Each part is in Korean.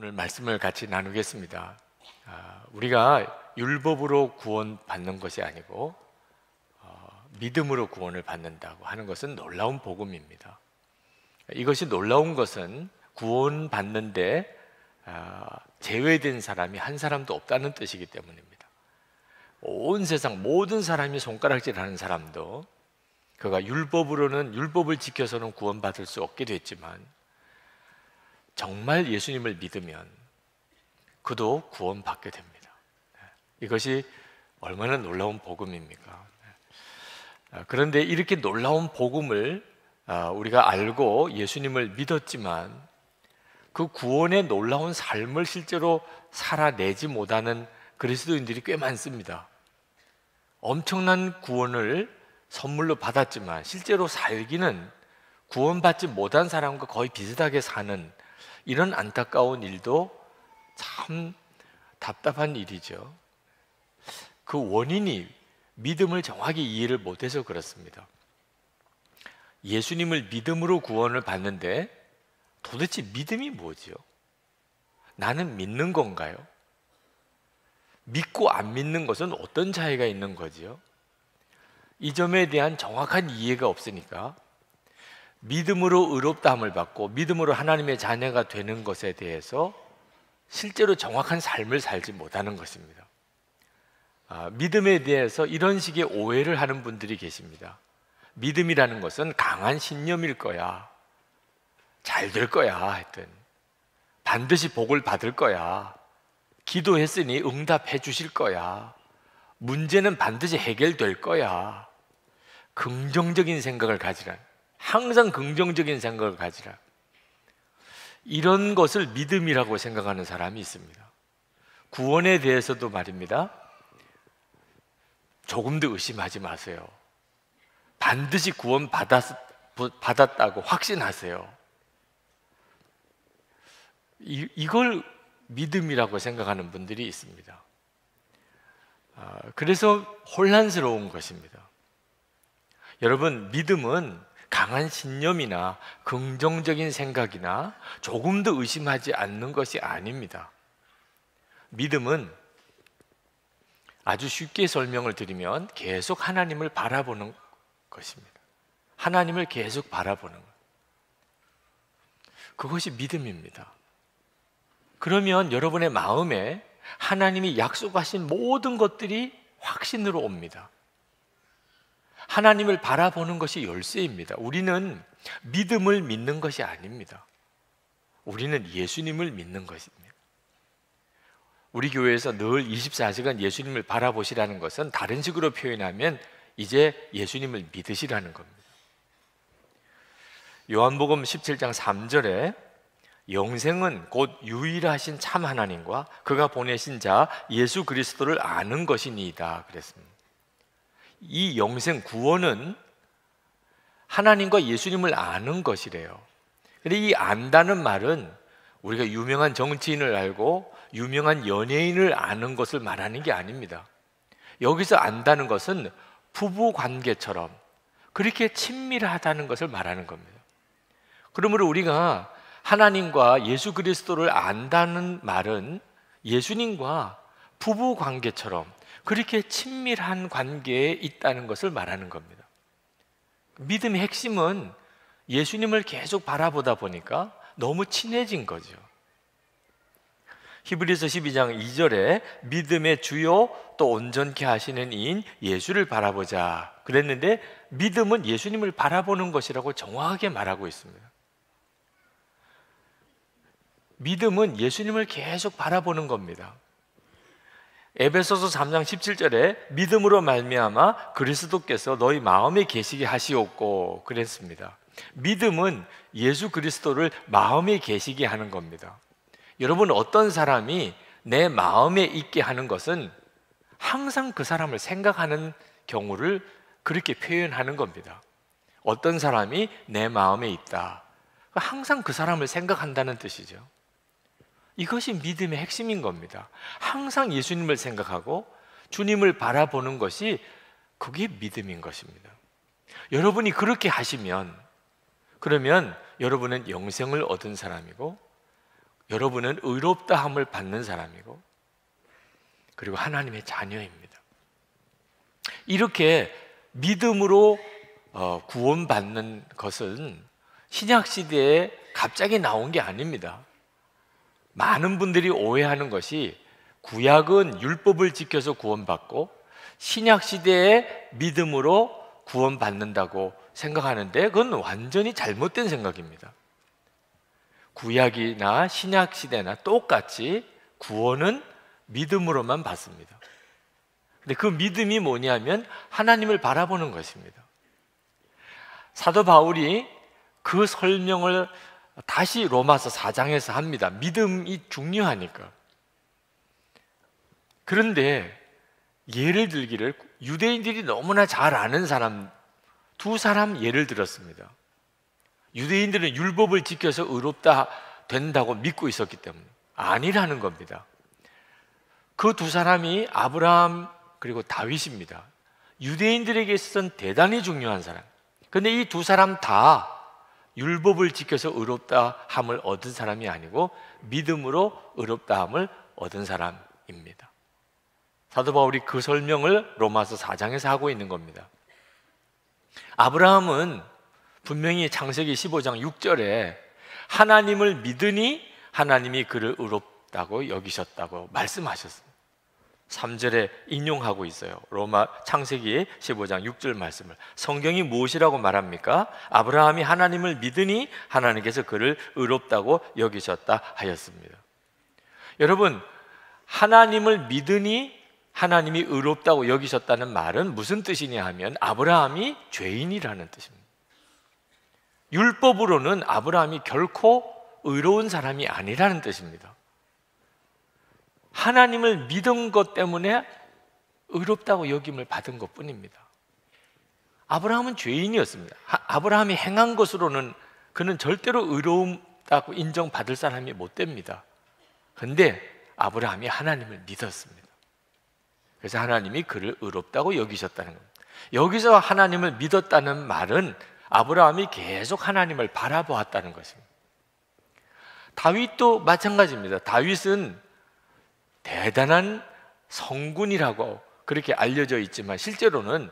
오늘 말씀을 같이 나누겠습니다. 우리가 율법으로 구원받는 것이 아니고 믿음으로 구원을 받는다고 하는 것은 놀라운 복음입니다. 이것이 놀라운 것은 구원받는데 제외된 사람이 한 사람도 없다는 뜻이기 때문입니다. 온 세상 모든 사람이 손가락질하는 사람도 그가 율법을 지켜서는 구원받을 수 없게 됐지만 정말 예수님을 믿으면 그도 구원받게 됩니다. 이것이 얼마나 놀라운 복음입니까? 그런데 이렇게 놀라운 복음을 우리가 알고 예수님을 믿었지만 그 구원의 놀라운 삶을 실제로 살아내지 못하는 그리스도인들이 꽤 많습니다. 엄청난 구원을 선물로 받았지만 실제로 살기는 구원받지 못한 사람과 거의 비슷하게 사는 이런 안타까운 일도 참 답답한 일이죠. 그 원인이 믿음을 정확히 이해를 못해서 그렇습니다. 예수님을 믿음으로 구원을 받는데 도대체 믿음이 뭐지요? 나는 믿는 건가요? 믿고 안 믿는 것은 어떤 차이가 있는 거지요? 이 점에 대한 정확한 이해가 없으니까 믿음으로 의롭다함을 받고 믿음으로 하나님의 자녀가 되는 것에 대해서 실제로 정확한 삶을 살지 못하는 것입니다. 믿음에 대해서 이런 식의 오해를 하는 분들이 계십니다. 믿음이라는 것은 강한 신념일 거야, 잘 될 거야 하여튼 반드시 복을 받을 거야, 기도했으니 응답해 주실 거야, 문제는 반드시 해결될 거야, 긍정적인 생각을 가지라, 항상 긍정적인 생각을 가지라, 이런 것을 믿음이라고 생각하는 사람이 있습니다. 구원에 대해서도 말입니다. 조금 더 의심하지 마세요. 반드시 구원 받았다고 확신하세요. 이걸 믿음이라고 생각하는 분들이 있습니다. 그래서 혼란스러운 것입니다. 여러분, 믿음은 강한 신념이나 긍정적인 생각이나 조금 더 의심하지 않는 것이 아닙니다. 믿음은 아주 쉽게 설명을 드리면 계속 하나님을 바라보는 것입니다. 하나님을 계속 바라보는 것. 그것이 믿음입니다. 그러면 여러분의 마음에 하나님이 약속하신 모든 것들이 확신으로 옵니다. 하나님을 바라보는 것이 열쇠입니다. 우리는 믿음을 믿는 것이 아닙니다. 우리는 예수님을 믿는 것입니다. 우리 교회에서 늘 24시간 예수님을 바라보시라는 것은 다른 식으로 표현하면 이제 예수님을 믿으시라는 겁니다. 요한복음 17장 3절에 영생은 곧 유일하신 참 하나님과 그가 보내신 자 예수 그리스도를 아는 것이니이다 그랬습니다. 이 영생 구원은 하나님과 예수님을 아는 것이래요. 근데 이 안다는 말은 우리가 유명한 정치인을 알고 유명한 연예인을 아는 것을 말하는 게 아닙니다. 여기서 안다는 것은 부부 관계처럼 그렇게 친밀하다는 것을 말하는 겁니다. 그러므로 우리가 하나님과 예수 그리스도를 안다는 말은 예수님과 부부 관계처럼 그렇게 친밀한 관계에 있다는 것을 말하는 겁니다. 믿음의 핵심은 예수님을 계속 바라보다 보니까 너무 친해진 거죠. 히브리서 12장 2절에 믿음의 주요 또 온전케 하시는 이인 예수를 바라보자 그랬는데 믿음은 예수님을 바라보는 것이라고 정확하게 말하고 있습니다. 믿음은 예수님을 계속 바라보는 겁니다. 에베소서 3장 17절에 믿음으로 말미암아 그리스도께서 너희 마음에 계시게 하시옵고 그랬습니다. 믿음은 예수 그리스도를 마음에 계시게 하는 겁니다. 여러분, 어떤 사람이 내 마음에 있게 하는 것은 항상 그 사람을 생각하는 경우를 그렇게 표현하는 겁니다. 어떤 사람이 내 마음에 있다, 항상 그 사람을 생각한다는 뜻이죠. 이것이 믿음의 핵심인 겁니다. 항상 예수님을 생각하고 주님을 바라보는 것이 그게 믿음인 것입니다. 여러분이 그렇게 하시면 그러면 여러분은 영생을 얻은 사람이고 여러분은 의롭다함을 받는 사람이고, 그리고 하나님의 자녀입니다. 이렇게 믿음으로 구원받는 것은 신약 시대에 갑자기 나온 게 아닙니다. 많은 분들이 오해하는 것이 구약은 율법을 지켜서 구원받고 신약 시대에 믿음으로 구원받는다고 생각하는데, 그건 완전히 잘못된 생각입니다. 구약이나 신약 시대나 똑같이 구원은 믿음으로만 받습니다. 근데 그 믿음이 뭐냐면 하나님을 바라보는 것입니다. 사도 바울이 그 설명을 다시 로마서 4장에서 합니다. 믿음이 중요하니까. 그런데 예를 들기를 유대인들이 너무나 잘 아는 사람 두 사람 예를 들었습니다. 유대인들은 율법을 지켜서 의롭다 된다고 믿고 있었기 때문에 아니라는 겁니다. 그 두 사람이 아브라함 그리고 다윗입니다. 유대인들에게 있어서는 대단히 중요한 사람. 그런데 이 두 사람 다 율법을 지켜서 의롭다함을 얻은 사람이 아니고 믿음으로 의롭다함을 얻은 사람입니다. 사도 바울이 그 설명을 로마서 4장에서 하고 있는 겁니다. 아브라함은 분명히 창세기 15장 6절에 하나님을 믿으니 하나님이 그를 의롭다고 여기셨다고 말씀하셨습니다. 3절에 인용하고 있어요. 로마 창세기 15장 6절 말씀을. 성경이 무엇이라고 말합니까? 아브라함이 하나님을 믿으니 하나님께서 그를 의롭다고 여기셨다 하였습니다. 여러분, 하나님을 믿으니 하나님이 의롭다고 여기셨다는 말은 무슨 뜻이냐 하면 아브라함이 죄인이라는 뜻입니다. 율법으로는 아브라함이 결코 의로운 사람이 아니라는 뜻입니다. 하나님을 믿은 것 때문에 의롭다고 여김을 받은 것 뿐입니다. 아브라함은 죄인이었습니다. 아브라함이 행한 것으로는 그는 절대로 의롭다고 인정받을 사람이 못 됩니다. 그런데 아브라함이 하나님을 믿었습니다. 그래서 하나님이 그를 의롭다고 여기셨다는 겁니다. 여기서 하나님을 믿었다는 말은 아브라함이 계속 하나님을 바라보았다는 것입니다. 다윗도 마찬가지입니다. 다윗은 대단한 성군이라고 그렇게 알려져 있지만 실제로는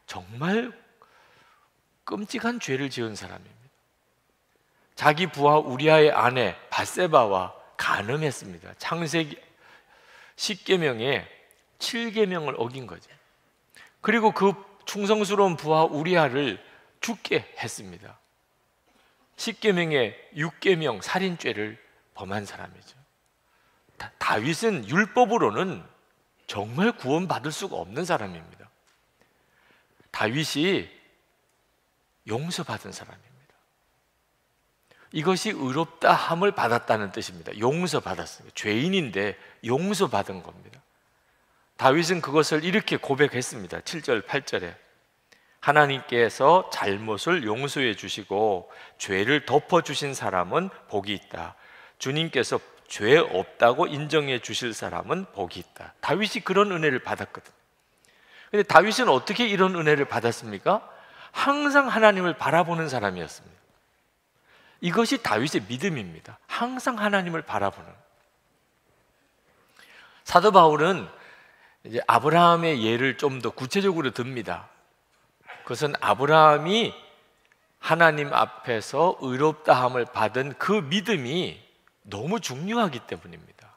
정말 끔찍한 죄를 지은 사람입니다. 자기 부하 우리아의 아내 밧세바와 간음했습니다. 창세기 10계명에 7계명을 어긴 거죠. 그리고 그 충성스러운 부하 우리아를 죽게 했습니다. 10계명에 6계명 살인죄를 범한 사람이죠. 다윗은 율법으로는 정말 구원받을 수가 없는 사람입니다. 다윗이 용서받은 사람입니다. 이것이 의롭다함을 받았다는 뜻입니다. 용서받았습니다. 죄인인데 용서받은 겁니다. 다윗은 그것을 이렇게 고백했습니다. 7절, 8절에 하나님께서 잘못을 용서해 주시고 죄를 덮어주신 사람은 복이 있다. 주님께서 죄 없다고 인정해 주실 사람은 복이 있다. 다윗이 그런 은혜를 받았거든. 근데 다윗은 어떻게 이런 은혜를 받았습니까? 항상 하나님을 바라보는 사람이었습니다. 이것이 다윗의 믿음입니다. 항상 하나님을 바라보는. 사도 바울은 이제 아브라함의 예를 좀 더 구체적으로 듭니다. 그것은 아브라함이 하나님 앞에서 의롭다함을 받은 그 믿음이 너무 중요하기 때문입니다.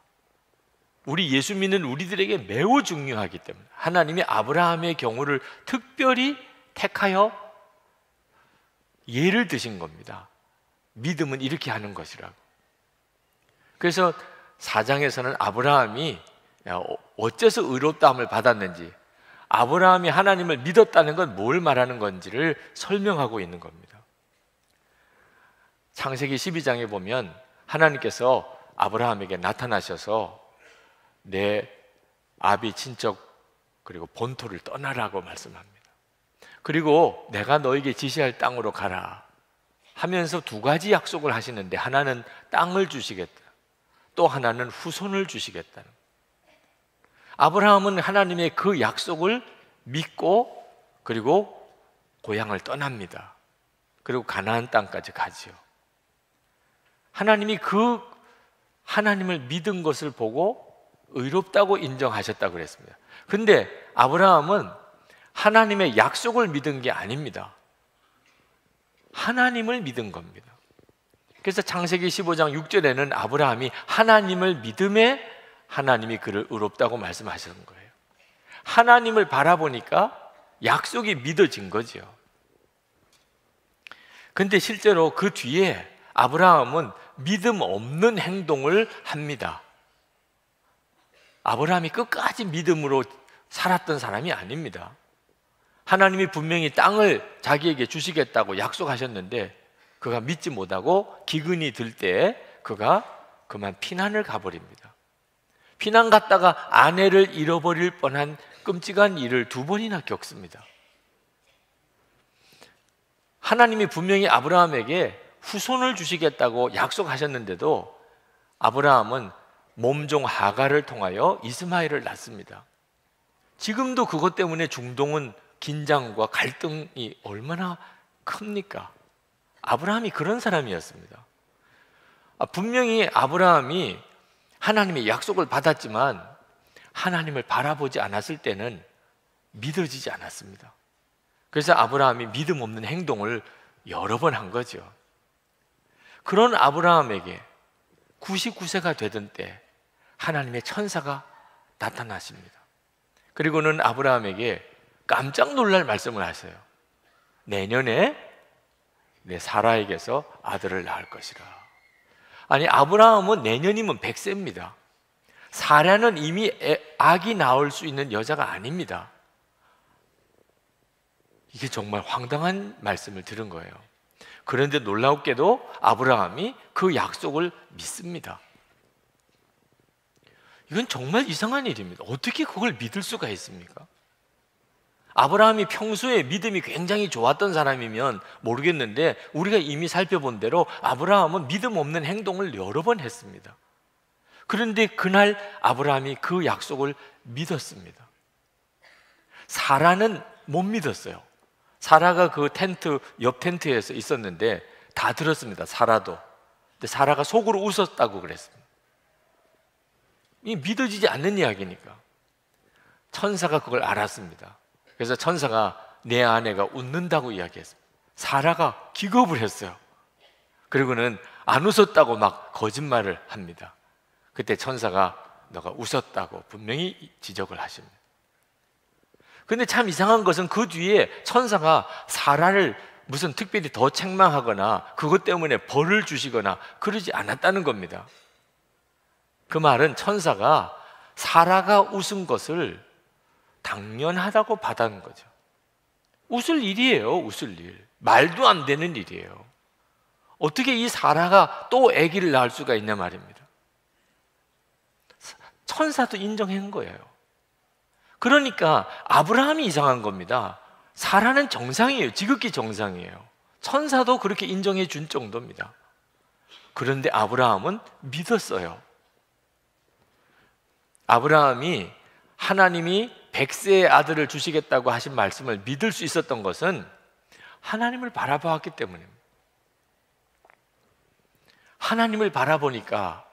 우리 예수 믿는 우리들에게 매우 중요하기 때문에 하나님이 아브라함의 경우를 특별히 택하여 예를 드신 겁니다. 믿음은 이렇게 하는 것이라고. 그래서 4장에서는 아브라함이 어째서 의롭다함을 받았는지, 아브라함이 하나님을 믿었다는 건 뭘 말하는 건지를 설명하고 있는 겁니다. 창세기 12장에 보면 하나님께서 아브라함에게 나타나셔서 내 아비 친척 그리고 본토를 떠나라고 말씀합니다. 그리고 내가 너에게 지시할 땅으로 가라 하면서 두 가지 약속을 하시는데, 하나는 땅을 주시겠다, 또 하나는 후손을 주시겠다는. 아브라함은 하나님의 그 약속을 믿고 그리고 고향을 떠납니다. 그리고 가나안 땅까지 가지요. 하나님이 그 하나님을 믿은 것을 보고 의롭다고 인정하셨다고 그랬습니다. 근데 아브라함은 하나님의 약속을 믿은 게 아닙니다. 하나님을 믿은 겁니다. 그래서 창세기 15장 6절에는 아브라함이 하나님을 믿음에 하나님이 그를 의롭다고 말씀하셨던 거예요. 하나님을 바라보니까 약속이 믿어진 거죠. 근데 실제로 그 뒤에 아브라함은 믿음 없는 행동을 합니다. 아브라함이 끝까지 믿음으로 살았던 사람이 아닙니다. 하나님이 분명히 땅을 자기에게 주시겠다고 약속하셨는데 그가 믿지 못하고 기근이 들 때 그가 그만 피난을 가버립니다. 피난 갔다가 아내를 잃어버릴 뻔한 끔찍한 일을 2번이나 겪습니다. 하나님이 분명히 아브라함에게 후손을 주시겠다고 약속하셨는데도 아브라함은 몸종 하갈을 통하여 이스마엘을 낳습니다. 지금도 그것 때문에 중동은 긴장과 갈등이 얼마나 큽니까? 아브라함이 그런 사람이었습니다. 분명히 아브라함이 하나님의 약속을 받았지만 하나님을 바라보지 않았을 때는 믿어지지 않았습니다. 그래서 아브라함이 믿음 없는 행동을 여러 번 한 거죠. 그런 아브라함에게 99세가 되던 때 하나님의 천사가 나타나십니다. 그리고는 아브라함에게 깜짝 놀랄 말씀을 하세요. 내년에 내 사라에게서 아들을 낳을 것이라. 아니, 아브라함은 내년이면 100세입니다. 사라는 이미 아기 낳을 수 있는 여자가 아닙니다. 이게 정말 황당한 말씀을 들은 거예요. 그런데 놀랍게도 아브라함이 그 약속을 믿습니다. 이건 정말 이상한 일입니다. 어떻게 그걸 믿을 수가 있습니까? 아브라함이 평소에 믿음이 굉장히 좋았던 사람이면 모르겠는데 우리가 이미 살펴본 대로 아브라함은 믿음 없는 행동을 여러 번 했습니다. 그런데 그날 아브라함이 그 약속을 믿었습니다. 사라는 못 믿었어요. 사라가 그 텐트, 옆 텐트에서 있었는데 다 들었습니다. 사라도. 근데 사라가 속으로 웃었다고 그랬습니다. 이 믿어지지 않는 이야기니까. 천사가 그걸 알았습니다. 그래서 천사가 내 아내가 웃는다고 이야기했습니다. 사라가 기겁을 했어요. 그리고는 안 웃었다고 막 거짓말을 합니다. 그때 천사가 너가 웃었다고 분명히 지적을 하십니다. 근데 참 이상한 것은 그 뒤에 천사가 사라를 무슨 특별히 더 책망하거나 그것 때문에 벌을 주시거나 그러지 않았다는 겁니다. 그 말은 천사가 사라가 웃은 것을 당연하다고 받아는 거죠. 웃을 일이에요. 웃을 일. 말도 안 되는 일이에요. 어떻게 이 사라가 또 아기를 낳을 수가 있냐 말입니다. 천사도 인정한 거예요. 그러니까 아브라함이 이상한 겁니다. 사라는 정상이에요. 지극히 정상이에요. 천사도 그렇게 인정해 준 정도입니다. 그런데 아브라함은 믿었어요. 아브라함이 하나님이 100세의 아들을 주시겠다고 하신 말씀을 믿을 수 있었던 것은 하나님을 바라보았기 때문입니다. 하나님을 바라보니까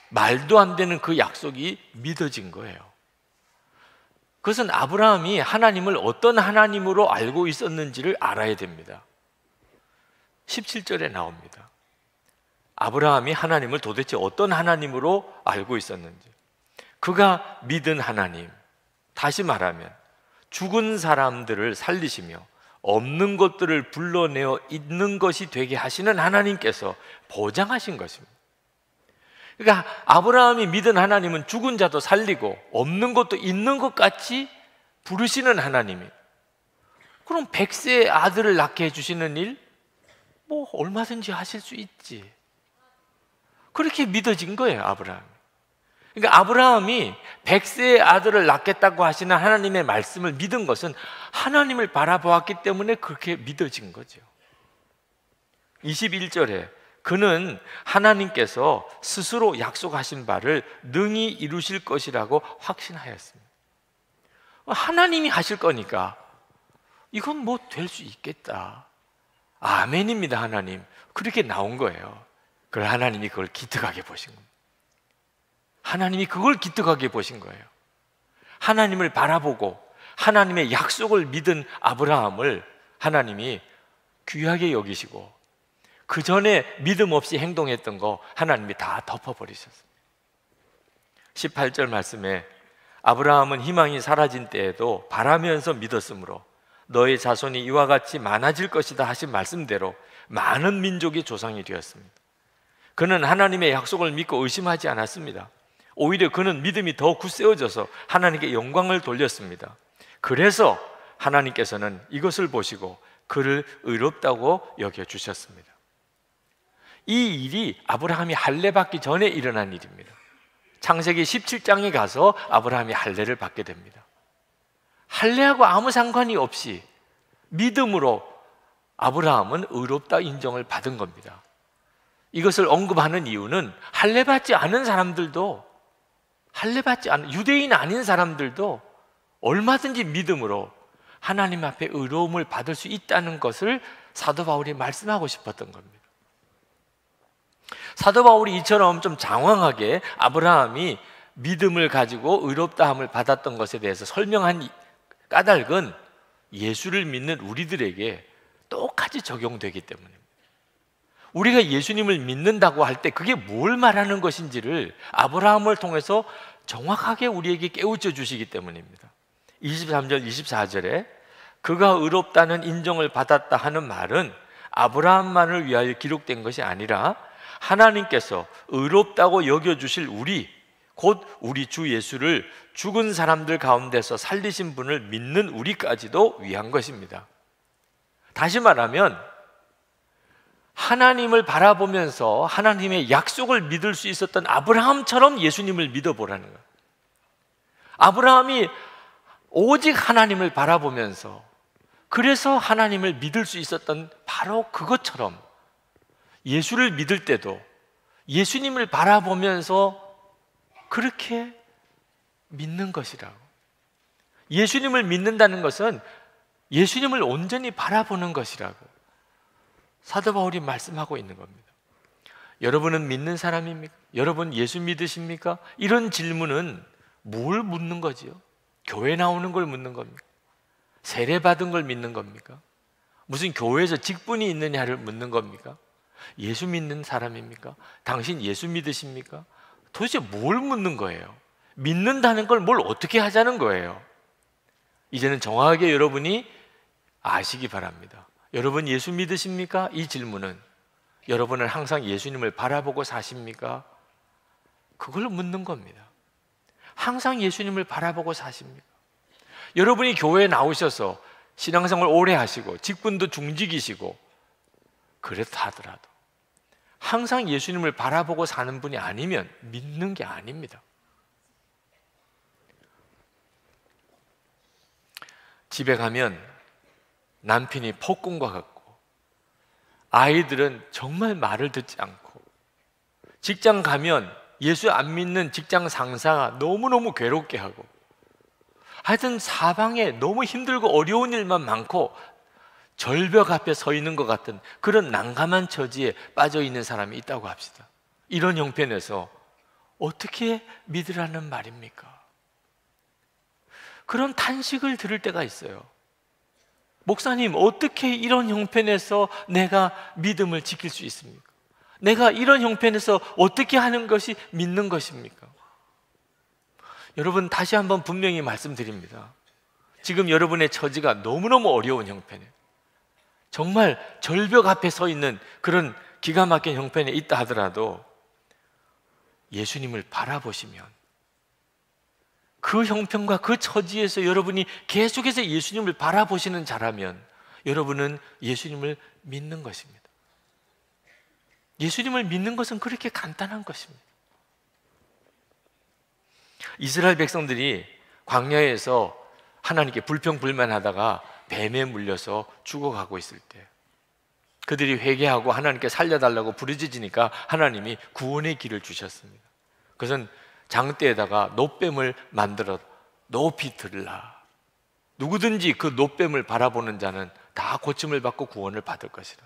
말도 안 되는 그 약속이 믿어진 거예요. 그것은 아브라함이 하나님을 어떤 하나님으로 알고 있었는지를 알아야 됩니다. 17절에 나옵니다. 아브라함이 하나님을 도대체 어떤 하나님으로 알고 있었는지. 그가 믿은 하나님, 다시 말하면 죽은 사람들을 살리시며 없는 것들을 불러내어 있는 것이 되게 하시는 하나님께서 보장하신 것입니다. 그러니까 아브라함이 믿은 하나님은 죽은 자도 살리고 없는 것도 있는 것 같이 부르시는 하나님이. 그럼 100세의 아들을 낳게 해주시는 일, 뭐 얼마든지 하실 수 있지. 그렇게 믿어진 거예요, 아브라함이. 그러니까 아브라함이 100세의 아들을 낳겠다고 하시는 하나님의 말씀을 믿은 것은 하나님을 바라보았기 때문에 그렇게 믿어진 거죠. 21절에 그는 하나님께서 스스로 약속하신 바를 능히 이루실 것이라고 확신하였습니다. 하나님이 하실 거니까 이건 뭐 될 수 있겠다. 아멘입니다. 하나님. 그렇게 나온 거예요. 그걸 하나님이 그걸 기특하게 보신 겁니다. 하나님이 그걸 기특하게 보신 거예요. 하나님을 바라보고 하나님의 약속을 믿은 아브라함을 하나님이 귀하게 여기시고 그 전에 믿음 없이 행동했던 거 하나님이 다 덮어버리셨습니다. 18절 말씀에 아브라함은 희망이 사라진 때에도 바라면서 믿었으므로 너의 자손이 이와 같이 많아질 것이다 하신 말씀대로 많은 민족의 조상이 되었습니다. 그는 하나님의 약속을 믿고 의심하지 않았습니다. 오히려 그는 믿음이 더 굳세어져서 하나님께 영광을 돌렸습니다. 그래서 하나님께서는 이것을 보시고 그를 의롭다고 여겨주셨습니다. 이 일이 아브라함이 할례 받기 전에 일어난 일입니다. 창세기 17장에 가서 아브라함이 할례를 받게 됩니다. 할례하고 아무 상관이 없이 믿음으로 아브라함은 의롭다 인정을 받은 겁니다. 이것을 언급하는 이유는 할례 받지 않은 사람들도, 할례 받지 않은 유대인 아닌 사람들도 얼마든지 믿음으로 하나님 앞에 의로움을 받을 수 있다는 것을 사도 바울이 말씀하고 싶었던 겁니다. 사도 바울이 이처럼 좀 장황하게 아브라함이 믿음을 가지고 의롭다함을 받았던 것에 대해서 설명한 까닭은 예수를 믿는 우리들에게 똑같이 적용되기 때문입니다. 우리가 예수님을 믿는다고 할 때 그게 뭘 말하는 것인지를 아브라함을 통해서 정확하게 우리에게 깨우쳐 주시기 때문입니다. 23절, 24절에 그가 의롭다는 인정을 받았다 하는 말은 아브라함만을 위하여 기록된 것이 아니라 하나님께서 의롭다고 여겨주실 우리, 곧 우리 주 예수를 죽은 사람들 가운데서 살리신 분을 믿는 우리까지도 위한 것입니다. 다시 말하면 하나님을 바라보면서 하나님의 약속을 믿을 수 있었던 아브라함처럼 예수님을 믿어보라는 거예요. 아브라함이 오직 하나님을 바라보면서 그래서 하나님을 믿을 수 있었던 바로 그것처럼 예수를 믿을 때도 예수님을 바라보면서 그렇게 믿는 것이라고. 예수님을 믿는다는 것은 예수님을 온전히 바라보는 것이라고 사도 바울이 말씀하고 있는 겁니다. 여러분은 믿는 사람입니까? 여러분 예수 믿으십니까? 이런 질문은 뭘 묻는 거지요? 교회 나오는 걸 묻는 겁니까? 세례 받은 걸 믿는 겁니까? 무슨 교회에서 직분이 있느냐를 묻는 겁니까? 예수 믿는 사람입니까? 당신 예수 믿으십니까? 도대체 뭘 묻는 거예요? 믿는다는 걸 뭘 어떻게 하자는 거예요? 이제는 정확하게 여러분이 아시기 바랍니다. 여러분 예수 믿으십니까? 이 질문은 여러분은 항상 예수님을 바라보고 사십니까? 그걸 묻는 겁니다. 항상 예수님을 바라보고 사십니까? 여러분이 교회에 나오셔서 신앙생활 오래 하시고 직분도 중직이시고 그렇다 하더라도 항상 예수님을 바라보고 사는 분이 아니면 믿는 게 아닙니다. 집에 가면 남편이 폭군과 같고 아이들은 정말 말을 듣지 않고 직장 가면 예수 안 믿는 직장 상사가 너무너무 괴롭게 하고 하여튼 사방에 너무 힘들고 어려운 일만 많고 절벽 앞에 서 있는 것 같은 그런 난감한 처지에 빠져 있는 사람이 있다고 합시다. 이런 형편에서 어떻게 믿으라는 말입니까? 그런 탄식을 들을 때가 있어요. 목사님, 어떻게 이런 형편에서 내가 믿음을 지킬 수 있습니까? 내가 이런 형편에서 어떻게 하는 것이 믿는 것입니까? 여러분, 다시 한번 분명히 말씀드립니다. 지금 여러분의 처지가 너무너무 어려운 형편이에요. 정말 절벽 앞에 서 있는 그런 기가 막힌 형편에 있다 하더라도 예수님을 바라보시면 그 형편과 그 처지에서 여러분이 계속해서 예수님을 바라보시는 자라면 여러분은 예수님을 믿는 것입니다. 예수님을 믿는 것은 그렇게 간단한 것입니다. 이스라엘 백성들이 광야에서 하나님께 불평불만하다가 뱀에 물려서 죽어가고 있을 때 그들이 회개하고 하나님께 살려달라고 부르짖으니까 하나님이 구원의 길을 주셨습니다. 그것은 장대에다가 놋뱀을 만들어 높이 들라. 누구든지 그 놋뱀을 바라보는 자는 다 고침을 받고 구원을 받을 것이라.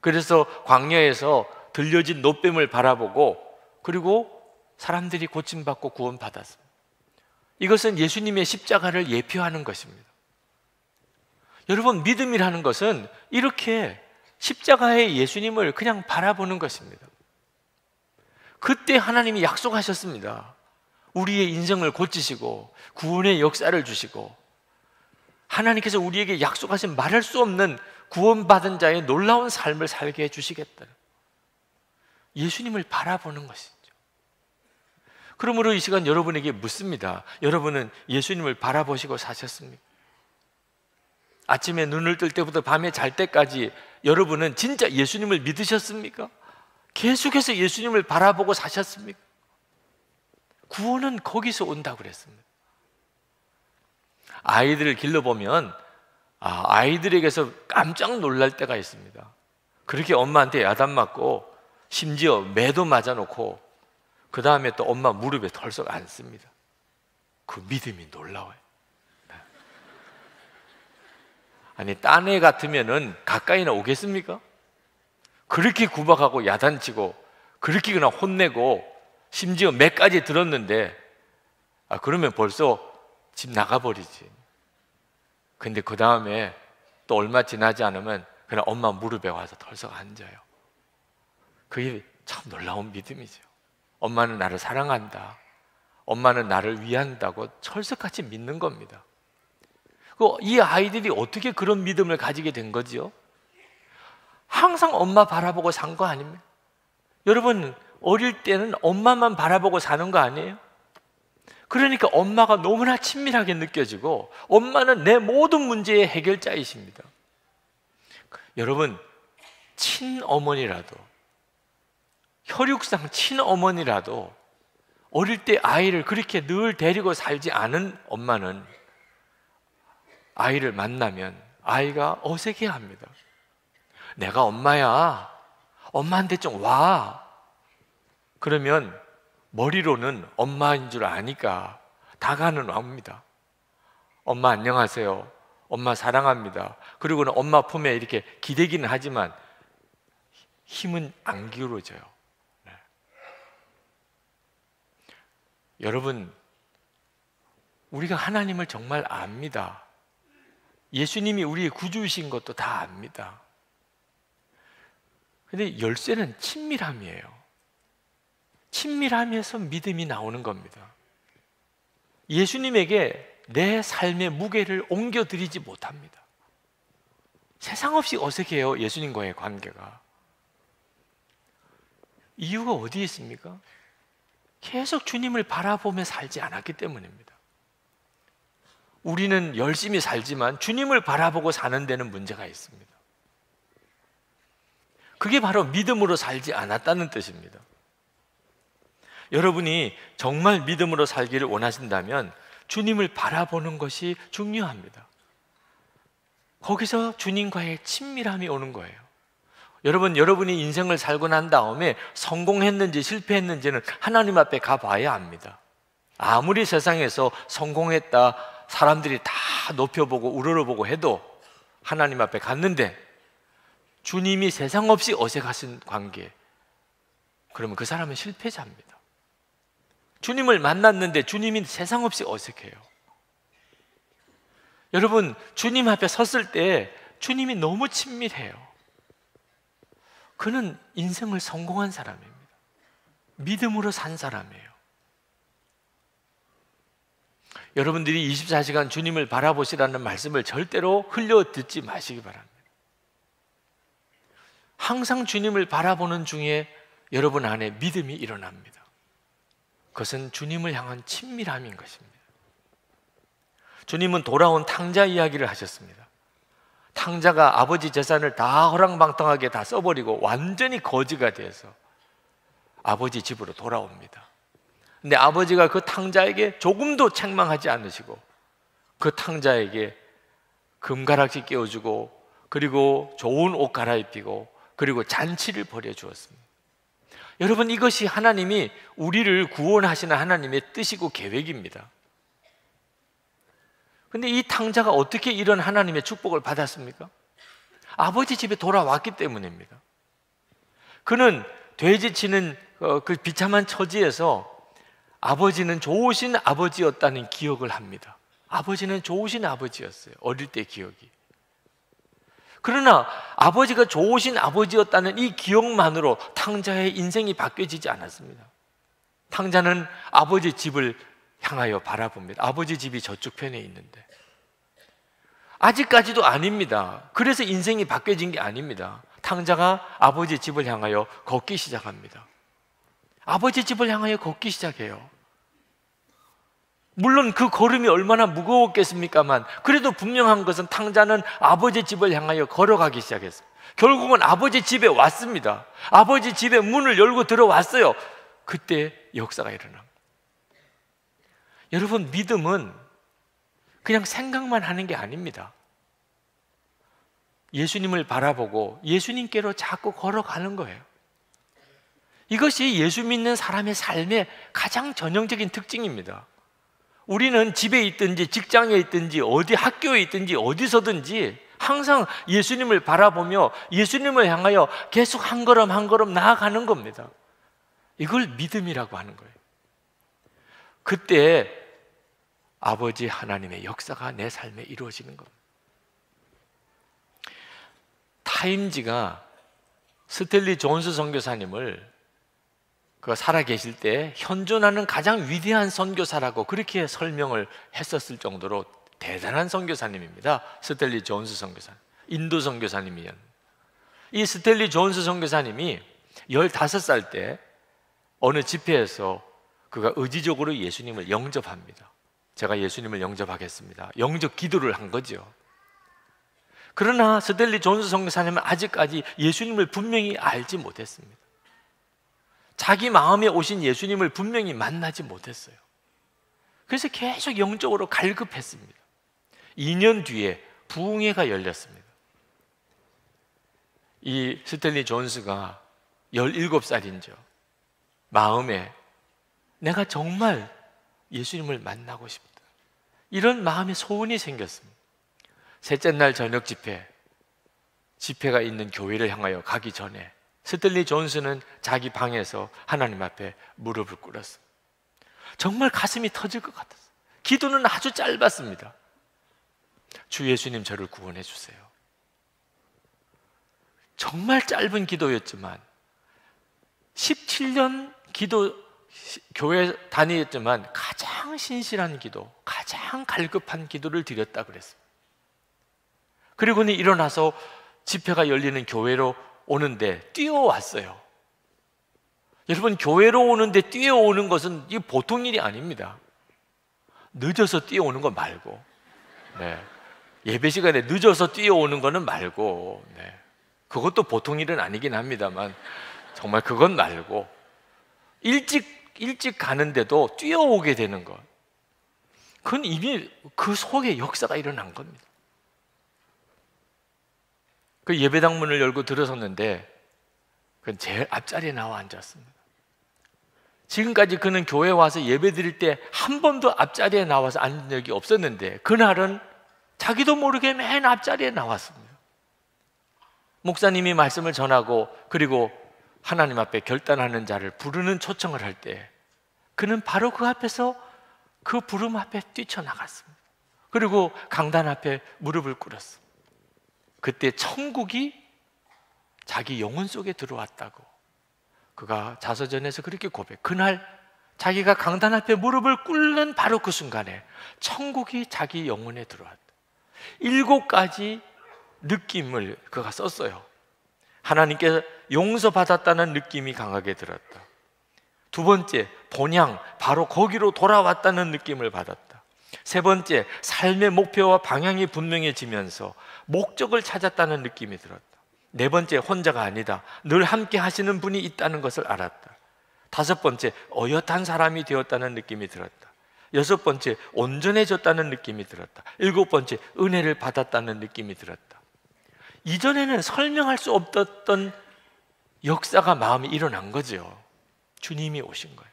그래서 광야에서 들려진 놋뱀을 바라보고 그리고 사람들이 고침받고 구원받았습니다. 이것은 예수님의 십자가를 예표하는 것입니다. 여러분, 믿음이라는 것은 이렇게 십자가의 예수님을 그냥 바라보는 것입니다. 그때 하나님이 약속하셨습니다. 우리의 인생을 고치시고 구원의 역사를 주시고, 하나님께서 우리에게 약속하신 말할 수 없는 구원받은 자의 놀라운 삶을 살게 해주시겠다. 예수님을 바라보는 것이죠. 그러므로 이 시간 여러분에게 묻습니다. 여러분은 예수님을 바라보시고 사셨습니까? 아침에 눈을 뜰 때부터 밤에 잘 때까지 여러분은 진짜 예수님을 믿으셨습니까? 계속해서 예수님을 바라보고 사셨습니까? 구원은 거기서 온다고 그랬습니다. 아이들을 길러보면 아이들에게서 깜짝 놀랄 때가 있습니다. 그렇게 엄마한테 야단 맞고 심지어 매도 맞아놓고 그 다음에 또 엄마 무릎에 덜썩 앉습니다. 그 믿음이 놀라워요. 아니, 딴 애 같으면은 가까이나 오겠습니까? 그렇게 구박하고 야단치고 그렇게 그냥 혼내고 심지어 매까지 들었는데 그러면 벌써 집 나가버리지. 근데 그 다음에 또 얼마 지나지 않으면 그냥 엄마 무릎에 와서 덜썩 앉아요. 그게 참 놀라운 믿음이죠. 엄마는 나를 사랑한다, 엄마는 나를 위한다고 철석같이 믿는 겁니다. 이 아이들이 어떻게 그런 믿음을 가지게 된 거지요? 항상 엄마 바라보고 산 거 아닙니까? 여러분, 어릴 때는 엄마만 바라보고 사는 거 아니에요? 그러니까 엄마가 너무나 친밀하게 느껴지고 엄마는 내 모든 문제의 해결자이십니다. 여러분, 친어머니라도, 혈육상 친어머니라도 어릴 때 아이를 그렇게 늘 데리고 살지 않은 엄마는 아이를 만나면 아이가 어색해합니다. 내가 엄마야, 엄마한테 좀 와. 그러면 머리로는 엄마인 줄 아니까 다가는 옵니다. 엄마 안녕하세요, 엄마 사랑합니다. 그리고는 엄마 품에 이렇게 기대기는 하지만 힘은 안 기울어져요. 네. 여러분, 우리가 하나님을 정말 압니다. 예수님이 우리의 구주이신 것도 다 압니다. 근데 열쇠는 친밀함이에요. 친밀함에서 믿음이 나오는 겁니다. 예수님에게 내 삶의 무게를 옮겨드리지 못합니다. 세상 없이 어색해요, 예수님과의 관계가. 이유가 어디에 있습니까? 계속 주님을 바라보며 살지 않았기 때문입니다. 우리는 열심히 살지만 주님을 바라보고 사는 데는 문제가 있습니다. 그게 바로 믿음으로 살지 않았다는 뜻입니다. 여러분이 정말 믿음으로 살기를 원하신다면 주님을 바라보는 것이 중요합니다. 거기서 주님과의 친밀함이 오는 거예요. 여러분이 인생을 살고 난 다음에 성공했는지 실패했는지는 하나님 앞에 가봐야 압니다. 아무리 세상에서 성공했다, 사람들이 다 높여보고 우러러보고 해도 하나님 앞에 갔는데 주님이 세상 없이 어색하신 관계, 그러면 그 사람은 실패자입니다. 주님을 만났는데 주님이 세상 없이 어색해요. 여러분, 주님 앞에 섰을 때 주님이 너무 친밀해요. 그는 인생을 성공한 사람입니다. 믿음으로 산 사람이에요. 여러분들이 24시간 주님을 바라보시라는 말씀을 절대로 흘려 듣지 마시기 바랍니다. 항상 주님을 바라보는 중에 여러분 안에 믿음이 일어납니다. 그것은 주님을 향한 친밀함인 것입니다. 주님은 돌아온 탕자 이야기를 하셨습니다. 탕자가 아버지 재산을 다 허랑방탕하게 다 써버리고 완전히 거지가 돼서 아버지 집으로 돌아옵니다. 근데 아버지가 그 탕자에게 조금도 책망하지 않으시고 그 탕자에게 금가락지 끼워주고 그리고 좋은 옷 갈아입히고 그리고 잔치를 벌여주었습니다. 여러분, 이것이 하나님이 우리를 구원하시는 하나님의 뜻이고 계획입니다. 근데 이 탕자가 어떻게 이런 하나님의 축복을 받았습니까? 아버지 집에 돌아왔기 때문입니다. 그는 돼지 치는 그 비참한 처지에서 아버지는 좋으신 아버지였다는 기억을 합니다. 아버지는 좋으신 아버지였어요. 어릴 때 기억이. 그러나 아버지가 좋으신 아버지였다는 이 기억만으로 탕자의 인생이 바뀌어지지 않았습니다. 탕자는 아버지 집을 향하여 바라봅니다. 아버지 집이 저쪽 편에 있는데. 아직까지도 아닙니다. 그래서 인생이 바뀌어진 게 아닙니다. 탕자가 아버지 집을 향하여 걷기 시작합니다. 아버지 집을 향하여 걷기 시작해요. 물론 그 걸음이 얼마나 무거웠겠습니까만, 그래도 분명한 것은 탕자는 아버지 집을 향하여 걸어가기 시작했어요. 결국은 아버지 집에 왔습니다. 아버지 집에 문을 열고 들어왔어요. 그때 역사가 일어납니다. 여러분, 믿음은 그냥 생각만 하는 게 아닙니다. 예수님을 바라보고 예수님께로 자꾸 걸어가는 거예요. 이것이 예수 믿는 사람의 삶의 가장 전형적인 특징입니다. 우리는 집에 있든지 직장에 있든지 어디 학교에 있든지 어디서든지 항상 예수님을 바라보며 예수님을 향하여 계속 한 걸음 한 걸음 나아가는 겁니다. 이걸 믿음이라고 하는 거예요. 그때 아버지 하나님의 역사가 내 삶에 이루어지는 겁니다. 타임지가 스탠리 존스 선교사님을 그 살아계실 때 현존하는 가장 위대한 선교사라고 그렇게 설명을 했었을 정도로 대단한 선교사님입니다. 스탠리 존스 선교사, 인도 선교사님이었. 이 스탠리 존스 선교사님이 15살 때 어느 집회에서 그가 의지적으로 예수님을 영접합니다. 제가 예수님을 영접하겠습니다. 영접 기도를 한 거죠. 그러나 스탠리 존스 선교사님은 아직까지 예수님을 분명히 알지 못했습니다. 자기 마음에 오신 예수님을 분명히 만나지 못했어요. 그래서 계속 영적으로 갈급했습니다. 2년 뒤에 부흥회가 열렸습니다. 이 스탠리 존스가 17살인죠. 마음에 내가 정말 예수님을 만나고 싶다, 이런 마음의 소원이 생겼습니다. 셋째 날 저녁 집회가 있는 교회를 향하여 가기 전에 스탠리 존스는 자기 방에서 하나님 앞에 무릎을 꿇었어요. 정말 가슴이 터질 것 같았어요. 기도는 아주 짧았습니다. 주 예수님, 저를 구원해 주세요. 정말 짧은 기도였지만 17년 교회 다녔지만 가장 신실한 기도, 가장 갈급한 기도를 드렸다 그랬습니다. 그리고는 일어나서 집회가 열리는 교회로 오는데 뛰어왔어요. 여러분, 교회로 오는데 뛰어오는 것은 이 보통 일이 아닙니다. 늦어서 뛰어오는 거 말고, 예배 시간에 늦어서 뛰어오는 거는 말고, 그것도 보통 일은 아니긴 합니다만 정말 그건 말고 일찍 가는데도 뛰어오게 되는 것, 그건 이미 그 속에 역사가 일어난 겁니다. 그 예배당 문을 열고 들어섰는데 그건 제일 앞자리에 나와 앉았습니다. 지금까지 그는 교회 와서 예배 드릴 때 한 번도 앞자리에 나와서 앉은 적이 없었는데 그날은 자기도 모르게 맨 앞자리에 나왔습니다. 목사님이 말씀을 전하고 그리고 하나님 앞에 결단하는 자를 부르는 초청을 할 때 그는 바로 그 앞에서 그 부름 앞에 뛰쳐나갔습니다. 그리고 강단 앞에 무릎을 꿇었습니다. 그때 천국이 자기 영혼 속에 들어왔다고 그가 자서전에서 그렇게 고백. 그날 자기가 강단 앞에 무릎을 꿇는 바로 그 순간에 천국이 자기 영혼에 들어왔다. 7가지 느낌을 그가 썼어요. 하나님께 용서받았다는 느낌이 강하게 들었다. 두 번째, 본향, 바로 거기로 돌아왔다는 느낌을 받았다. 세 번째, 삶의 목표와 방향이 분명해지면서 목적을 찾았다는 느낌이 들었다. 네 번째, 혼자가 아니다, 늘 함께 하시는 분이 있다는 것을 알았다. 다섯 번째, 어엿한 사람이 되었다는 느낌이 들었다. 여섯 번째, 온전해졌다는 느낌이 들었다. 일곱 번째, 은혜를 받았다는 느낌이 들었다. 이전에는 설명할 수 없었던 역사가 마음에 일어난 거죠. 주님이 오신 거예요.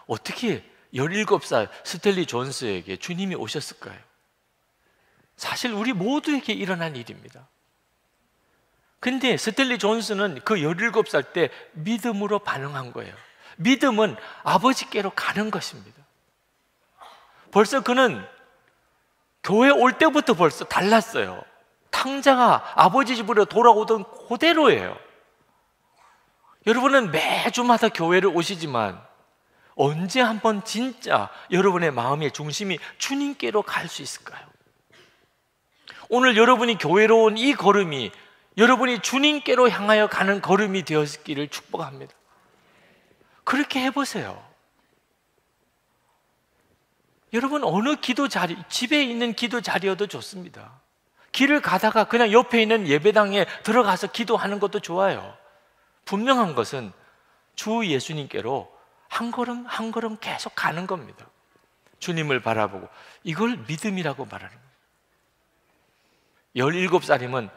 어떻게 17살 스탠리 존스에게 주님이 오셨을까요? 사실 우리 모두에게 일어난 일입니다. 근데 스탠리 존스는 그 17살 때 믿음으로 반응한 거예요. 믿음은 아버지께로 가는 것입니다. 벌써 그는 교회 올 때부터 벌써 달랐어요. 탕자가 아버지 집으로 돌아오던 그대로예요. 여러분은 매주마다 교회를 오시지만 언제 한번 진짜 여러분의 마음의 중심이 주님께로 갈 수 있을까요? 오늘 여러분이 교회로 온 이 걸음이 여러분이 주님께로 향하여 가는 걸음이 되었기를 축복합니다. 그렇게 해보세요. 여러분, 어느 기도 자리, 집에 있는 기도 자리여도 좋습니다. 길을 가다가 그냥 옆에 있는 예배당에 들어가서 기도하는 것도 좋아요. 분명한 것은 주 예수님께로 한 걸음 한 걸음 계속 가는 겁니다. 주님을 바라보고, 이걸 믿음이라고 말하는 거예요. 17살이면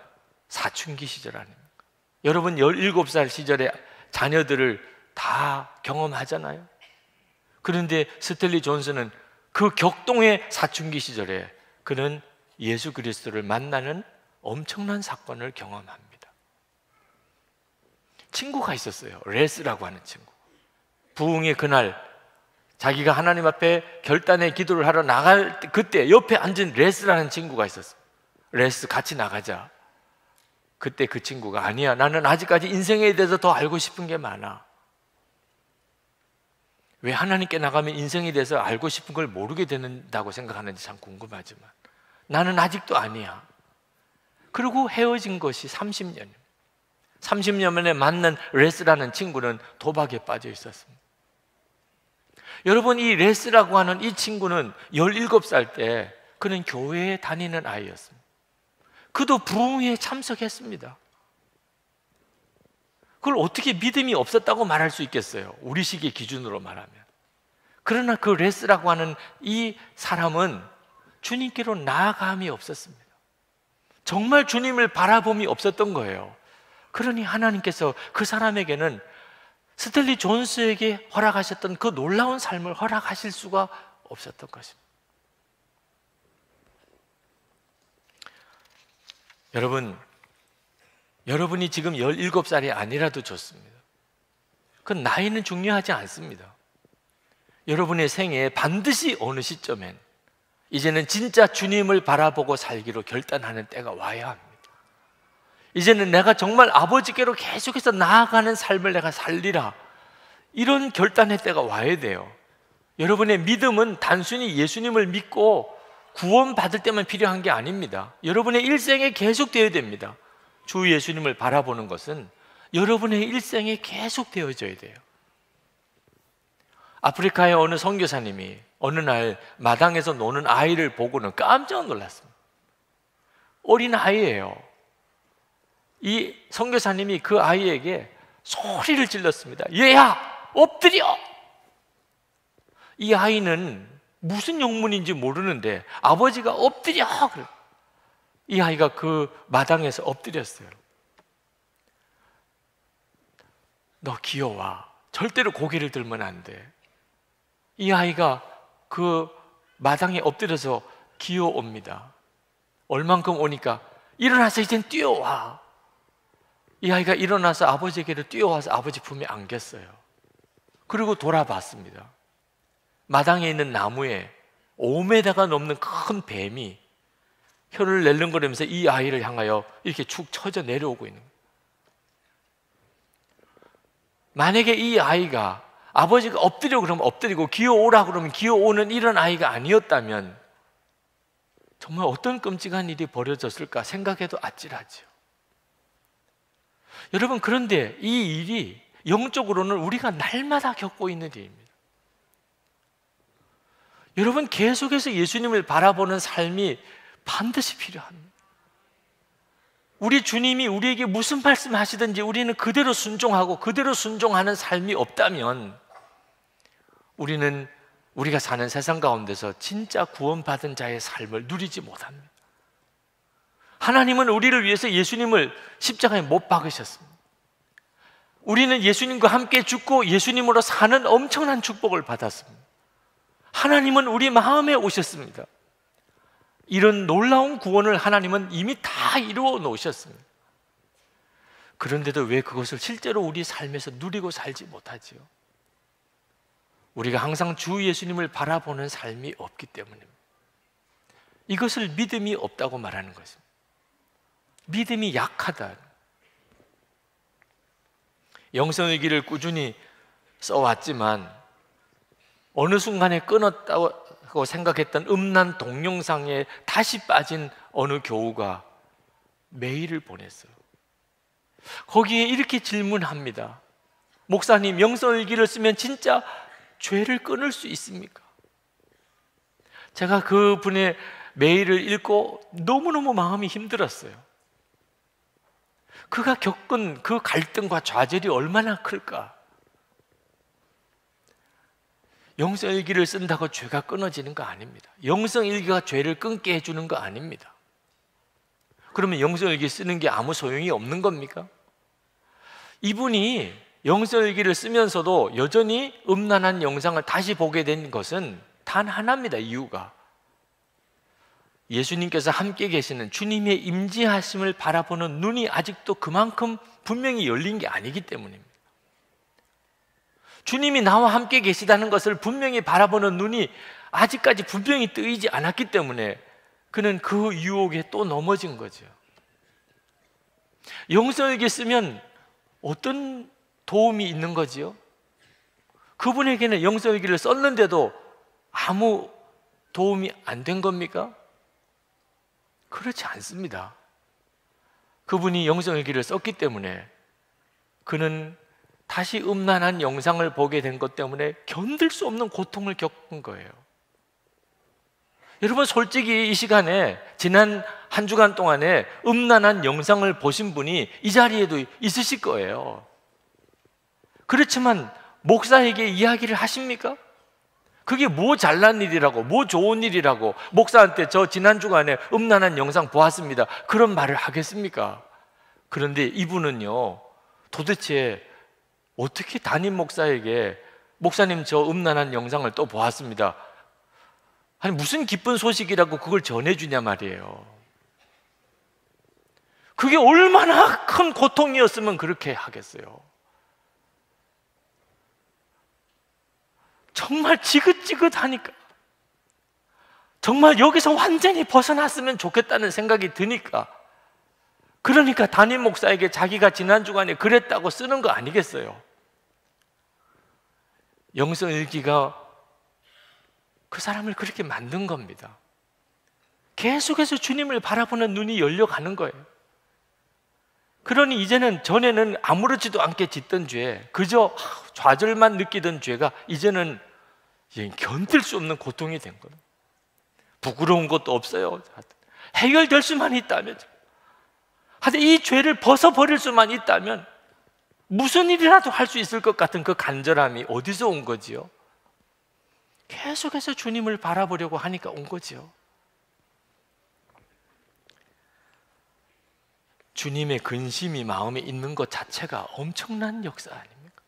사춘기 시절 아닙니까? 여러분 17살 시절에 자녀들을 다 경험하잖아요. 그런데 스텔리 존슨은 그 격동의 사춘기 시절에 그는 예수 그리스도를 만나는 엄청난 사건을 경험합니다. 친구가 있었어요. 레스라고 하는 친구. 부흥의 그날 자기가 하나님 앞에 결단의 기도를 하러 나갈 때, 그때 옆에 앉은 레스라는 친구가 있었어요. 레스 같이 나가자. 그때 그 친구가, 아니야, 나는 아직까지 인생에 대해서 더 알고 싶은 게 많아. 왜 하나님께 나가면 인생에 대해서 알고 싶은 걸 모르게 된다고 생각하는지 참 궁금하지만 나는 아직도 아니야. 그리고 헤어진 것이 30년. 30년 만에 만난 레스라는 친구는 도박에 빠져 있었습니다. 여러분, 이 레스라고 하는 이 친구는 17살 때 그는 교회에 다니는 아이였습니다. 그도 부흥회에 참석했습니다. 그걸 어떻게 믿음이 없었다고 말할 수 있겠어요? 우리식의 기준으로 말하면. 그러나 그 레스라고 하는 이 사람은 주님께로 나아감이 없었습니다. 정말 주님을 바라봄이 없었던 거예요. 그러니 하나님께서 그 사람에게는 스텔리 존스에게 허락하셨던 그 놀라운 삶을 허락하실 수가 없었던 것입니다. 여러분이 지금 17살이 아니라도 좋습니다. 그 나이는 중요하지 않습니다. 여러분의 생애에 반드시 어느 시점엔 이제는 진짜 주님을 바라보고 살기로 결단하는 때가 와야 합니다. 이제는 내가 정말 아버지께로 계속해서 나아가는 삶을 내가 살리라, 이런 결단의 때가 와야 돼요. 여러분의 믿음은 단순히 예수님을 믿고 구원받을 때만 필요한 게 아닙니다. 여러분의 일생에 계속되어야 됩니다. 주 예수님을 바라보는 것은 여러분의 일생에 계속되어져야 돼요. 아프리카의 어느 선교사님이 어느 날 마당에서 노는 아이를 보고는 깜짝 놀랐습니다. 어린 아이예요. 이 선교사님이 그 아이에게 소리를 질렀습니다. 얘야, 엎드려! 이 아이는 무슨 영문인지 모르는데 아버지가 엎드려! 이 아이가 그 마당에서 엎드렸어요. 너 기어와. 절대로 고개를 들면 안 돼. 이 아이가 그 마당에 엎드려서 기어옵니다. 얼만큼 오니까 일어나서 이젠 뛰어와. 이 아이가 일어나서 아버지에게로 뛰어와서 아버지 품에 안겼어요. 그리고 돌아봤습니다. 마당에 있는 나무에 5m가 넘는 큰 뱀이 혀를 낼름거리면서 이 아이를 향하여 이렇게 축 처져 내려오고 있는 거예요. 만약에 이 아이가 아버지가 엎드려 그러면 엎드리고 기어오라 그러면 기어오는 이런 아이가 아니었다면 정말 어떤 끔찍한 일이 벌어졌을까 생각해도 아찔하죠. 여러분, 그런데 이 일이 영적으로는 우리가 날마다 겪고 있는 일입니다. 여러분, 계속해서 예수님을 바라보는 삶이 반드시 필요합니다. 우리 주님이 우리에게 무슨 말씀하시든지 우리는 그대로 순종하고 그대로 순종하는 삶이 없다면 우리는 우리가 사는 세상 가운데서 진짜 구원받은 자의 삶을 누리지 못합니다. 하나님은 우리를 위해서 예수님을 십자가에 못 박으셨습니다. 우리는 예수님과 함께 죽고 예수님으로 사는 엄청난 축복을 받았습니다. 하나님은 우리 마음에 오셨습니다. 이런 놀라운 구원을 하나님은 이미 다 이루어 놓으셨습니다. 그런데도 왜 그것을 실제로 우리 삶에서 누리고 살지 못하지요? 우리가 항상 주 예수님을 바라보는 삶이 없기 때문입니다. 이것을 믿음이 없다고 말하는 것입니다. 믿음이 약하다. 영성일기를 꾸준히 써왔지만 어느 순간에 끊었다고 생각했던 음란 동영상에 다시 빠진 어느 교우가 메일을 보냈어요. 거기에 이렇게 질문합니다. 목사님, 영성일기를 쓰면 진짜 죄를 끊을 수 있습니까? 제가 그분의 메일을 읽고 너무너무 마음이 힘들었어요. 그가 겪은 그 갈등과 좌절이 얼마나 클까? 영성일기를 쓴다고 죄가 끊어지는 거 아닙니다. 영성일기가 죄를 끊게 해주는 거 아닙니다. 그러면 영성일기 쓰는 게 아무 소용이 없는 겁니까? 이분이 영성일기를 쓰면서도 여전히 음란한 영상을 다시 보게 된 것은 단 하나입니다. 이유가 예수님께서 함께 계시는 주님의 임재하심을 바라보는 눈이 아직도 그만큼 분명히 열린 게 아니기 때문입니다. 주님이 나와 함께 계시다는 것을 분명히 바라보는 눈이 아직까지 분명히 뜨이지 않았기 때문에 그는 그 유혹에 또 넘어진 거죠. 영성일기 쓰면 어떤 도움이 있는 거지요? 그분에게는 영성일기를 썼는데도 아무 도움이 안 된 겁니까? 그렇지 않습니다. 그분이 영성일기를 썼기 때문에 그는 다시 음란한 영상을 보게 된 것 때문에 견딜 수 없는 고통을 겪은 거예요. 여러분, 솔직히 이 시간에 지난 한 주간 동안에 음란한 영상을 보신 분이 이 자리에도 있으실 거예요. 그렇지만 목사에게 이야기를 하십니까? 그게 뭐 잘난 일이라고, 뭐 좋은 일이라고 목사한테 저 지난 주간에 음란한 영상 보았습니다, 그런 말을 하겠습니까? 그런데 이분은요, 도대체 어떻게 담임 목사에게 목사님 저 음란한 영상을 또 보았습니다, 아니 무슨 기쁜 소식이라고 그걸 전해주냐 말이에요. 그게 얼마나 큰 고통이었으면 그렇게 하겠어요. 정말 지긋지긋하니까, 정말 여기서 완전히 벗어났으면 좋겠다는 생각이 드니까, 그러니까 담임 목사에게 자기가 지난 주간에 그랬다고 쓰는 거 아니겠어요? 영성일기가 그 사람을 그렇게 만든 겁니다. 계속해서 주님을 바라보는 눈이 열려가는 거예요. 그러니 이제는, 전에는 아무렇지도 않게 짓던 죄, 그저 좌절만 느끼던 죄가 이제는 견딜 수 없는 고통이 된 거예요. 부끄러운 것도 없어요. 해결될 수만 있다면, 하여튼 이 죄를 벗어버릴 수만 있다면 무슨 일이라도 할 수 있을 것 같은 그 간절함이 어디서 온 거지요? 계속해서 주님을 바라보려고 하니까 온 거지요. 주님의 근심이 마음에 있는 것 자체가 엄청난 역사 아닙니까?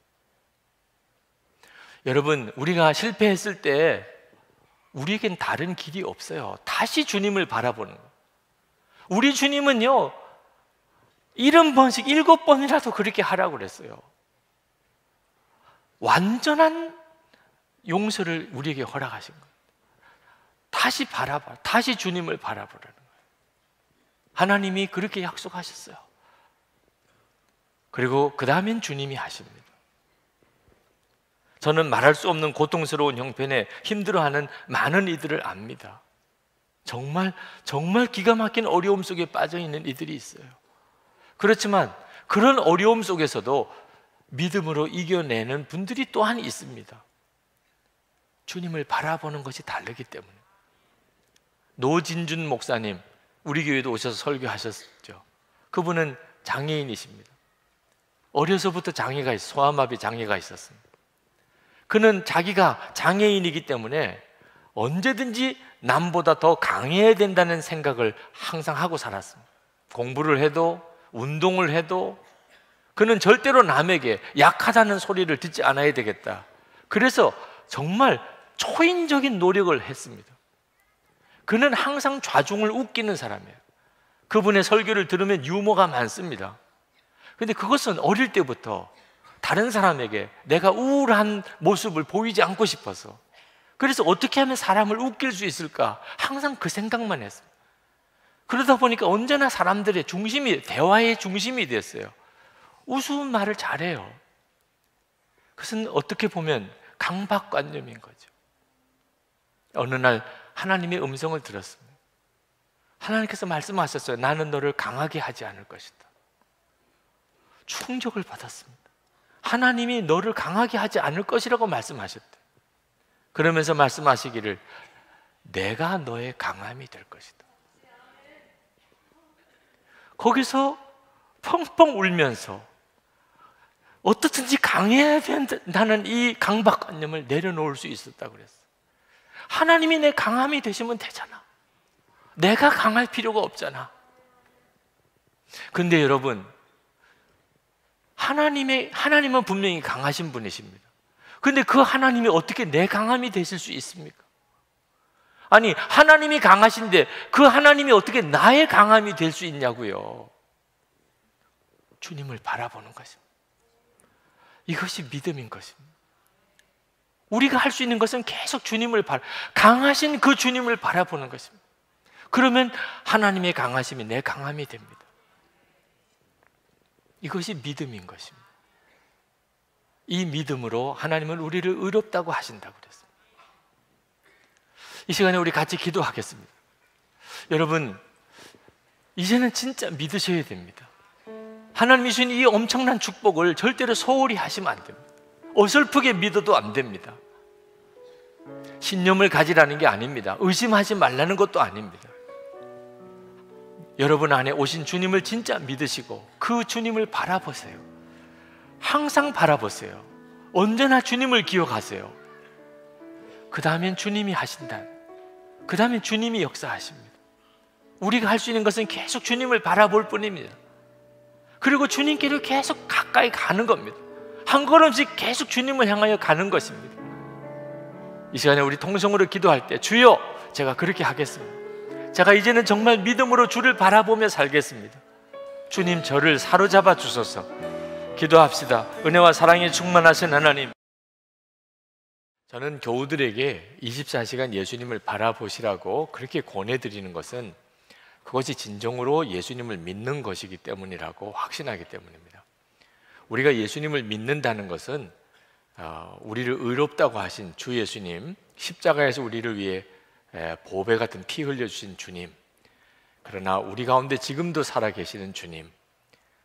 여러분, 우리가 실패했을 때 우리에겐 다른 길이 없어요. 다시 주님을 바라보는 거. 우리 주님은요, 70번씩 7번이라도 그렇게 하라고 그랬어요. 완전한 용서를 우리에게 허락하신 거예요. 다시 바라봐, 다시 주님을 바라보라는 거예요. 하나님이 그렇게 약속하셨어요. 그리고 그 다음엔 주님이 하십니다. 저는 말할 수 없는 고통스러운 형편에 힘들어하는 많은 이들을 압니다. 정말 기가 막힌 어려움 속에 빠져 있는 이들이 있어요. 그렇지만 그런 어려움 속에서도 믿음으로 이겨내는 분들이 또한 있습니다. 주님을 바라보는 것이 다르기 때문에. 노진준 목사님, 우리 교회도 오셔서 설교하셨죠. 그분은 장애인이십니다. 어려서부터 소아마비 장애가 있었습니다. 그는 자기가 장애인이기 때문에 언제든지 남보다 더 강해야 된다는 생각을 항상 하고 살았습니다. 공부를 해도 운동을 해도 그는 절대로 남에게 약하다는 소리를 듣지 않아야 되겠다. 그래서 정말 초인적인 노력을 했습니다. 그는 항상 좌중을 웃기는 사람이에요. 그분의 설교를 들으면 유머가 많습니다. 그런데 그것은 어릴 때부터 다른 사람에게 내가 우울한 모습을 보이지 않고 싶어서, 그래서 어떻게 하면 사람을 웃길 수 있을까 항상 그 생각만 했어요. 그러다 보니까 언제나 사람들의 중심이, 대화의 중심이 됐어요. 우스운 말을 잘해요. 그것은 어떻게 보면 강박관념인 거죠. 어느 날 하나님의 음성을 들었습니다. 하나님께서 말씀하셨어요. 나는 너를 강하게 하지 않을 것이다. 충격을 받았습니다. 하나님이 너를 강하게 하지 않을 것이라고 말씀하셨대. 그러면서 말씀하시기를 내가 너의 강함이 될 것이다. 거기서 펑펑 울면서 어떻든지 강해야 된다는 이 강박관념을 내려놓을 수 있었다고 그랬어요. 하나님이 내 강함이 되시면 되잖아. 내가 강할 필요가 없잖아. 근데 여러분, 하나님은 분명히 강하신 분이십니다. 근데 그 하나님이 어떻게 내 강함이 되실 수 있습니까? 아니, 하나님이 강하신데 그 하나님이 어떻게 나의 강함이 될 수 있냐고요. 주님을 바라보는 것입니다. 이것이 믿음인 것입니다. 우리가 할 수 있는 것은 계속 강하신 그 주님을 바라보는 것입니다. 그러면 하나님의 강하심이 내 강함이 됩니다. 이것이 믿음인 것입니다. 이 믿음으로 하나님은 우리를 의롭다고 하신다고 그랬습니다. 이 시간에 우리 같이 기도하겠습니다. 여러분, 이제는 진짜 믿으셔야 됩니다. 하나님이 주신 이 엄청난 축복을 절대로 소홀히 하시면 안 됩니다. 어설프게 믿어도 안 됩니다. 신념을 가지라는 게 아닙니다. 의심하지 말라는 것도 아닙니다. 여러분 안에 오신 주님을 진짜 믿으시고 그 주님을 바라보세요. 항상 바라보세요. 언제나 주님을 기억하세요. 그 다음엔 주님이 하신다. 그 다음엔 주님이 역사하십니다. 우리가 할 수 있는 것은 계속 주님을 바라볼 뿐입니다. 그리고 주님께로 계속 가까이 가는 겁니다. 한 걸음씩 계속 주님을 향하여 가는 것입니다. 이 시간에 우리 통성으로 기도할 때 주여, 제가 그렇게 하겠습니다. 제가 이제는 정말 믿음으로 주를 바라보며 살겠습니다. 주님, 저를 사로잡아 주소서. 기도합시다. 은혜와 사랑에 충만하신 하나님, 저는 교우들에게 24시간 예수님을 바라보시라고 그렇게 권해드리는 것은 그것이 진정으로 예수님을 믿는 것이기 때문이라고 확신하기 때문입니다. 우리가 예수님을 믿는다는 것은 우리를 의롭다고 하신 주 예수님, 십자가에서 우리를 위해 보배 같은 피 흘려주신 주님, 그러나 우리 가운데 지금도 살아계시는 주님,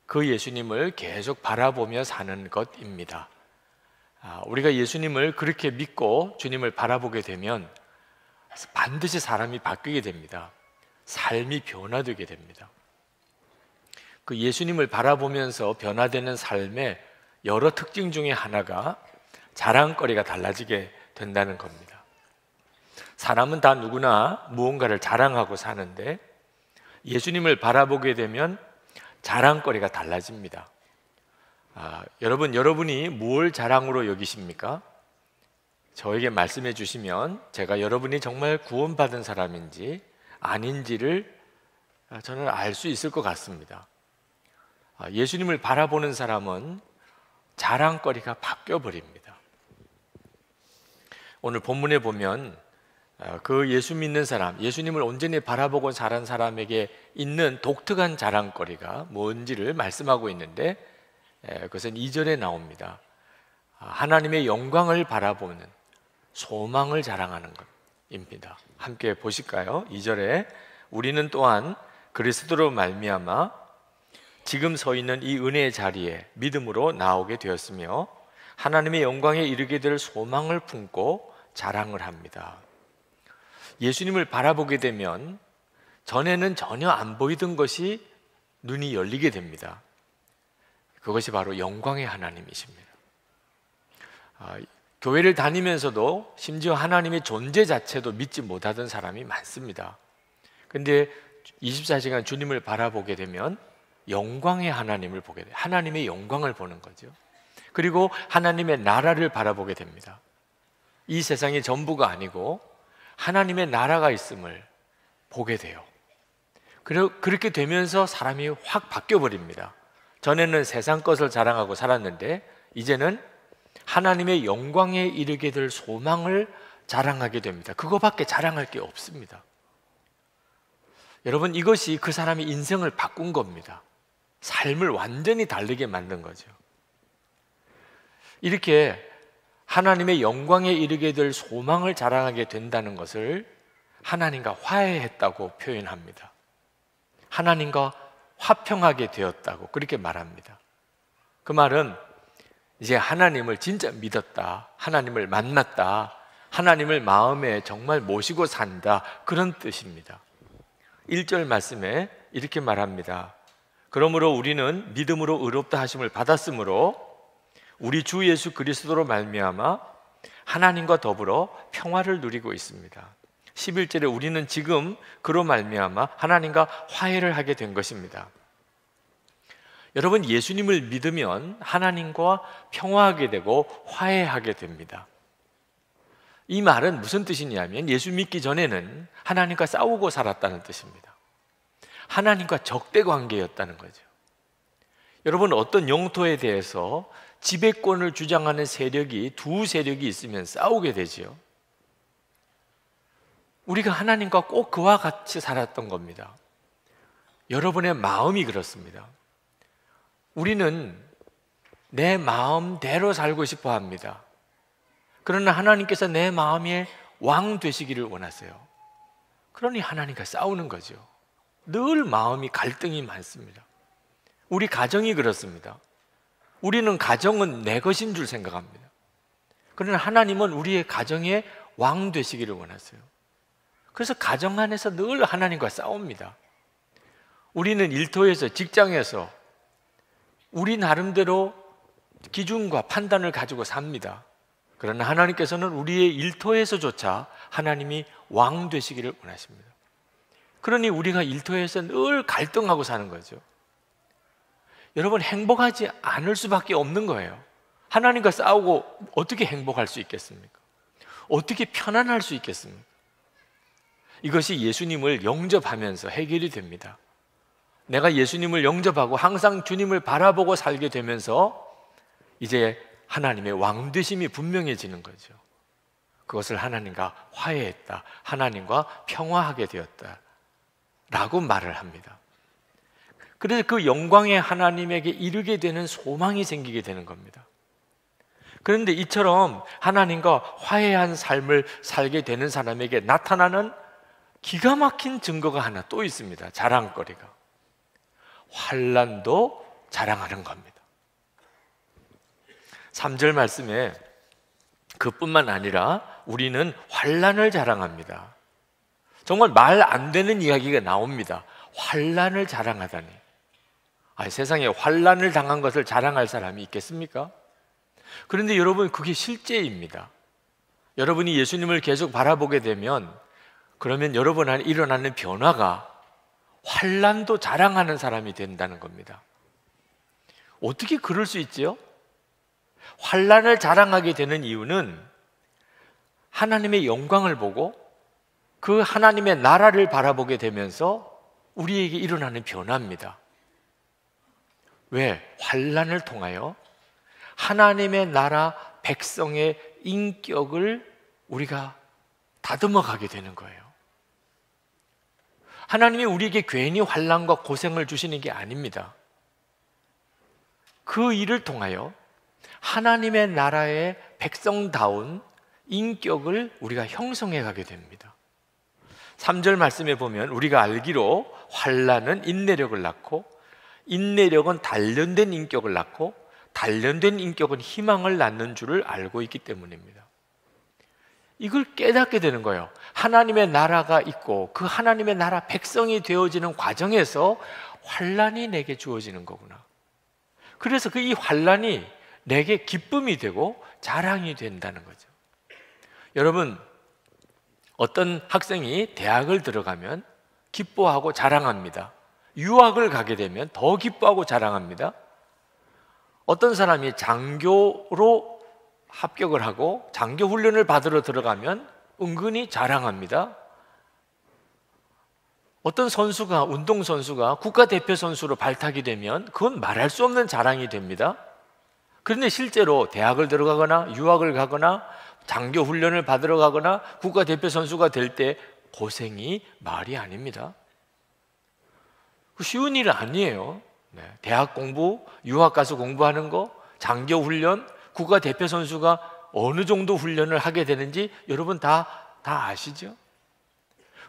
그 예수님을 계속 바라보며 사는 것입니다. 우리가 예수님을 그렇게 믿고 주님을 바라보게 되면 반드시 사람이 바뀌게 됩니다. 삶이 변화되게 됩니다. 그 예수님을 바라보면서 변화되는 삶의 여러 특징 중에 하나가 자랑거리가 달라지게 된다는 겁니다. 사람은 다 누구나 무언가를 자랑하고 사는데 예수님을 바라보게 되면 자랑거리가 달라집니다. 여러분이 뭘 자랑으로 여기십니까? 저에게 말씀해 주시면 제가 여러분이 정말 구원받은 사람인지 아닌지를 저는 알 수 있을 것 같습니다. 예수님을 바라보는 사람은 자랑거리가 바뀌어 버립니다. 오늘 본문에 보면 그 예수 믿는 사람, 예수님을 온전히 바라보고 자란 사람에게 있는 독특한 자랑거리가 뭔지를 말씀하고 있는데 그것은 2절에 나옵니다. 하나님의 영광을 바라보는 소망을 자랑하는 것입니다. 함께 보실까요? 2절에 우리는 또한 그리스도로 말미암아 지금 서 있는 이 은혜의 자리에 믿음으로 나오게 되었으며 하나님의 영광에 이르게 될 소망을 품고 자랑을 합니다. 예수님을 바라보게 되면 전에는 전혀 안 보이던 것이 눈이 열리게 됩니다. 그것이 바로 영광의 하나님이십니다. 교회를 다니면서도 심지어 하나님의 존재 자체도 믿지 못하던 사람이 많습니다. 근데 24시간 주님을 바라보게 되면 영광의 하나님을 보게 돼요. 하나님의 영광을 보는 거죠. 그리고 하나님의 나라를 바라보게 됩니다. 이 세상이 전부가 아니고 하나님의 나라가 있음을 보게 돼요. 그렇게 되면서 사람이 확 바뀌어 버립니다. 전에는 세상 것을 자랑하고 살았는데 이제는 하나님의 영광에 이르게 될 소망을 자랑하게 됩니다. 그거밖에 자랑할 게 없습니다. 여러분, 이것이 그 사람의 인생을 바꾼 겁니다. 삶을 완전히 다르게 만든 거죠. 이렇게 하나님의 영광에 이르게 될 소망을 자랑하게 된다는 것을 하나님과 화해했다고 표현합니다. 하나님과 화평하게 되었다고 그렇게 말합니다. 그 말은 이제 하나님을 진짜 믿었다, 하나님을 만났다, 하나님을 마음에 정말 모시고 산다, 그런 뜻입니다. 1절 말씀에 이렇게 말합니다. 그러므로 우리는 믿음으로 의롭다 하심을 받았으므로 우리 주 예수 그리스도로 말미암아 하나님과 더불어 평화를 누리고 있습니다. 11절에 우리는 지금 그로 말미암아 하나님과 화해를 하게 된 것입니다. 여러분, 예수님을 믿으면 하나님과 평화하게 되고 화해하게 됩니다. 이 말은 무슨 뜻이냐면 예수 믿기 전에는 하나님과 싸우고 살았다는 뜻입니다. 하나님과 적대 관계였다는 거죠. 여러분, 어떤 영토에 대해서 지배권을 주장하는 세력이 두 세력이 있으면 싸우게 되지요. 우리가 하나님과 꼭 그와 같이 살았던 겁니다. 여러분의 마음이 그렇습니다. 우리는 내 마음대로 살고 싶어 합니다. 그러나 하나님께서 내 마음의 왕 되시기를 원하세요. 그러니 하나님과 싸우는 거죠. 늘 마음이 갈등이 많습니다. 우리 가정이 그렇습니다. 우리는 가정은 내 것인 줄 생각합니다. 그러나 하나님은 우리의 가정의 왕 되시기를 원하세요. 그래서 가정 안에서 늘 하나님과 싸웁니다. 우리는 일터에서, 직장에서 우리 나름대로 기준과 판단을 가지고 삽니다. 그러나 하나님께서는 우리의 일터에서조차 하나님이 왕 되시기를 원하십니다. 그러니 우리가 일터에서 늘 갈등하고 사는 거죠. 여러분, 행복하지 않을 수밖에 없는 거예요. 하나님과 싸우고 어떻게 행복할 수 있겠습니까? 어떻게 편안할 수 있겠습니까? 이것이 예수님을 영접하면서 해결이 됩니다. 내가 예수님을 영접하고 항상 주님을 바라보고 살게 되면서 이제 하나님의 왕되심이 분명해지는 거죠. 그것을 하나님과 화해했다, 하나님과 평화하게 되었다 라고 말을 합니다. 그래서 그 영광의 하나님에게 이르게 되는 소망이 생기게 되는 겁니다. 그런데 이처럼 하나님과 화해한 삶을 살게 되는 사람에게 나타나는 기가 막힌 증거가 하나 또 있습니다. 자랑거리가. 환난도 자랑하는 겁니다. 3절 말씀에 그뿐만 아니라 우리는 환난을 자랑합니다. 정말 말 안 되는 이야기가 나옵니다. 환난을 자랑하다니. 세상에 환난을 당한 것을 자랑할 사람이 있겠습니까? 그런데 여러분, 그게 실제입니다. 여러분이 예수님을 계속 바라보게 되면 그러면 여러분 안에 일어나는 변화가 환난도 자랑하는 사람이 된다는 겁니다. 어떻게 그럴 수 있지요? 환난을 자랑하게 되는 이유는 하나님의 영광을 보고 그 하나님의 나라를 바라보게 되면서 우리에게 일어나는 변화입니다. 왜? 환난을 통하여 하나님의 나라 백성의 인격을 우리가 다듬어 가게 되는 거예요. 하나님이 우리에게 괜히 환난과 고생을 주시는 게 아닙니다. 그 일을 통하여 하나님의 나라의 백성다운 인격을 우리가 형성해 가게 됩니다. 3절 말씀에 보면 우리가 알기로 환난은 인내력을 낳고 인내력은 단련된 인격을 낳고 단련된 인격은 희망을 낳는 줄을 알고 있기 때문입니다. 이걸 깨닫게 되는 거예요. 하나님의 나라가 있고 그 하나님의 나라 백성이 되어지는 과정에서 환난이 내게 주어지는 거구나. 그래서 그 이 환난이 내게 기쁨이 되고 자랑이 된다는 거죠. 여러분, 어떤 학생이 대학을 들어가면 기뻐하고 자랑합니다. 유학을 가게 되면 더 기뻐하고 자랑합니다. 어떤 사람이 장교로 합격을 하고 장교 훈련을 받으러 들어가면 은근히 자랑합니다. 어떤 선수가, 운동선수가 국가대표 선수로 발탁이 되면 그건 말할 수 없는 자랑이 됩니다. 그런데 실제로 대학을 들어가거나 유학을 가거나 장교 훈련을 받으러 가거나 국가대표 선수가 될 때 고생이 말이 아닙니다. 쉬운 일 아니에요. 대학 공부, 유학 가서 공부하는 거, 장교 훈련, 국가대표 선수가 어느 정도 훈련을 하게 되는지 여러분 다 아시죠?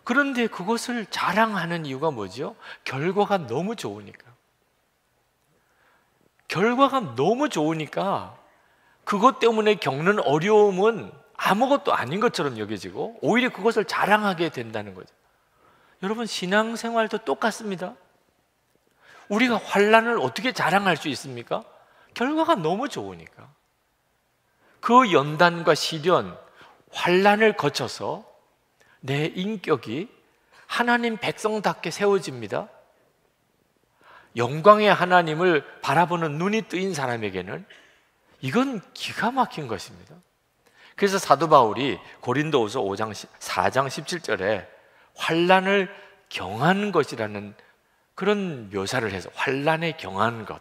그런데 그것을 자랑하는 이유가 뭐죠? 결과가 너무 좋으니까. 결과가 너무 좋으니까 그것 때문에 겪는 어려움은 아무것도 아닌 것처럼 여겨지고 오히려 그것을 자랑하게 된다는 거죠. 여러분, 신앙생활도 똑같습니다. 우리가 환난을 어떻게 자랑할 수 있습니까? 결과가 너무 좋으니까. 그 연단과 시련, 환난을 거쳐서 내 인격이 하나님 백성답게 세워집니다. 영광의 하나님을 바라보는 눈이 뜨인 사람에게는 이건 기가 막힌 것입니다. 그래서 사도 바울이 고린도후서 4장 17절에 환난을 경한 것이라는 그런 묘사를 해서 환난에 경한 것,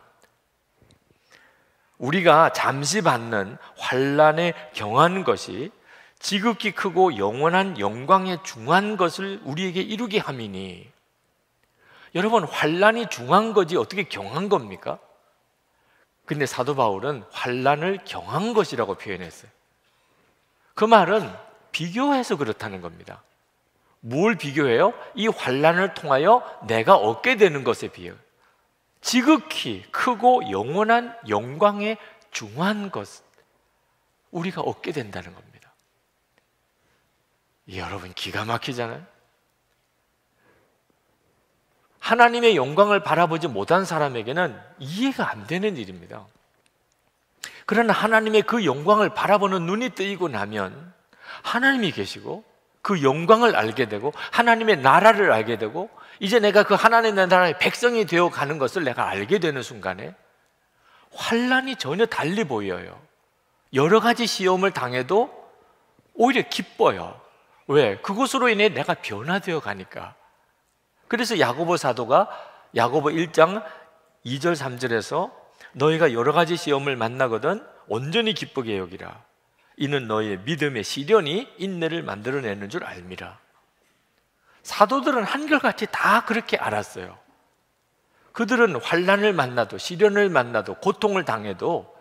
우리가 잠시 받는 환난에 경한 것이 지극히 크고 영원한 영광에 중한 것을 우리에게 이루게 함이니. 여러분, 환난이 중한 거지 어떻게 경한 겁니까? 근데 사도 바울은 환난을 경한 것이라고 표현했어요. 그 말은 비교해서 그렇다는 겁니다. 뭘 비교해요? 이 환난을 통하여 내가 얻게 되는 것에 비해요. 지극히 크고 영원한 영광에 중한 것, 우리가 얻게 된다는 겁니다. 여러분, 기가 막히잖아요. 하나님의 영광을 바라보지 못한 사람에게는 이해가 안 되는 일입니다. 그러나 하나님의 그 영광을 바라보는 눈이 뜨이고 나면 하나님이 계시고 그 영광을 알게 되고 하나님의 나라를 알게 되고 이제 내가 그 하나님의 나라의 백성이 되어 가는 것을 내가 알게 되는 순간에 환난이 전혀 달리 보여요. 여러 가지 시험을 당해도 오히려 기뻐요. 왜? 그것으로 인해 내가 변화되어 가니까. 그래서 야고보 사도가 야고보 1장 2절 3절에서 너희가 여러 가지 시험을 만나거든 온전히 기쁘게 여기라. 이는 너희의 믿음의 시련이 인내를 만들어내는 줄 알미라. 사도들은 한결같이 다 그렇게 알았어요. 그들은 환난을 만나도 시련을 만나도 고통을 당해도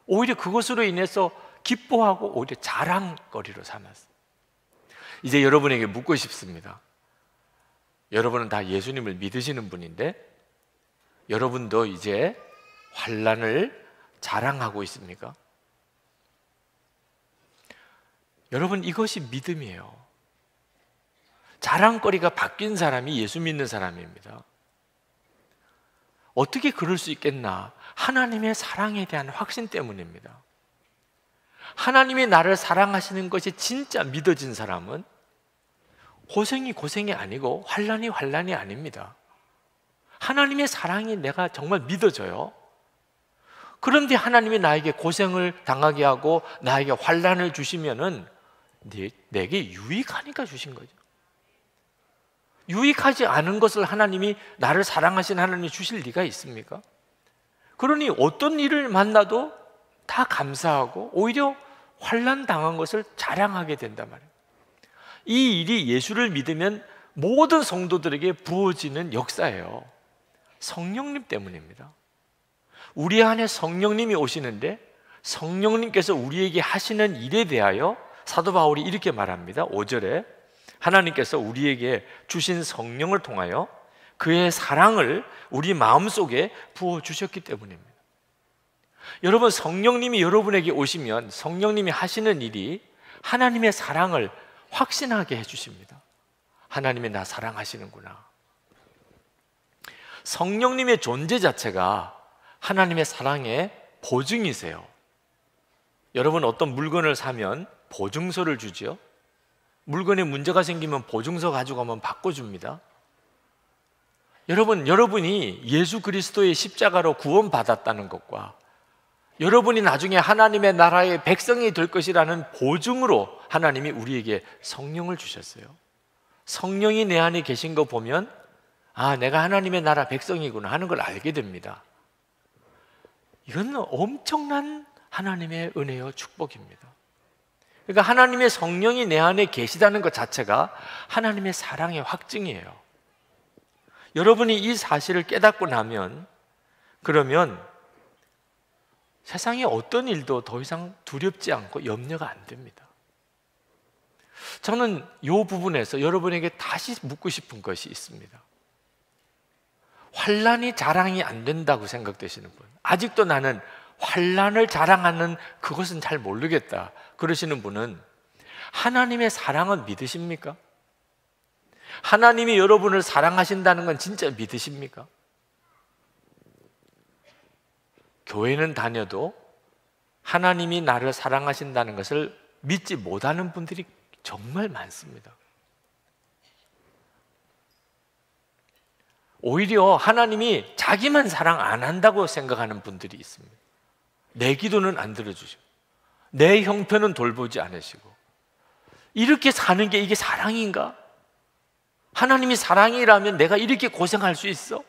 오히려 그것으로 인해서 기뻐하고 오히려 자랑거리로 삼았어요. 이제 여러분에게 묻고 싶습니다. 여러분은 다 예수님을 믿으시는 분인데 여러분도 이제 환난을 자랑하고 있습니까? 여러분, 이것이 믿음이에요. 자랑거리가 바뀐 사람이 예수 믿는 사람입니다. 어떻게 그럴 수 있겠나? 하나님의 사랑에 대한 확신 때문입니다. 하나님이 나를 사랑하시는 것이 진짜 믿어진 사람은 고생이 아니고 환난이 아닙니다. 하나님의 사랑이 내가 정말 믿어져요. 그런데 하나님이 나에게 고생을 당하게 하고 나에게 환난을 주시면은 내게 유익하니까 주신 거죠. 유익하지 않은 것을 하나님이, 나를 사랑하신 하나님이 주실 리가 있습니까? 그러니 어떤 일을 만나도 다 감사하고 오히려 환난 당한 것을 자랑하게 된단 말이에요. 이 일이 예수를 믿으면 모든 성도들에게 부어지는 역사예요. 성령님 때문입니다. 우리 안에 성령님이 오시는데 성령님께서 우리에게 하시는 일에 대하여 사도 바울이 이렇게 말합니다. 5절에 하나님께서 우리에게 주신 성령을 통하여 그의 사랑을 우리 마음속에 부어주셨기 때문입니다. 여러분, 성령님이 여러분에게 오시면 성령님이 하시는 일이 하나님의 사랑을 확신하게 해주십니다. 하나님이 나 사랑하시는구나. 성령님의 존재 자체가 하나님의 사랑의 보증이세요. 여러분, 어떤 물건을 사면 보증서를 주죠. 물건에 문제가 생기면 보증서 가지고 가면 바꿔줍니다. 여러분, 여러분이 예수 그리스도의 십자가로 구원받았다는 것과 여러분이 나중에 하나님의 나라의 백성이 될 것이라는 보증으로 하나님이 우리에게 성령을 주셨어요. 성령이 내 안에 계신 거 보면 아, 내가 하나님의 나라 백성이구나 하는 걸 알게 됩니다. 이건 엄청난 하나님의 은혜요 축복입니다. 그러니까 하나님의 성령이 내 안에 계시다는 것 자체가 하나님의 사랑의 확증이에요. 여러분이 이 사실을 깨닫고 나면, 그러면 세상의 어떤 일도 더 이상 두렵지 않고 염려가 안 됩니다. 저는 이 부분에서 여러분에게 다시 묻고 싶은 것이 있습니다. 환난이 자랑이 안 된다고 생각되시는 분, 아직도 나는 환난을 자랑하는 그것은 잘 모르겠다 그러시는 분은 하나님의 사랑은 믿으십니까? 하나님이 여러분을 사랑하신다는 건 진짜 믿으십니까? 교회는 다녀도 하나님이 나를 사랑하신다는 것을 믿지 못하는 분들이 정말 많습니다. 오히려 하나님이 자기만 사랑 안 한다고 생각하는 분들이 있습니다. 내 기도는 안 들어주시고 내 형편은 돌보지 않으시고, 이렇게 사는 게 이게 사랑인가? 하나님이 사랑이라면 내가 이렇게 고생할 수 있어?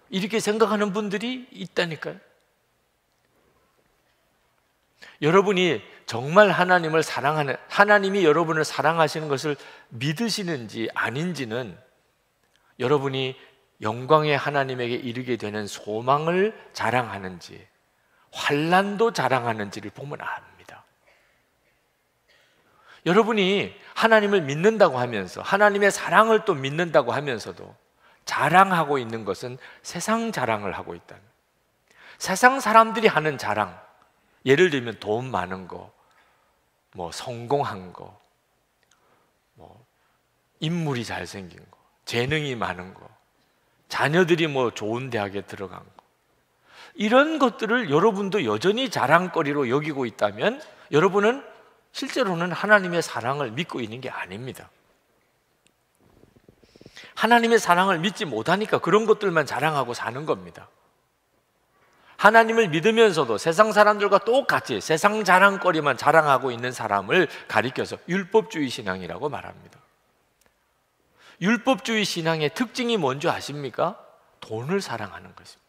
이렇게 생각하는 분들이 있다니까요. 여러분이 정말 하나님을 사랑하는, 하나님이 여러분을 사랑하시는 것을 믿으시는지 아닌지는 여러분이 영광의 하나님에게 이르게 되는 소망을 자랑하는지 환난도 자랑하는지를 보면 압니다. 여러분이 하나님을 믿는다고 하면서 하나님의 사랑을 또 믿는다고 하면서도 자랑하고 있는 것은 세상 자랑을 하고 있다는, 세상 사람들이 하는 자랑, 예를 들면 돈 많은 거, 뭐 성공한 거, 뭐 인물이 잘생긴 거, 재능이 많은 거, 자녀들이 뭐 좋은 대학에 들어간 거, 이런 것들을 여러분도 여전히 자랑거리로 여기고 있다면 여러분은 실제로는 하나님의 사랑을 믿고 있는 게 아닙니다. 하나님의 사랑을 믿지 못하니까 그런 것들만 자랑하고 사는 겁니다. 하나님을 믿으면서도 세상 사람들과 똑같이 세상 자랑거리만 자랑하고 있는 사람을 가리켜서 율법주의 신앙이라고 말합니다. 율법주의 신앙의 특징이 뭔지 아십니까? 돈을 사랑하는 것입니다.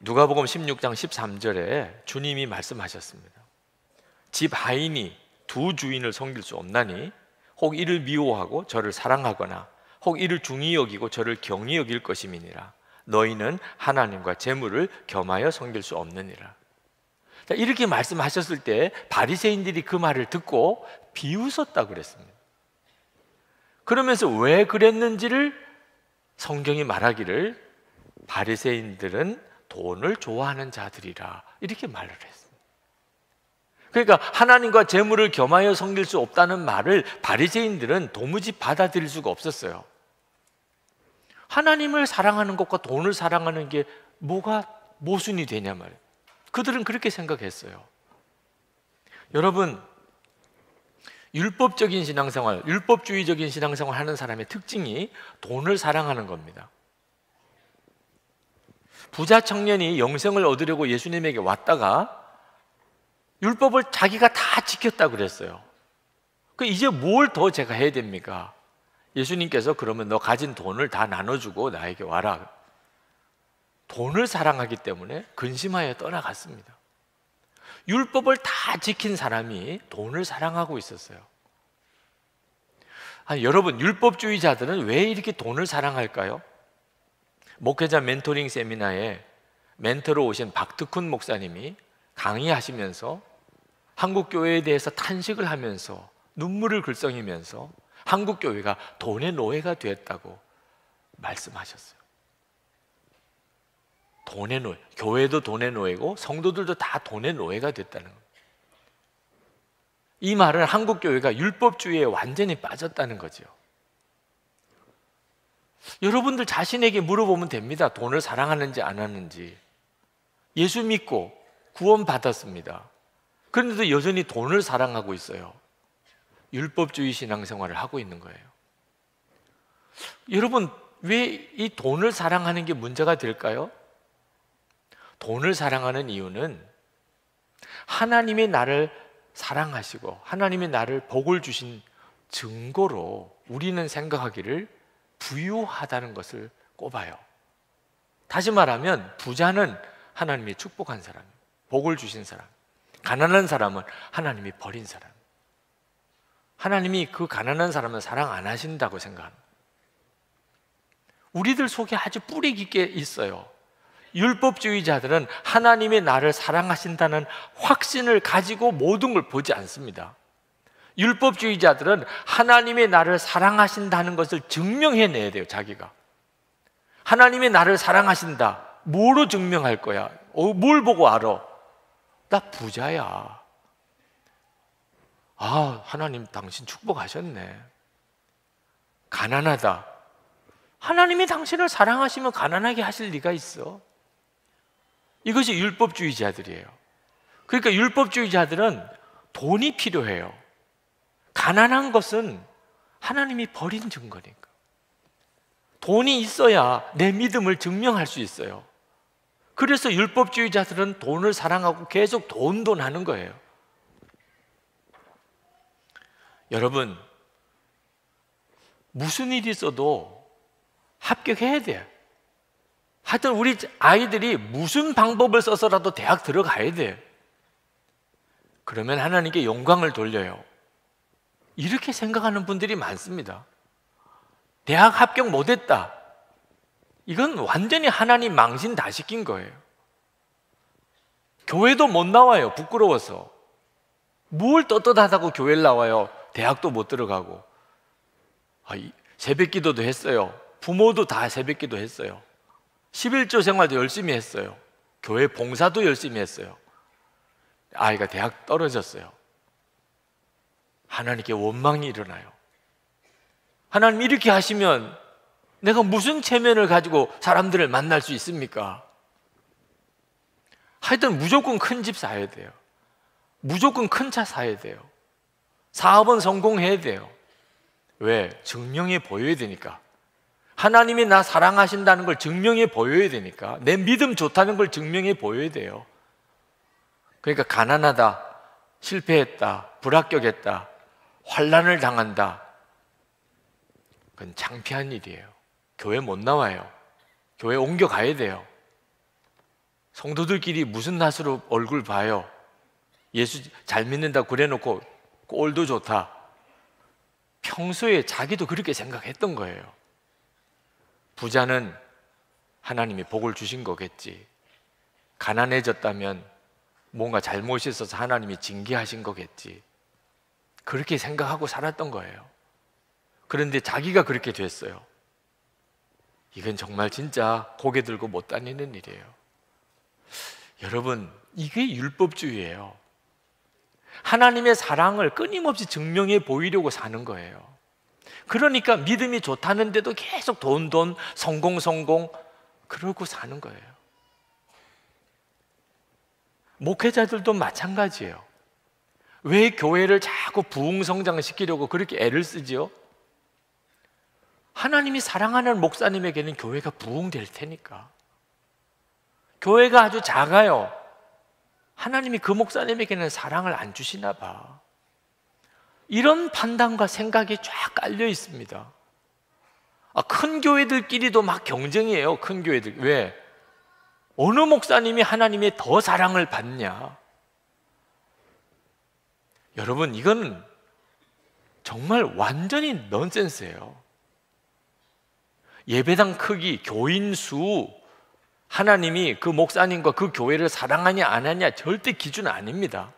누가복음 16장 13절에 주님이 말씀하셨습니다. 집 하인이 두 주인을 섬길 수 없나니 혹 이를 미워하고 저를 사랑하거나 혹 이를 중히 여기고 저를 경히 여길 것임이니라. 너희는 하나님과 재물을 겸하여 섬길 수 없느니라. 이렇게 말씀하셨을 때 바리새인들이 그 말을 듣고 비웃었다고 그랬습니다. 그러면서 왜 그랬는지를 성경이 말하기를 바리새인들은 돈을 좋아하는 자들이라 이렇게 말을 했습니다. 그러니까 하나님과 재물을 겸하여 섬길 수 없다는 말을 바리새인들은 도무지 받아들일 수가 없었어요. 하나님을 사랑하는 것과 돈을 사랑하는 게 뭐가 모순이 되냐 말이에요. 그들은 그렇게 생각했어요. 여러분, 율법적인 신앙생활, 율법주의적인 신앙생활 하는 사람의 특징이 돈을 사랑하는 겁니다. 부자 청년이 영생을 얻으려고 예수님에게 왔다가 율법을 자기가 다 지켰다고 그랬어요. 이제 뭘 더 제가 해야 됩니까? 예수님께서 그러면 너 가진 돈을 다 나눠주고 나에게 와라. 돈을 사랑하기 때문에 근심하여 떠나갔습니다. 율법을 다 지킨 사람이 돈을 사랑하고 있었어요. 아니, 여러분, 율법주의자들은 왜 이렇게 돈을 사랑할까요? 목회자 멘토링 세미나에 멘토로 오신 박특훈 목사님이 강의하시면서 한국교회에 대해서 탄식을 하면서 눈물을 글썽이면서 한국교회가 돈의 노예가 되었다고 말씀하셨어요. 돈의 노예, 교회도 돈의 노예고 성도들도 다 돈의 노예가 됐다는 겁니다. 이 말은 한국교회가 율법주의에 완전히 빠졌다는 거죠. 여러분들 자신에게 물어보면 됩니다. 돈을 사랑하는지 안 하는지. 예수 믿고 구원 받았습니다. 그런데도 여전히 돈을 사랑하고 있어요. 율법주의 신앙생활을 하고 있는 거예요. 여러분, 왜 이 돈을 사랑하는 게 문제가 될까요? 돈을 사랑하는 이유는 하나님이 나를 사랑하시고 하나님이 나를 복을 주신 증거로 우리는 생각하기를 부유하다는 것을 꼽아요. 다시 말하면 부자는 하나님이 축복한 사람, 복을 주신 사람, 가난한 사람은 하나님이 버린 사람. 하나님이 그 가난한 사람은 사랑 안 하신다고 생각합니다. 우리들 속에 아주 뿌리 깊게 있어요. 율법주의자들은 하나님이 나를 사랑하신다는 확신을 가지고 모든 걸 보지 않습니다. 율법주의자들은 하나님이 나를 사랑하신다는 것을 증명해내야 돼요. 자기가 하나님이 나를 사랑하신다, 뭐로 증명할 거야? 뭘 보고 알아? 나 부자야. 아, 하나님 당신 축복하셨네. 가난하다, 하나님이 당신을 사랑하시면 가난하게 하실 리가 있어? 이것이 율법주의자들이에요. 그러니까 율법주의자들은 돈이 필요해요. 가난한 것은 하나님이 버린 증거니까. 돈이 있어야 내 믿음을 증명할 수 있어요. 그래서 율법주의자들은 돈을 사랑하고 계속 돈 하는 거예요. 여러분, 무슨 일이 있어도 합격해야 돼요. 하여튼 우리 아이들이 무슨 방법을 써서라도 대학 들어가야 돼요. 그러면 하나님께 영광을 돌려요. 이렇게 생각하는 분들이 많습니다. 대학 합격 못했다, 이건 완전히 하나님 망신 다 시킨 거예요. 교회도 못 나와요. 부끄러워서. 뭘 떳떳하다고 교회를 나와요. 대학도 못 들어가고. 새벽 기도도 했어요. 부모도 다 새벽 기도 했어요. 11조 생활도 열심히 했어요. 교회 봉사도 열심히 했어요. 아이가 대학 떨어졌어요. 하나님께 원망이 일어나요. 하나님 이렇게 하시면 내가 무슨 체면을 가지고 사람들을 만날 수 있습니까? 하여튼 무조건 큰 집 사야 돼요. 무조건 큰 차 사야 돼요. 사업은 성공해야 돼요. 왜? 증명해 보여야 되니까. 하나님이 나 사랑하신다는 걸 증명해 보여야 되니까. 내 믿음 좋다는 걸 증명해 보여야 돼요. 그러니까 가난하다, 실패했다, 불합격했다, 환난을 당한다, 그건 창피한 일이에요. 교회 못 나와요. 교회 옮겨가야 돼요. 성도들끼리 무슨 낯으로 얼굴 봐요. 예수 잘 믿는다 그래놓고 꼴도 좋다. 평소에 자기도 그렇게 생각했던 거예요. 부자는 하나님이 복을 주신 거겠지. 가난해졌다면 뭔가 잘못이 있어서 하나님이 징계하신 거겠지. 그렇게 생각하고 살았던 거예요. 그런데 자기가 그렇게 됐어요. 이건 정말 진짜 고개 들고 못 다니는 일이에요. 여러분, 이게 율법주의예요. 하나님의 사랑을 끊임없이 증명해 보이려고 사는 거예요. 그러니까 믿음이 좋다는데도 계속 돈, 성공 그러고 사는 거예요. 목회자들도 마찬가지예요. 왜 교회를 자꾸 부흥성장시키려고 그렇게 애를 쓰지요? 하나님이 사랑하는 목사님에게는 교회가 부흥될 테니까. 교회가 아주 작아요. 하나님이 그 목사님에게는 사랑을 안 주시나 봐. 이런 판단과 생각이 쫙 깔려 있습니다. 큰 교회들끼리도 막 경쟁이에요. 큰 교회들. 왜? 어느 목사님이 하나님의 더 사랑을 받냐? 여러분, 이건 정말 완전히 넌센스예요. 예배당 크기, 교인 수, 하나님이 그 목사님과 그 교회를 사랑하냐 안 하냐 절대 기준 아닙니다.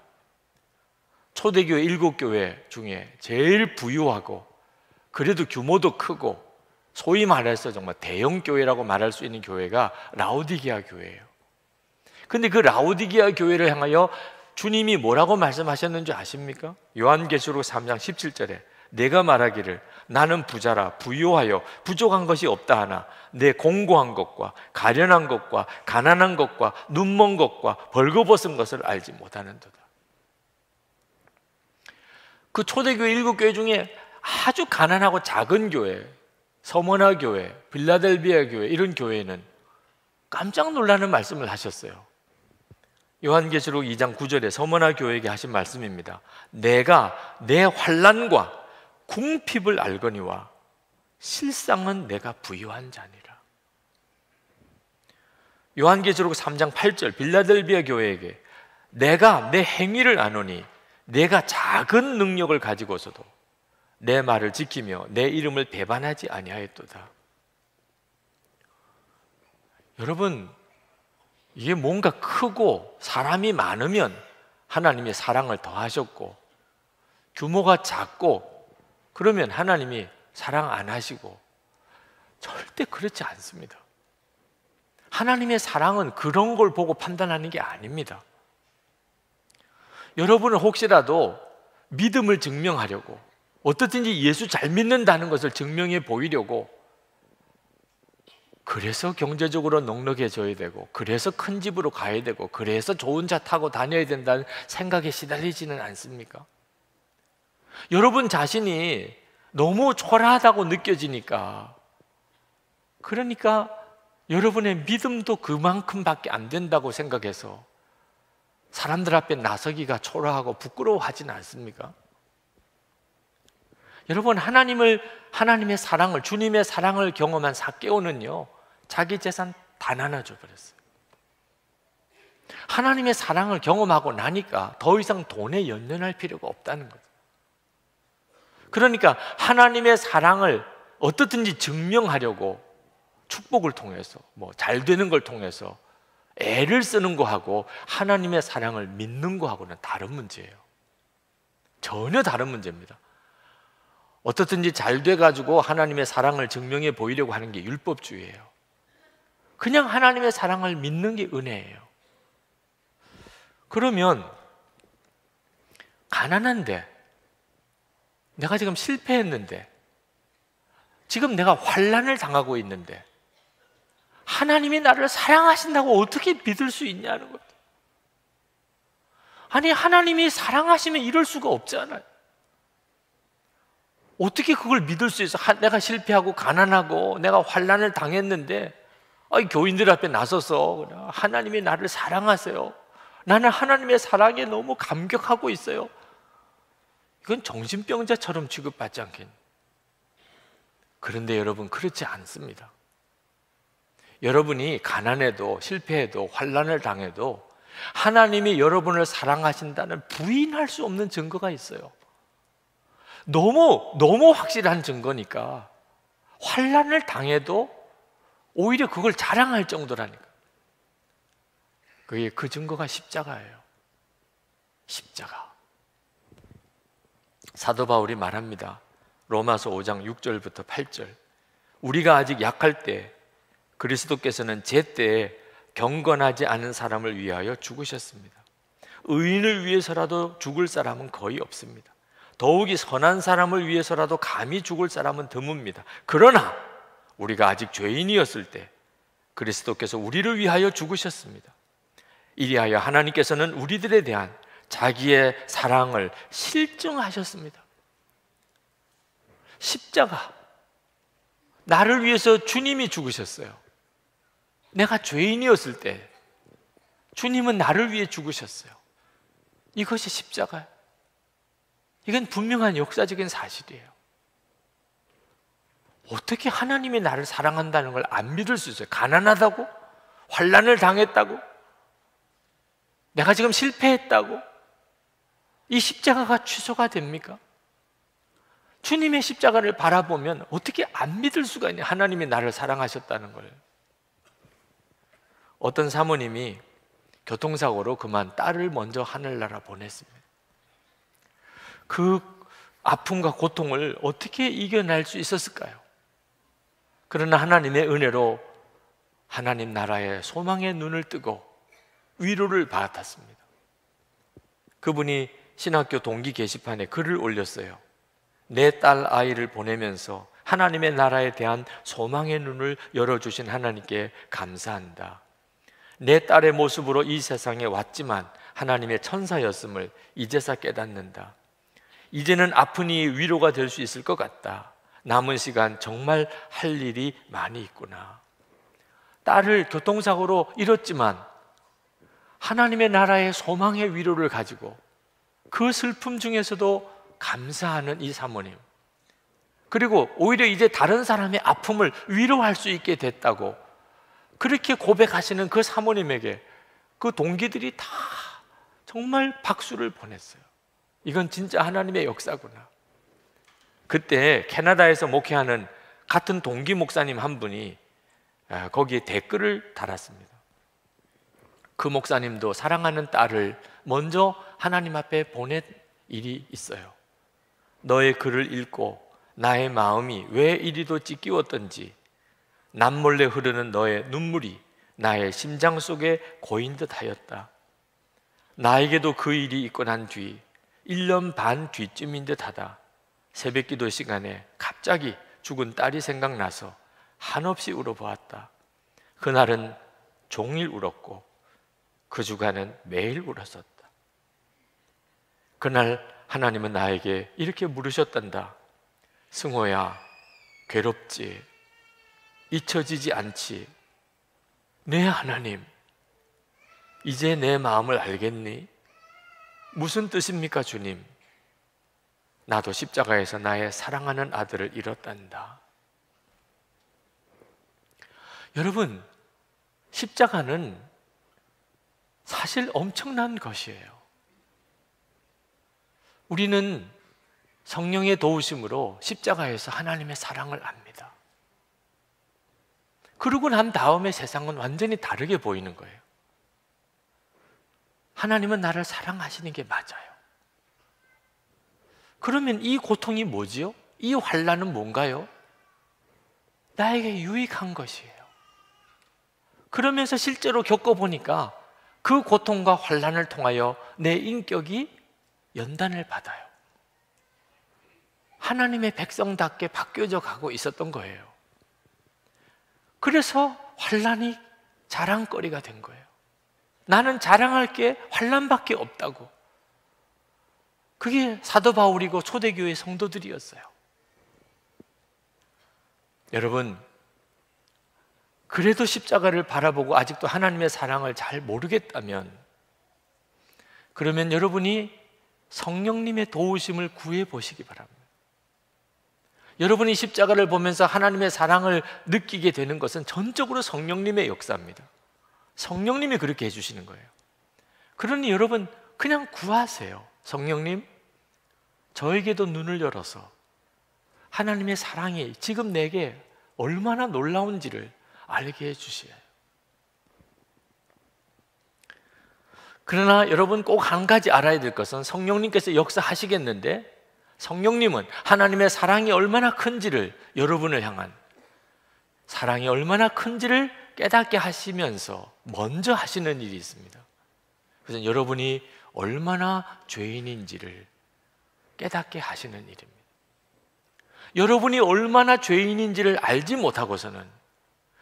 초대교회 7교회 중에 제일 부유하고 그래도 규모도 크고 소위 말해서 정말 대형 교회라고 말할 수 있는 교회가 라오디게아 교회예요. 근데 그 라오디게아 교회를 향하여 주님이 뭐라고 말씀하셨는지 아십니까? 요한계시록 3장 17절에 내가 말하기를 나는 부자라 부유하여 부족한 것이 없다 하나 내 공고한 것과 가련한 것과 가난한 것과 눈먼 것과 벌거벗은 것을 알지 못하는도다. 그 초대교회 7교회 중에 아주 가난하고 작은 교회, 서머나 교회, 빌라델비아 교회, 이런 교회는 깜짝 놀라는 말씀을 하셨어요. 요한계시록 2장 9절에 서머나 교회에게 하신 말씀입니다. 내가 내 환난과 궁핍을 알거니와 실상은 내가 부유한 자니라. 요한계시록 3장 8절 빌라델비아 교회에게 내가 내 행위를 아노니 내가 작은 능력을 가지고서도 내 말을 지키며 내 이름을 배반하지 아니하였도다. 여러분, 이게 뭔가 크고 사람이 많으면 하나님이 사랑을 더하셨고, 규모가 작고 그러면 하나님이 사랑 안 하시고, 절대 그렇지 않습니다. 하나님의 사랑은 그런 걸 보고 판단하는 게 아닙니다. 여러분은 혹시라도 믿음을 증명하려고, 어떻든지 예수 잘 믿는다는 것을 증명해 보이려고, 그래서 경제적으로 넉넉해져야 되고, 그래서 큰 집으로 가야 되고, 그래서 좋은 차 타고 다녀야 된다는 생각에 시달리지는 않습니까? 여러분 자신이 너무 초라하다고 느껴지니까, 그러니까 여러분의 믿음도 그만큼밖에 안 된다고 생각해서 사람들 앞에 나서기가 초라하고 부끄러워하지는 않습니까? 여러분, 하나님의 사랑을, 주님의 사랑을 경험한 삭개오는요, 자기 재산 다 나눠줘 버렸어요. 하나님의 사랑을 경험하고 나니까 더 이상 돈에 연연할 필요가 없다는 거죠. 그러니까 하나님의 사랑을 어떻든지 증명하려고 축복을 통해서, 잘 되는 걸 통해서 애를 쓰는 거하고 하나님의 사랑을 믿는 거하고는 다른 문제예요. 전혀 다른 문제입니다. 어떻든지 잘 돼가지고 하나님의 사랑을 증명해 보이려고 하는 게 율법주의예요. 그냥 하나님의 사랑을 믿는 게 은혜예요. 그러면 가난한데, 내가 지금 실패했는데, 지금 내가 환난을 당하고 있는데 하나님이 나를 사랑하신다고 어떻게 믿을 수 있냐는 거예요. 아니, 하나님이 사랑하시면 이럴 수가 없잖아요. 어떻게 그걸 믿을 수 있어? 내가 실패하고 가난하고 내가 환난을 당했는데 교인들 앞에 나서서 하나님이 나를 사랑하세요, 나는 하나님의 사랑에 너무 감격하고 있어요. 이건 정신병자처럼 취급받지 않겠니? 그런데 여러분, 그렇지 않습니다. 여러분이 가난해도 실패해도 환난을 당해도 하나님이 여러분을 사랑하신다는 부인할 수 없는 증거가 있어요. 너무 확실한 증거니까 환난을 당해도 오히려 그걸 자랑할 정도라니까. 그 증거가 십자가예요. 십자가. 사도 바울이 말합니다. 로마서 5장 6절부터 8절. 우리가 아직 약할 때 그리스도께서는 제때에 경건하지 않은 사람을 위하여 죽으셨습니다. 의인을 위해서라도 죽을 사람은 거의 없습니다. 더욱이 선한 사람을 위해서라도 감히 죽을 사람은 드뭅니다. 그러나 우리가 아직 죄인이었을 때 그리스도께서 우리를 위하여 죽으셨습니다. 이리하여 하나님께서는 우리들에 대한 자기의 사랑을 실증하셨습니다. 십자가, 나를 위해서 주님이 죽으셨어요. 내가 죄인이었을 때 주님은 나를 위해 죽으셨어요. 이것이 십자가예요. 이건 분명한 역사적인 사실이에요. 어떻게 하나님이 나를 사랑한다는 걸 안 믿을 수 있어요? 가난하다고? 환난을 당했다고? 내가 지금 실패했다고? 이 십자가가 취소가 됩니까? 주님의 십자가를 바라보면 어떻게 안 믿을 수가 있냐? 하나님이 나를 사랑하셨다는 걸. 어떤 사모님이 교통사고로 그만 딸을 먼저 하늘나라 보냈습니다. 그 아픔과 고통을 어떻게 이겨낼 수 있었을까요? 그러나 하나님의 은혜로 하나님 나라의 소망의 눈을 뜨고 위로를 받았습니다. 그분이 신학교 동기 게시판에 글을 올렸어요. 내 딸 아이를 보내면서 하나님의 나라에 대한 소망의 눈을 열어주신 하나님께 감사한다. 내 딸의 모습으로 이 세상에 왔지만 하나님의 천사였음을 이제서 깨닫는다. 이제는 아프니 위로가 될 수 있을 것 같다. 남은 시간 정말 할 일이 많이 있구나. 딸을 교통사고로 잃었지만 하나님의 나라의 소망의 위로를 가지고 그 슬픔 중에서도 감사하는 이 사모님, 그리고 오히려 이제 다른 사람의 아픔을 위로할 수 있게 됐다고 그렇게 고백하시는 그 사모님에게 그 동기들이 다 정말 박수를 보냈어요. 이건 진짜 하나님의 역사구나. 그때 캐나다에서 목회하는 같은 동기 목사님 한 분이 거기에 댓글을 달았습니다. 그 목사님도 사랑하는 딸을 먼저 하나님 앞에 보낸 일이 있어요. 너의 글을 읽고 나의 마음이 왜 이리도 찢기웠던지 남몰래 흐르는 너의 눈물이 나의 심장 속에 고인 듯 하였다. 나에게도 그 일이 있고 난 뒤 1년 반 뒤쯤인 듯 하다. 새벽 기도 시간에 갑자기 죽은 딸이 생각나서 한없이 울어보았다. 그날은 종일 울었고 그 주간은 매일 울었었다. 그날 하나님은 나에게 이렇게 물으셨단다. 승호야, 괴롭지? 잊혀지지 않지? 네 하나님, 이제 내 마음을 알겠니? 무슨 뜻입니까 주님? 나도 십자가에서 나의 사랑하는 아들을 잃었단다. 여러분, 십자가는 사실 엄청난 것이에요. 우리는 성령의 도우심으로 십자가에서 하나님의 사랑을 압니다. 그러고 난 다음에 세상은 완전히 다르게 보이는 거예요. 하나님은 나를 사랑하시는 게 맞아요. 그러면 이 고통이 뭐지요? 이 환난은 뭔가요? 나에게 유익한 것이에요. 그러면서 실제로 겪어보니까 그 고통과 환난을 통하여 내 인격이 연단을 받아요. 하나님의 백성답게 바뀌어져 가고 있었던 거예요. 그래서 환난이 자랑거리가 된 거예요. 나는 자랑할 게 환난밖에 없다고. 그게 사도 바울이고 초대교회 성도들이었어요. 여러분, 그래도 십자가를 바라보고 아직도 하나님의 사랑을 잘 모르겠다면, 그러면 여러분이 성령님의 도우심을 구해 보시기 바랍니다. 여러분이 십자가를 보면서 하나님의 사랑을 느끼게 되는 것은 전적으로 성령님의 역사입니다. 성령님이 그렇게 해주시는 거예요. 그러니 여러분 그냥 구하세요. 성령님, 저에게도 눈을 열어서 하나님의 사랑이 지금 내게 얼마나 놀라운지를 알게 해주셔요. 그러나 여러분 꼭 한 가지 알아야 될 것은 성령님께서 역사하시겠는데 성령님은 하나님의 사랑이 얼마나 큰지를, 여러분을 향한 사랑이 얼마나 큰지를 깨닫게 하시면서 먼저 하시는 일이 있습니다. 그래서 여러분이 얼마나 죄인인지를 깨닫게 하시는 일입니다. 여러분이 얼마나 죄인인지를 알지 못하고서는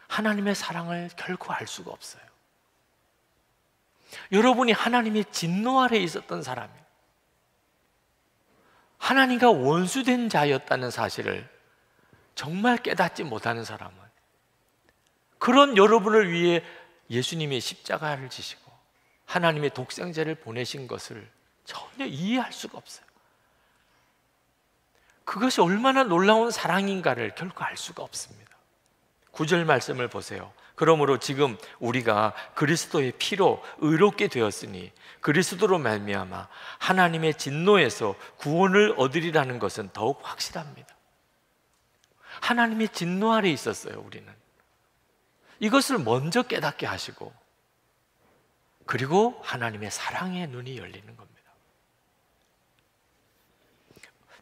하나님의 사랑을 결코 알 수가 없어요. 여러분이 하나님의 진노 아래 있었던 사람이에요. 하나님과 원수된 자였다는 사실을 정말 깨닫지 못하는 사람은, 그런 여러분을 위해 예수님이 십자가를 지시고 하나님의 독생자를 보내신 것을 전혀 이해할 수가 없어요. 그것이 얼마나 놀라운 사랑인가를 결코 알 수가 없습니다. 9절 말씀을 보세요. 그러므로 지금 우리가 그리스도의 피로 의롭게 되었으니 그리스도로 말미암아 하나님의 진노에서 구원을 얻으리라는 것은 더욱 확실합니다. 하나님의 진노 아래 있었어요. 우리는 이것을 먼저 깨닫게 하시고, 그리고 하나님의 사랑의 눈이 열리는 겁니다.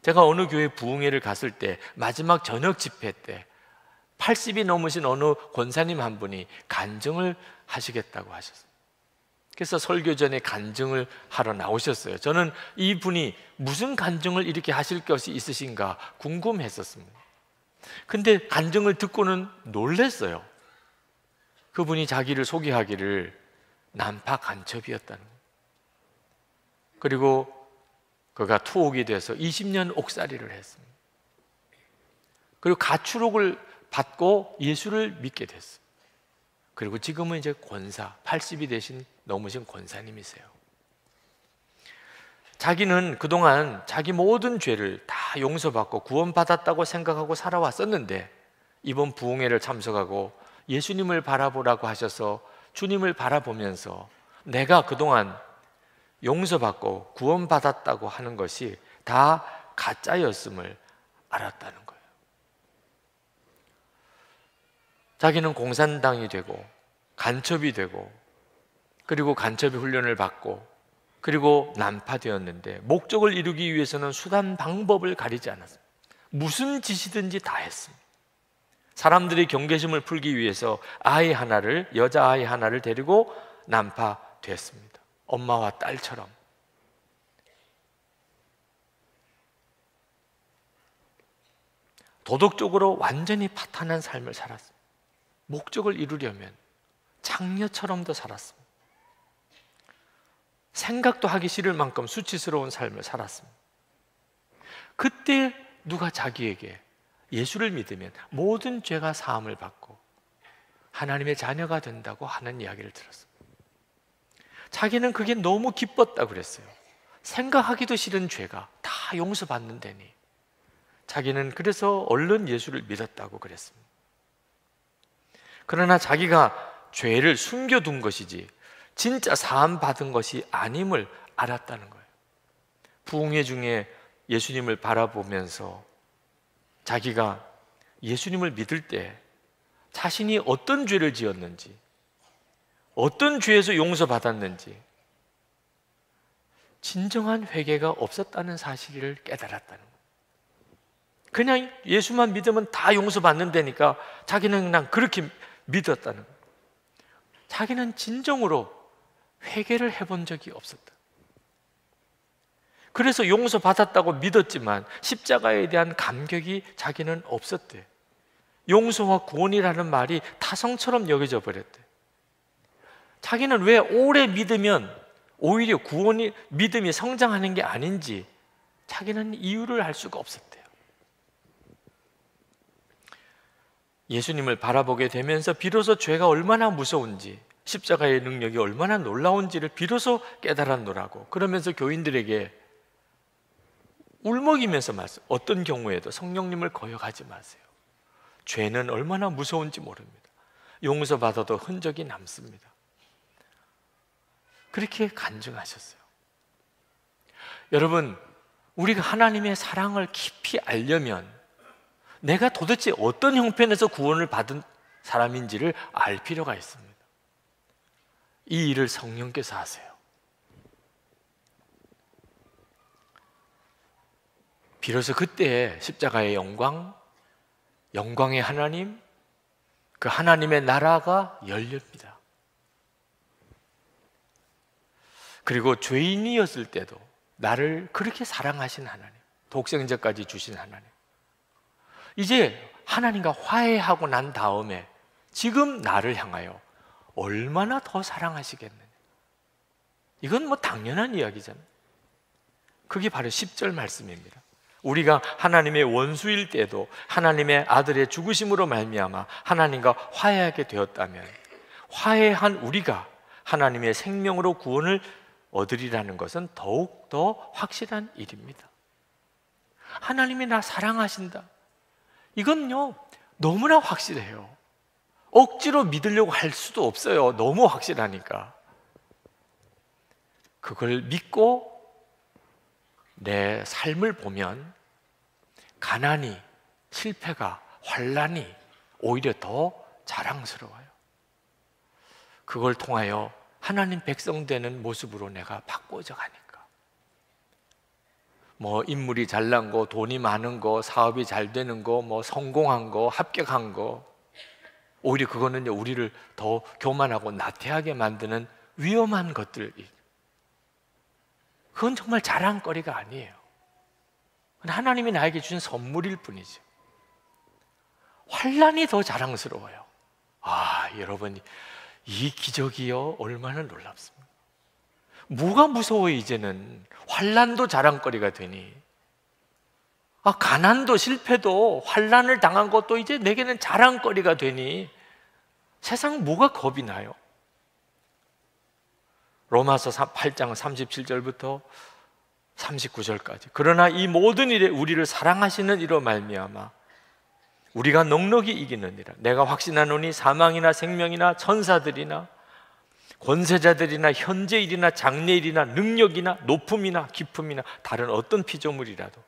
제가 어느 교회 부흥회를 갔을 때 마지막 저녁 집회 때 80이 넘으신 어느 권사님 한 분이 간증을 하시겠다고 하셨어요. 그래서 설교 전에 간증을 하러 나오셨어요. 저는 이분이 무슨 간증을 이렇게 하실 것이 있으신가 궁금했었습니다. 근데 간증을 듣고는 놀랐어요. 그분이 자기를 소개하기를 난파 간첩이었다는 거예요. 그리고 그가 투옥이 돼서 20년 옥살이를 했습니다. 그리고 가출옥을 받고 예수를 믿게 됐어요. 그리고 지금은 이제 권사, 80이 되신 넘으신 권사님이세요. 자기는 그동안 자기 모든 죄를 다 용서받고 구원받았다고 생각하고 살아왔었는데 이번 부흥회를 참석하고 예수님을 바라보라고 하셔서 주님을 바라보면서 내가 그동안 용서받고 구원받았다고 하는 것이 다 가짜였음을 알았다는 거예요. 자기는 공산당이 되고 간첩이 되고 그리고 간첩의 훈련을 받고 그리고 난파되었는데 목적을 이루기 위해서는 수단 방법을 가리지 않았습니다. 무슨 짓이든지 다 했습니다. 사람들의 경계심을 풀기 위해서 아이 하나를, 여자아이 하나를 데리고 난파됐습니다. 엄마와 딸처럼. 도덕적으로 완전히 파탄한 삶을 살았습니다. 목적을 이루려면 장녀처럼도 살았습니다. 생각도 하기 싫을 만큼 수치스러운 삶을 살았습니다. 그때 누가 자기에게 예수를 믿으면 모든 죄가 사함을 받고 하나님의 자녀가 된다고 하는 이야기를 들었습니다. 자기는 그게 너무 기뻤다고 그랬어요. 생각하기도 싫은 죄가 다 용서받는다니. 자기는 그래서 얼른 예수를 믿었다고 그랬습니다. 그러나 자기가 죄를 숨겨둔 것이지 진짜 사함 받은 것이 아님을 알았다는 거예요. 부흥회 중에 예수님을 바라보면서 자기가 예수님을 믿을 때 자신이 어떤 죄를 지었는지, 어떤 죄에서 용서받았는지 진정한 회개가 없었다는 사실을 깨달았다는 거예요. 그냥 예수만 믿으면 다 용서받는다니까 자기는 그냥 그렇게 믿었다는 거예요. 자기는 진정으로 회개를 해본 적이 없었다. 그래서 용서받았다고 믿었지만 십자가에 대한 감격이 자기는 없었대. 용서와 구원이라는 말이 타성처럼 여겨져 버렸대. 자기는 왜 오래 믿으면 오히려 구원이, 믿음이 성장하는 게 아닌지 자기는 이유를 알 수가 없었대요. 예수님을 바라보게 되면서 비로소 죄가 얼마나 무서운지, 십자가의 능력이 얼마나 놀라운지를 비로소 깨달았노라고. 그러면서 교인들에게 울먹이면서 말씀, 어떤 경우에도 성령님을 거역하지 마세요. 죄는 얼마나 무서운지 모릅니다. 용서받아도 흔적이 남습니다. 그렇게 간증하셨어요. 여러분, 우리가 하나님의 사랑을 깊이 알려면 내가 도대체 어떤 형편에서 구원을 받은 사람인지를 알 필요가 있습니다. 이 일을 성령께서 하세요. 비로소 그때 십자가의 영광, 영광의 하나님, 그 하나님의 나라가 열립니다. 그리고 죄인이었을 때도 나를 그렇게 사랑하신 하나님, 독생자까지 주신 하나님, 이제 하나님과 화해하고 난 다음에 지금 나를 향하여 얼마나 더 사랑하시겠느냐. 이건 뭐 당연한 이야기잖아요. 그게 바로 10절 말씀입니다. 우리가 하나님의 원수일 때도 하나님의 아들의 죽으심으로 말미암아 하나님과 화해하게 되었다면 화해한 우리가 하나님의 생명으로 구원을 얻으리라는 것은 더욱 더 확실한 일입니다. 하나님이 나 사랑하신다. 이건요 너무나 확실해요. 억지로 믿으려고 할 수도 없어요. 너무 확실하니까. 그걸 믿고 내 삶을 보면 가난이, 실패가, 환난이 오히려 더 자랑스러워요. 그걸 통하여 하나님 백성 되는 모습으로 내가 바꿔져 가니까. 뭐 인물이 잘난 거, 돈이 많은 거, 사업이 잘 되는 거, 뭐 성공한 거, 합격한 거, 오히려 그거는 우리를 더 교만하고 나태하게 만드는 위험한 것들. 그건 정말 자랑거리가 아니에요. 하나님이 나에게 주신 선물일 뿐이죠. 환난이 더 자랑스러워요. 아, 여러분, 이 기적이요 얼마나 놀랍습니다. 뭐가 무서워요? 이제는 환난도 자랑거리가 되니, 가난도 실패도 환난을 당한 것도 이제 내게는 자랑거리가 되니 세상 뭐가 겁이 나요? 로마서 8장 37절부터 39절까지. 그러나 이 모든 일에 우리를 사랑하시는 이로 말미암아 우리가 넉넉히 이기느니라. 내가 확신하노니 사망이나 생명이나 천사들이나 권세자들이나 현재일이나 장래일이나 능력이나 높음이나 깊음이나 다른 어떤 피조물이라도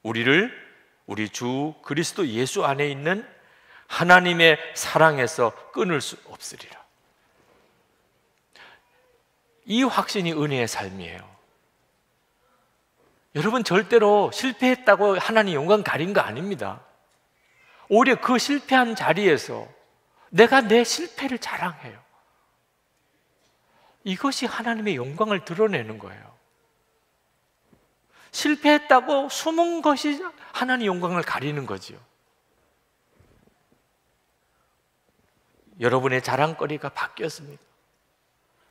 우리를 우리 주 그리스도 예수 안에 있는 하나님의 사랑에서 끊을 수 없으리라. 이 확신이 은혜의 삶이에요. 여러분, 절대로 실패했다고 하나님 영광 가린 거 아닙니다. 오히려 그 실패한 자리에서 내가 내 실패를 자랑해요. 이것이 하나님의 영광을 드러내는 거예요. 실패했다고 숨은 것이 하나님의 영광을 가리는 거지요. 여러분의 자랑거리가 바뀌었습니까?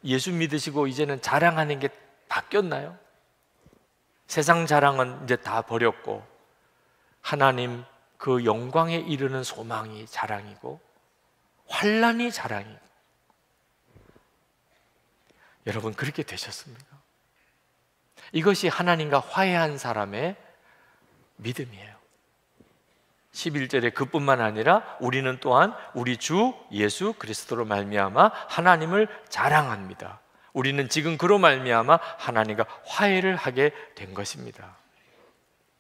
예수 믿으시고 이제는 자랑하는 게 바뀌었나요? 세상 자랑은 이제 다 버렸고 하나님 그 영광에 이르는 소망이 자랑이고 환난이 자랑이고, 여러분 그렇게 되셨습니까? 이것이 하나님과 화해한 사람의 믿음이에요. 11절에 그뿐만 아니라 우리는 또한 우리 주 예수 그리스도로 말미암아 하나님을 자랑합니다. 우리는 지금 그로 말미암아 하나님과 화해를 하게 된 것입니다.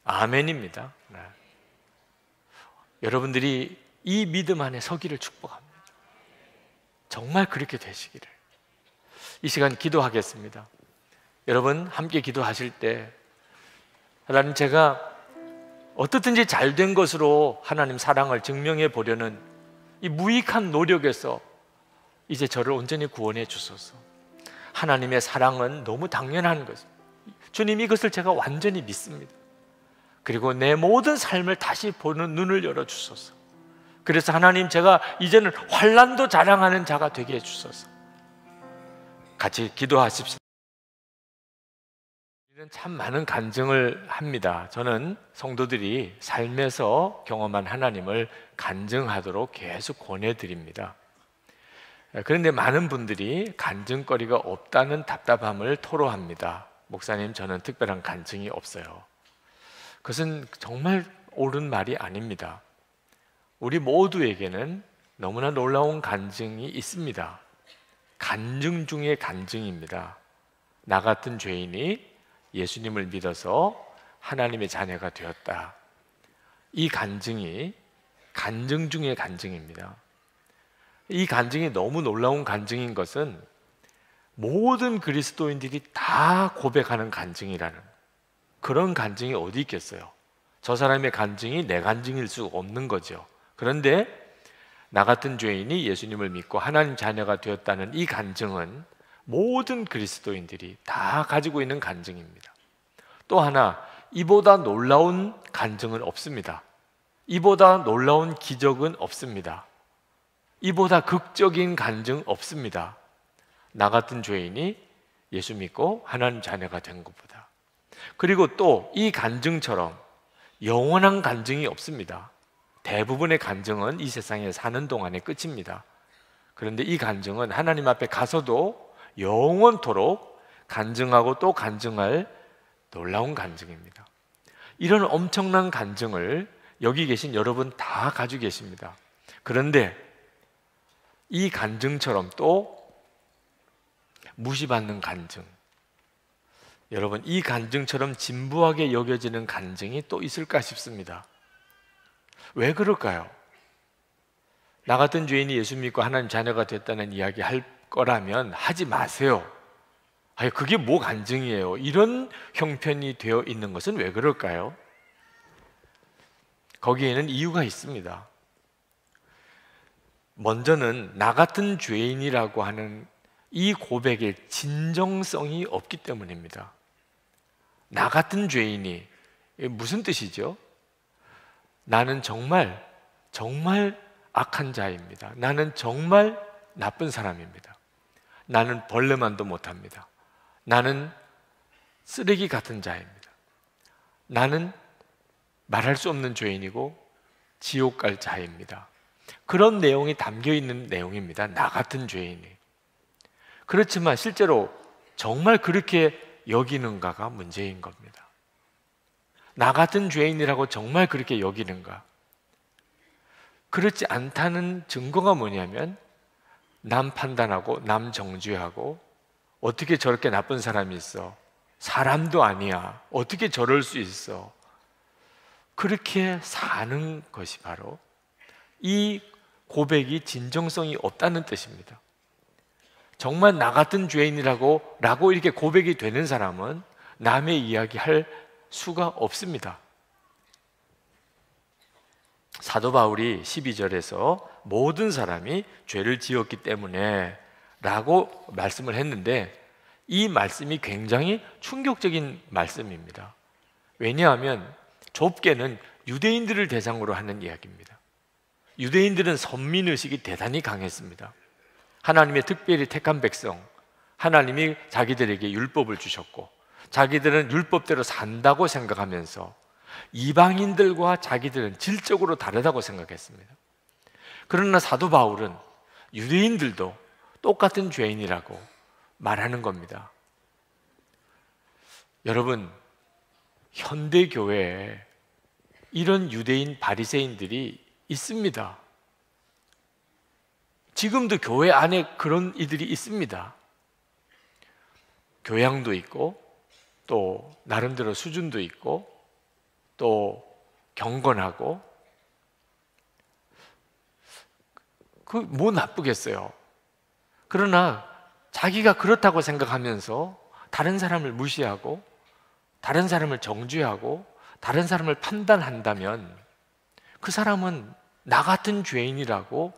아멘입니다. 네. 여러분들이 이 믿음 안에 서기를 축복합니다. 정말 그렇게 되시기를. 이 시간 기도하겠습니다. 여러분 함께 기도하실 때 하나님, 제가 어떻든지 잘된 것으로 하나님 사랑을 증명해 보려는 이 무익한 노력에서 이제 저를 온전히 구원해 주소서. 하나님의 사랑은 너무 당연한 것, 주님 이것을 제가 완전히 믿습니다. 그리고 내 모든 삶을 다시 보는 눈을 열어 주소서. 그래서 하나님, 제가 이제는 환난도 자랑하는 자가 되게 해 주소서. 같이 기도하십시오. 우리는 참 많은 간증을 합니다. 저는 성도들이 삶에서 경험한 하나님을 간증하도록 계속 권해드립니다. 그런데 많은 분들이 간증거리가 없다는 답답함을 토로합니다. 목사님, 저는 특별한 간증이 없어요. 그것은 정말 옳은 말이 아닙니다. 우리 모두에게는 너무나 놀라운 간증이 있습니다. 간증 중에 간증입니다. 나 같은 죄인이 예수님을 믿어서 하나님의 자녀가 되었다. 이 간증이 간증 중에 간증입니다. 이 간증이 너무 놀라운 간증인 것은 모든 그리스도인들이 다 고백하는 간증이라는, 그런 간증이 어디 있겠어요? 저 사람의 간증이 내 간증일 수 없는 거죠. 그런데 나 같은 죄인이 예수님을 믿고 하나님 자녀가 되었다는 이 간증은 모든 그리스도인들이 다 가지고 있는 간증입니다. 또 하나, 이보다 놀라운 간증은 없습니다. 이보다 놀라운 기적은 없습니다. 이보다 극적인 간증 없습니다. 나 같은 죄인이 예수 믿고 하나님 자녀가 된 것보다. 그리고 또 이 간증처럼 영원한 간증이 없습니다. 대부분의 간증은 이 세상에 사는 동안에 끝입니다. 그런데 이 간증은 하나님 앞에 가서도 영원토록 간증하고 또 간증할 놀라운 간증입니다. 이런 엄청난 간증을 여기 계신 여러분 다 가지고 계십니다. 그런데 이 간증처럼 또 무시받는 간증, 여러분 이 간증처럼 진부하게 여겨지는 간증이 또 있을까 싶습니다. 왜 그럴까요? 나 같은 죄인이 예수 믿고 하나님 자녀가 됐다는 이야기 할 거라면 하지 마세요. 아니, 그게 뭐 간증이에요? 이런 형편이 되어 있는 것은 왜 그럴까요? 거기에는 이유가 있습니다. 먼저는 나 같은 죄인이라고 하는 이 고백의 진정성이 없기 때문입니다. 나 같은 죄인이 무슨 뜻이죠? 나는 정말 악한 자입니다. 나는 정말 나쁜 사람입니다. 나는 벌레만도 못합니다. 나는 쓰레기 같은 자입니다. 나는 말할 수 없는 죄인이고 지옥 갈 자입니다. 그런 내용이 담겨 있는 내용입니다. 나 같은 죄인이. 그렇지만 실제로 정말 그렇게 여기는가가 문제인 겁니다. 나 같은 죄인이라고 정말 그렇게 여기는가? 그렇지 않다는 증거가 뭐냐면 남 판단하고 남 정죄하고 어떻게 저렇게 나쁜 사람이 있어? 사람도 아니야. 어떻게 저럴 수 있어? 그렇게 사는 것이 바로 이 고백이 진정성이 없다는 뜻입니다. 정말 나 같은 죄인이라고 이렇게 고백이 되는 사람은 남의 이야기 할 수가 없습니다. 사도 바울이 12절에서 모든 사람이 죄를 지었기 때문에 라고 말씀을 했는데 이 말씀이 굉장히 충격적인 말씀입니다. 왜냐하면 좁게는 유대인들을 대상으로 하는 이야기입니다. 유대인들은 선민의식이 대단히 강했습니다. 하나님의 특별히 택한 백성, 하나님이 자기들에게 율법을 주셨고 자기들은 율법대로 산다고 생각하면서 이방인들과 자기들은 질적으로 다르다고 생각했습니다. 그러나 사도 바울은 유대인들도 똑같은 죄인이라고 말하는 겁니다. 여러분, 현대 교회에 이런 유대인 바리새인들이 있습니다. 지금도 교회 안에 그런 이들이 있습니다. 교양도 있고 또 나름대로 수준도 있고 또 경건하고 그 뭐 나쁘겠어요. 그러나 자기가 그렇다고 생각하면서 다른 사람을 무시하고 다른 사람을 정죄하고 다른 사람을 판단한다면 그 사람은 나 같은 죄인이라고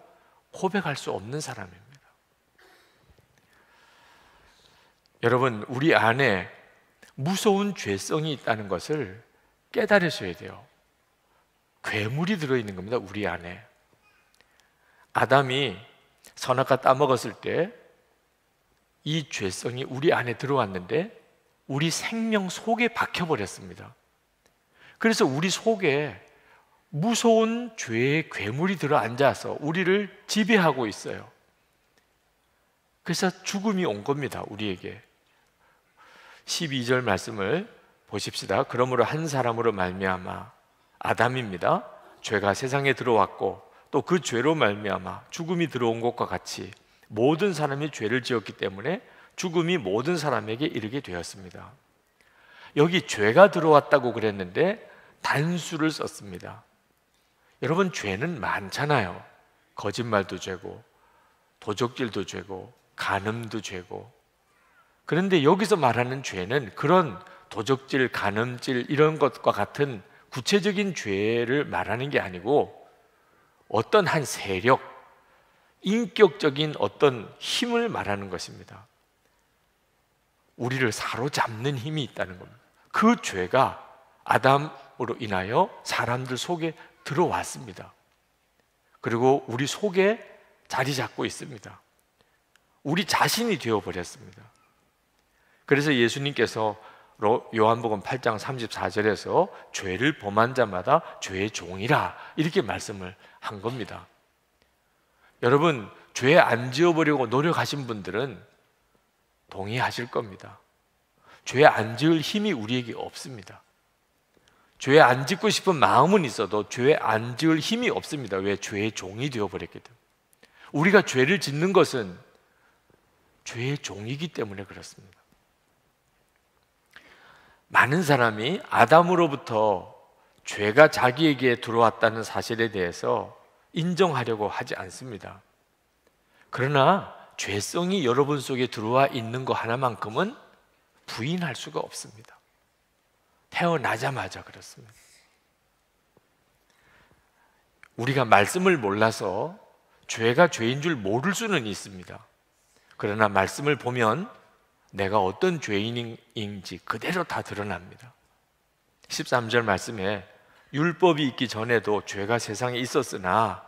고백할 수 없는 사람입니다. 여러분, 우리 안에 무서운 죄성이 있다는 것을 깨달으셔야 돼요. 괴물이 들어있는 겁니다, 우리 안에. 아담이 선악과 따먹었을 때 이 죄성이 우리 안에 들어왔는데 우리 생명 속에 박혀버렸습니다. 그래서 우리 속에 무서운 죄의 괴물이 들어앉아서 우리를 지배하고 있어요. 그래서 죽음이 온 겁니다, 우리에게. 12절 말씀을 보십시다. 그러므로 한 사람으로 말미암아, 아담입니다, 죄가 세상에 들어왔고 또 그 죄로 말미암아 죽음이 들어온 것과 같이 모든 사람이 죄를 지었기 때문에 죽음이 모든 사람에게 이르게 되었습니다. 여기 죄가 들어왔다고 그랬는데 단수를 썼습니다. 여러분, 죄는 많잖아요. 거짓말도 죄고 도적질도 죄고 간음도 죄고. 그런데 여기서 말하는 죄는 그런 도적질, 간음질 이런 것과 같은 구체적인 죄를 말하는 게 아니고 어떤 한 세력, 인격적인 어떤 힘을 말하는 것입니다. 우리를 사로잡는 힘이 있다는 겁니다. 그 죄가 아담으로 인하여 사람들 속에 들어왔습니다. 그리고 우리 속에 자리 잡고 있습니다. 우리 자신이 되어버렸습니다. 그래서 예수님께서 요한복음 8장 34절에서 죄를 범한 자마다 죄의 종이라 이렇게 말씀을 한 겁니다. 여러분, 죄 안 지어보려고 노력하신 분들은 동의하실 겁니다. 죄 안 지을 힘이 우리에게 없습니다. 죄 안 짓고 싶은 마음은 있어도 죄 안 지을 힘이 없습니다. 왜? 죄의 종이 되어버렸기 때문에. 우리가 죄를 짓는 것은 죄의 종이기 때문에 그렇습니다. 많은 사람이 아담으로부터 죄가 자기에게 들어왔다는 사실에 대해서 인정하려고 하지 않습니다. 그러나 죄성이 여러분 속에 들어와 있는 거 하나만큼은 부인할 수가 없습니다. 태어나자마자 그렇습니다. 우리가 말씀을 몰라서 죄가 죄인 줄 모를 수는 있습니다. 그러나 말씀을 보면 내가 어떤 죄인인지 그대로 다 드러납니다. 13절 말씀에 율법이 있기 전에도 죄가 세상에 있었으나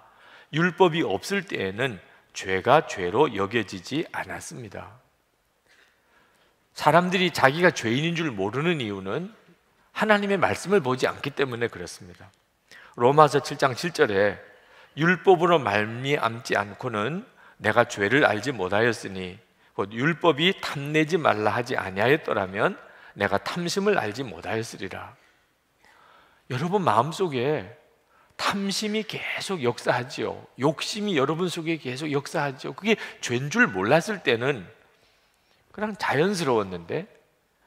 율법이 없을 때에는 죄가 죄로 여겨지지 않았습니다. 사람들이 자기가 죄인인 줄 모르는 이유는 하나님의 말씀을 보지 않기 때문에 그렇습니다. 로마서 7장 7절에 율법으로 말미암지 않고는 내가 죄를 알지 못하였으니 곧 율법이 탐내지 말라 하지 아니하였더라면 내가 탐심을 알지 못하였으리라. 여러분 마음속에 탐심이 계속 역사하지요. 욕심이 여러분 속에 계속 역사하죠. 그게 죄인 줄 몰랐을 때는 그냥 자연스러웠는데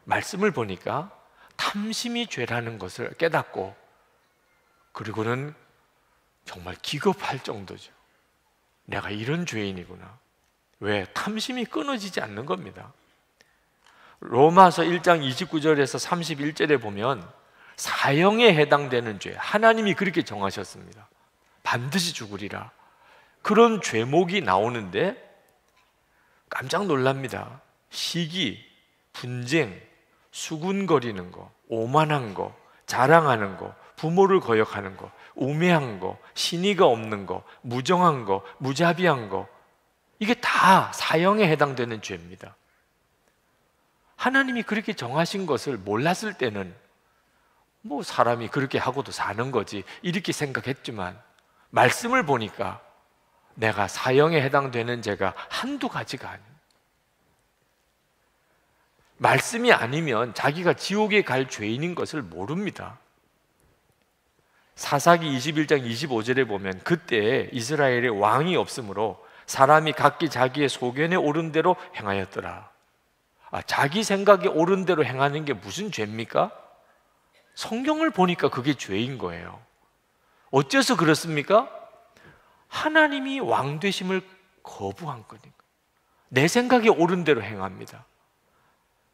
말씀을 보니까 탐심이 죄라는 것을 깨닫고, 그리고는 정말 기겁할 정도죠. 내가 이런 죄인이구나. 왜? 탐심이 끊어지지 않는 겁니다. 로마서 1장 29절에서 31절에 보면 사형에 해당되는 죄, 하나님이 그렇게 정하셨습니다. 반드시 죽으리라. 그런 죄목이 나오는데 깜짝 놀랍니다. 시기, 분쟁, 수군거리는 거, 오만한 거, 자랑하는 거, 부모를 거역하는 거, 우매한 거, 신의가 없는 거, 무정한 거, 무자비한 거, 이게 다 사형에 해당되는 죄입니다. 하나님이 그렇게 정하신 것을 몰랐을 때는 뭐 사람이 그렇게 하고도 사는 거지 이렇게 생각했지만, 말씀을 보니까 내가 사형에 해당되는 죄가 한두 가지가 아니에요. 말씀이 아니면 자기가 지옥에 갈 죄인인 것을 모릅니다. 사사기 21장 25절에 보면 그때 이스라엘에 왕이 없으므로 사람이 각기 자기의 소견에 오른 대로 행하였더라. 자기 생각에 옳은 대로 행하는 게 무슨 죄입니까? 성경을 보니까 그게 죄인 거예요. 어째서 그렇습니까? 하나님이 왕 되심을 거부한 거니까. 내 생각에 옳은 대로 행합니다.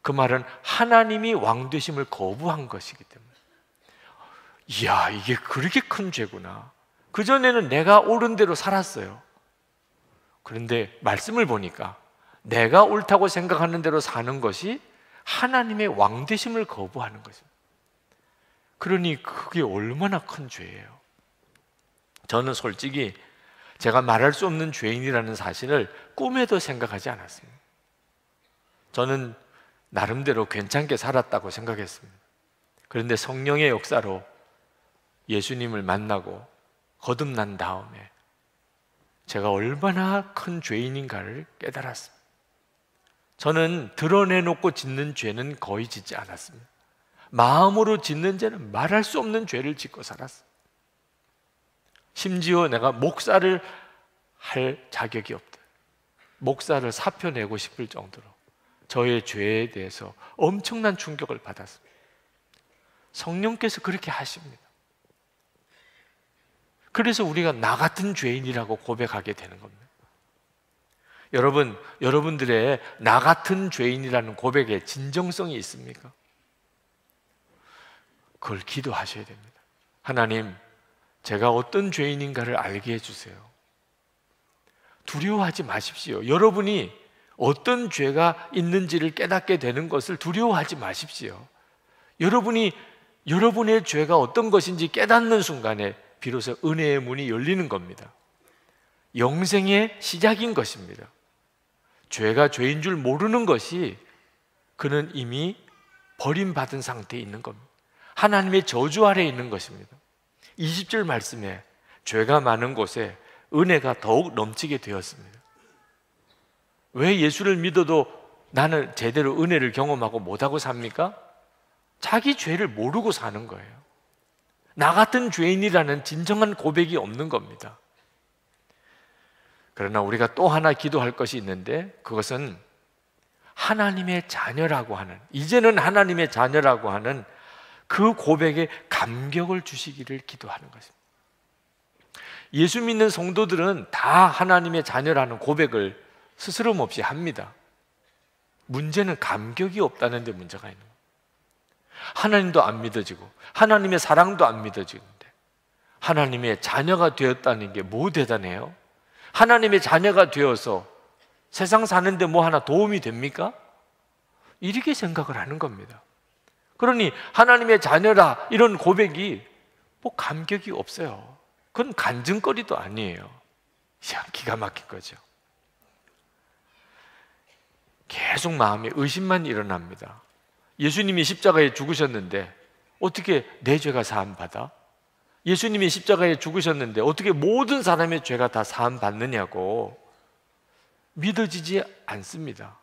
그 말은 하나님이 왕 되심을 거부한 것이기 때문에, 이야, 이게 그렇게 큰 죄구나. 그전에는 내가 옳은 대로 살았어요. 그런데 말씀을 보니까 내가 옳다고 생각하는 대로 사는 것이 하나님의 왕 되심을 거부하는 것입니다. 그러니 그게 얼마나 큰 죄예요. 저는 솔직히 제가 말할 수 없는 죄인이라는 사실을 꿈에도 생각하지 않았습니다. 저는 나름대로 괜찮게 살았다고 생각했습니다. 그런데 성령의 역사로 예수님을 만나고 거듭난 다음에 제가 얼마나 큰 죄인인가를 깨달았습니다. 저는 드러내놓고 짓는 죄는 거의 짓지 않았습니다. 마음으로 짓는 죄는 말할 수 없는 죄를 짓고 살았습니다. 심지어 내가 목사를 할 자격이 없다, 목사를 사표내고 싶을 정도로 저의 죄에 대해서 엄청난 충격을 받았습니다. 성령께서 그렇게 하십니다. 그래서 우리가 나 같은 죄인이라고 고백하게 되는 겁니다. 여러분, 여러분들의 나 같은 죄인이라는 고백에 진정성이 있습니까? 그걸 기도하셔야 됩니다. 하나님, 제가 어떤 죄인인가를 알게 해주세요. 두려워하지 마십시오. 여러분이 어떤 죄가 있는지를 깨닫게 되는 것을 두려워하지 마십시오. 여러분이 여러분의 죄가 어떤 것인지 깨닫는 순간에 비로소 은혜의 문이 열리는 겁니다. 영생의 시작인 것입니다. 죄가 죄인 줄 모르는 것이 그는 이미 버림받은 상태에 있는 겁니다. 하나님의 저주 아래에 있는 것입니다. 20절 말씀에 죄가 많은 곳에 은혜가 더욱 넘치게 되었습니다. 왜 예수를 믿어도 나는 제대로 은혜를 경험하고 못하고 삽니까? 자기 죄를 모르고 사는 거예요. 나 같은 죄인이라는 진정한 고백이 없는 겁니다. 그러나 우리가 또 하나 기도할 것이 있는데, 그것은 하나님의 자녀라고 하는, 이제는 하나님의 자녀라고 하는 그 고백에 감격을 주시기를 기도하는 것입니다. 예수 믿는 성도들은 다 하나님의 자녀라는 고백을 스스럼 없이 합니다. 문제는 감격이 없다는 데 문제가 있는 거예요. 하나님도 안 믿어지고 하나님의 사랑도 안 믿어지는데 하나님의 자녀가 되었다는 게 뭐 대단해요? 하나님의 자녀가 되어서 세상 사는데 뭐 하나 도움이 됩니까? 이렇게 생각을 하는 겁니다. 그러니 하나님의 자녀라 이런 고백이 뭐 감격이 없어요. 그건 간증거리도 아니에요. 기가 막힌 거죠. 계속 마음에 의심만 일어납니다. 예수님이 십자가에 죽으셨는데 어떻게 내 죄가 사함받아? 예수님이 십자가에 죽으셨는데 어떻게 모든 사람의 죄가 다 사함받느냐고 믿어지지 않습니다.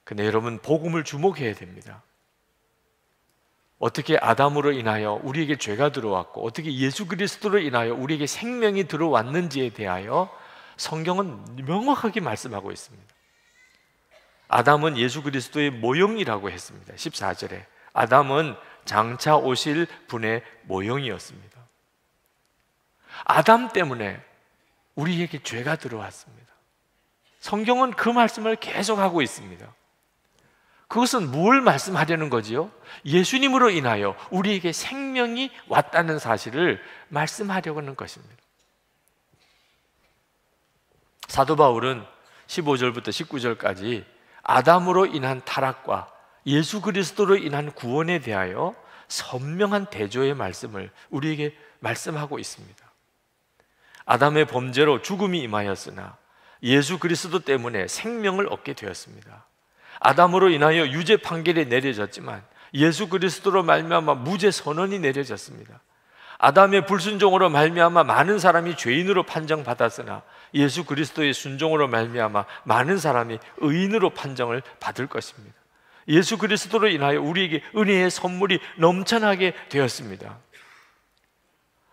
근데 여러분, 복음을 주목해야 됩니다. 어떻게 아담으로 인하여 우리에게 죄가 들어왔고 어떻게 예수 그리스도로 인하여 우리에게 생명이 들어왔는지에 대하여 성경은 명확하게 말씀하고 있습니다. 아담은 예수 그리스도의 모형이라고 했습니다. 14절에 아담은 장차 오실 분의 모형이었습니다. 아담 때문에 우리에게 죄가 들어왔습니다. 성경은 그 말씀을 계속하고 있습니다. 그것은 뭘 말씀하려는 거지요? 예수님으로 인하여 우리에게 생명이 왔다는 사실을 말씀하려고 하는 것입니다. 사도 바울은 15절부터 19절까지 아담으로 인한 타락과 예수 그리스도로 인한 구원에 대하여 선명한 대조의 말씀을 우리에게 말씀하고 있습니다. 아담의 범죄로 죽음이 임하였으나 예수 그리스도 때문에 생명을 얻게 되었습니다. 아담으로 인하여 유죄 판결이 내려졌지만 예수 그리스도로 말미암아 무죄 선언이 내려졌습니다. 아담의 불순종으로 말미암아 많은 사람이 죄인으로 판정받았으나 예수 그리스도의 순종으로 말미암아 많은 사람이 의인으로 판정을 받을 것입니다. 예수 그리스도로 인하여 우리에게 은혜의 선물이 넘쳐나게 되었습니다.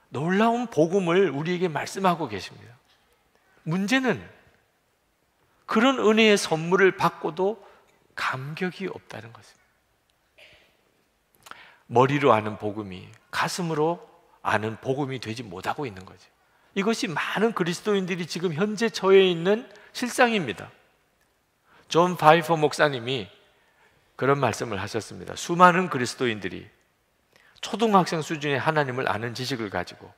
놀라운 복음을 우리에게 말씀하고 계십니다. 문제는 그런 은혜의 선물을 받고도 감격이 없다는 것입니다. 머리로 아는 복음이 가슴으로 아는 복음이 되지 못하고 있는 거죠. 이것이 많은 그리스도인들이 지금 현재 처해 있는 실상입니다. 존 파이퍼 목사님이 그런 말씀을 하셨습니다. 수많은 그리스도인들이 초등학생 수준의 하나님을 아는 지식을 가지고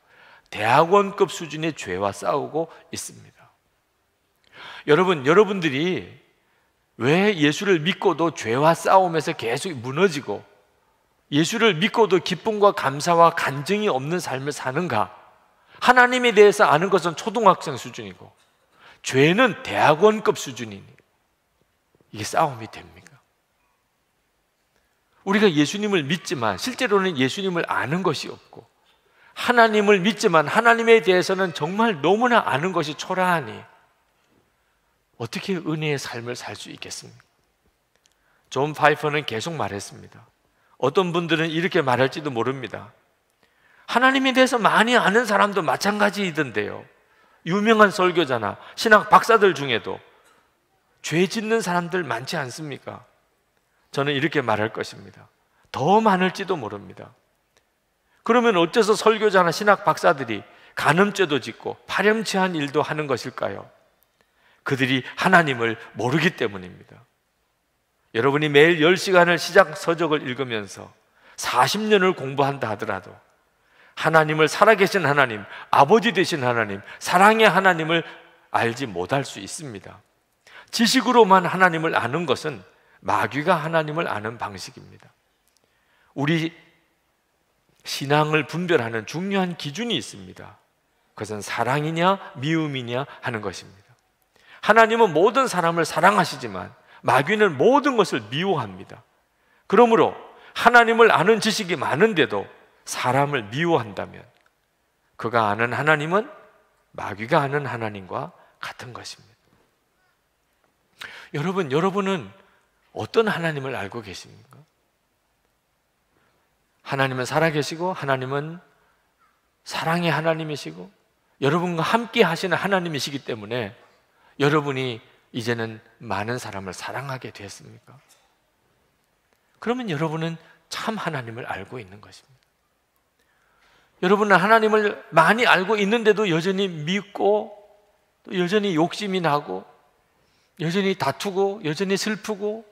대학원급 수준의 죄와 싸우고 있습니다. 여러분들이 왜 예수를 믿고도 죄와 싸우면서 계속 무너지고 예수를 믿고도 기쁨과 감사와 간증이 없는 삶을 사는가? 하나님에 대해서 아는 것은 초등학생 수준이고 죄는 대학원급 수준이니 이게 싸움이 됩니까? 우리가 예수님을 믿지만 실제로는 예수님을 아는 것이 없고 하나님을 믿지만 하나님에 대해서는 정말 너무나 아는 것이 초라하니 어떻게 은혜의 삶을 살 수 있겠습니까? 존 파이퍼는 계속 말했습니다. 어떤 분들은 이렇게 말할지도 모릅니다. 하나님에 대해서 많이 아는 사람도 마찬가지이던데요. 유명한 설교자나 신학 박사들 중에도 죄 짓는 사람들 많지 않습니까? 저는 이렇게 말할 것입니다. 더 많을지도 모릅니다. 그러면 어째서 설교자나 신학 박사들이 간음죄도 짓고 파렴치한 일도 하는 것일까요? 그들이 하나님을 모르기 때문입니다. 여러분이 매일 10시간을 시작 서적을 읽으면서 40년을 공부한다 하더라도 하나님을 살아계신 하나님, 아버지 되신 하나님, 사랑의 하나님을 알지 못할 수 있습니다. 지식으로만 하나님을 아는 것은 마귀가 하나님을 아는 방식입니다. 우리 신앙을 분별하는 중요한 기준이 있습니다. 그것은 사랑이냐 미움이냐 하는 것입니다. 하나님은 모든 사람을 사랑하시지만 마귀는 모든 것을 미워합니다. 그러므로 하나님을 아는 지식이 많은데도 사람을 미워한다면 그가 아는 하나님은 마귀가 아는 하나님과 같은 것입니다. 여러분은 어떤 하나님을 알고 계십니까? 하나님은 살아계시고 하나님은 사랑의 하나님이시고 여러분과 함께 하시는 하나님이시기 때문에 여러분이 이제는 많은 사람을 사랑하게 되었습니까? 그러면 여러분은 참 하나님을 알고 있는 것입니다. 여러분은 하나님을 많이 알고 있는데도 여전히 믿고 또 여전히 욕심이 나고 여전히 다투고 여전히 슬프고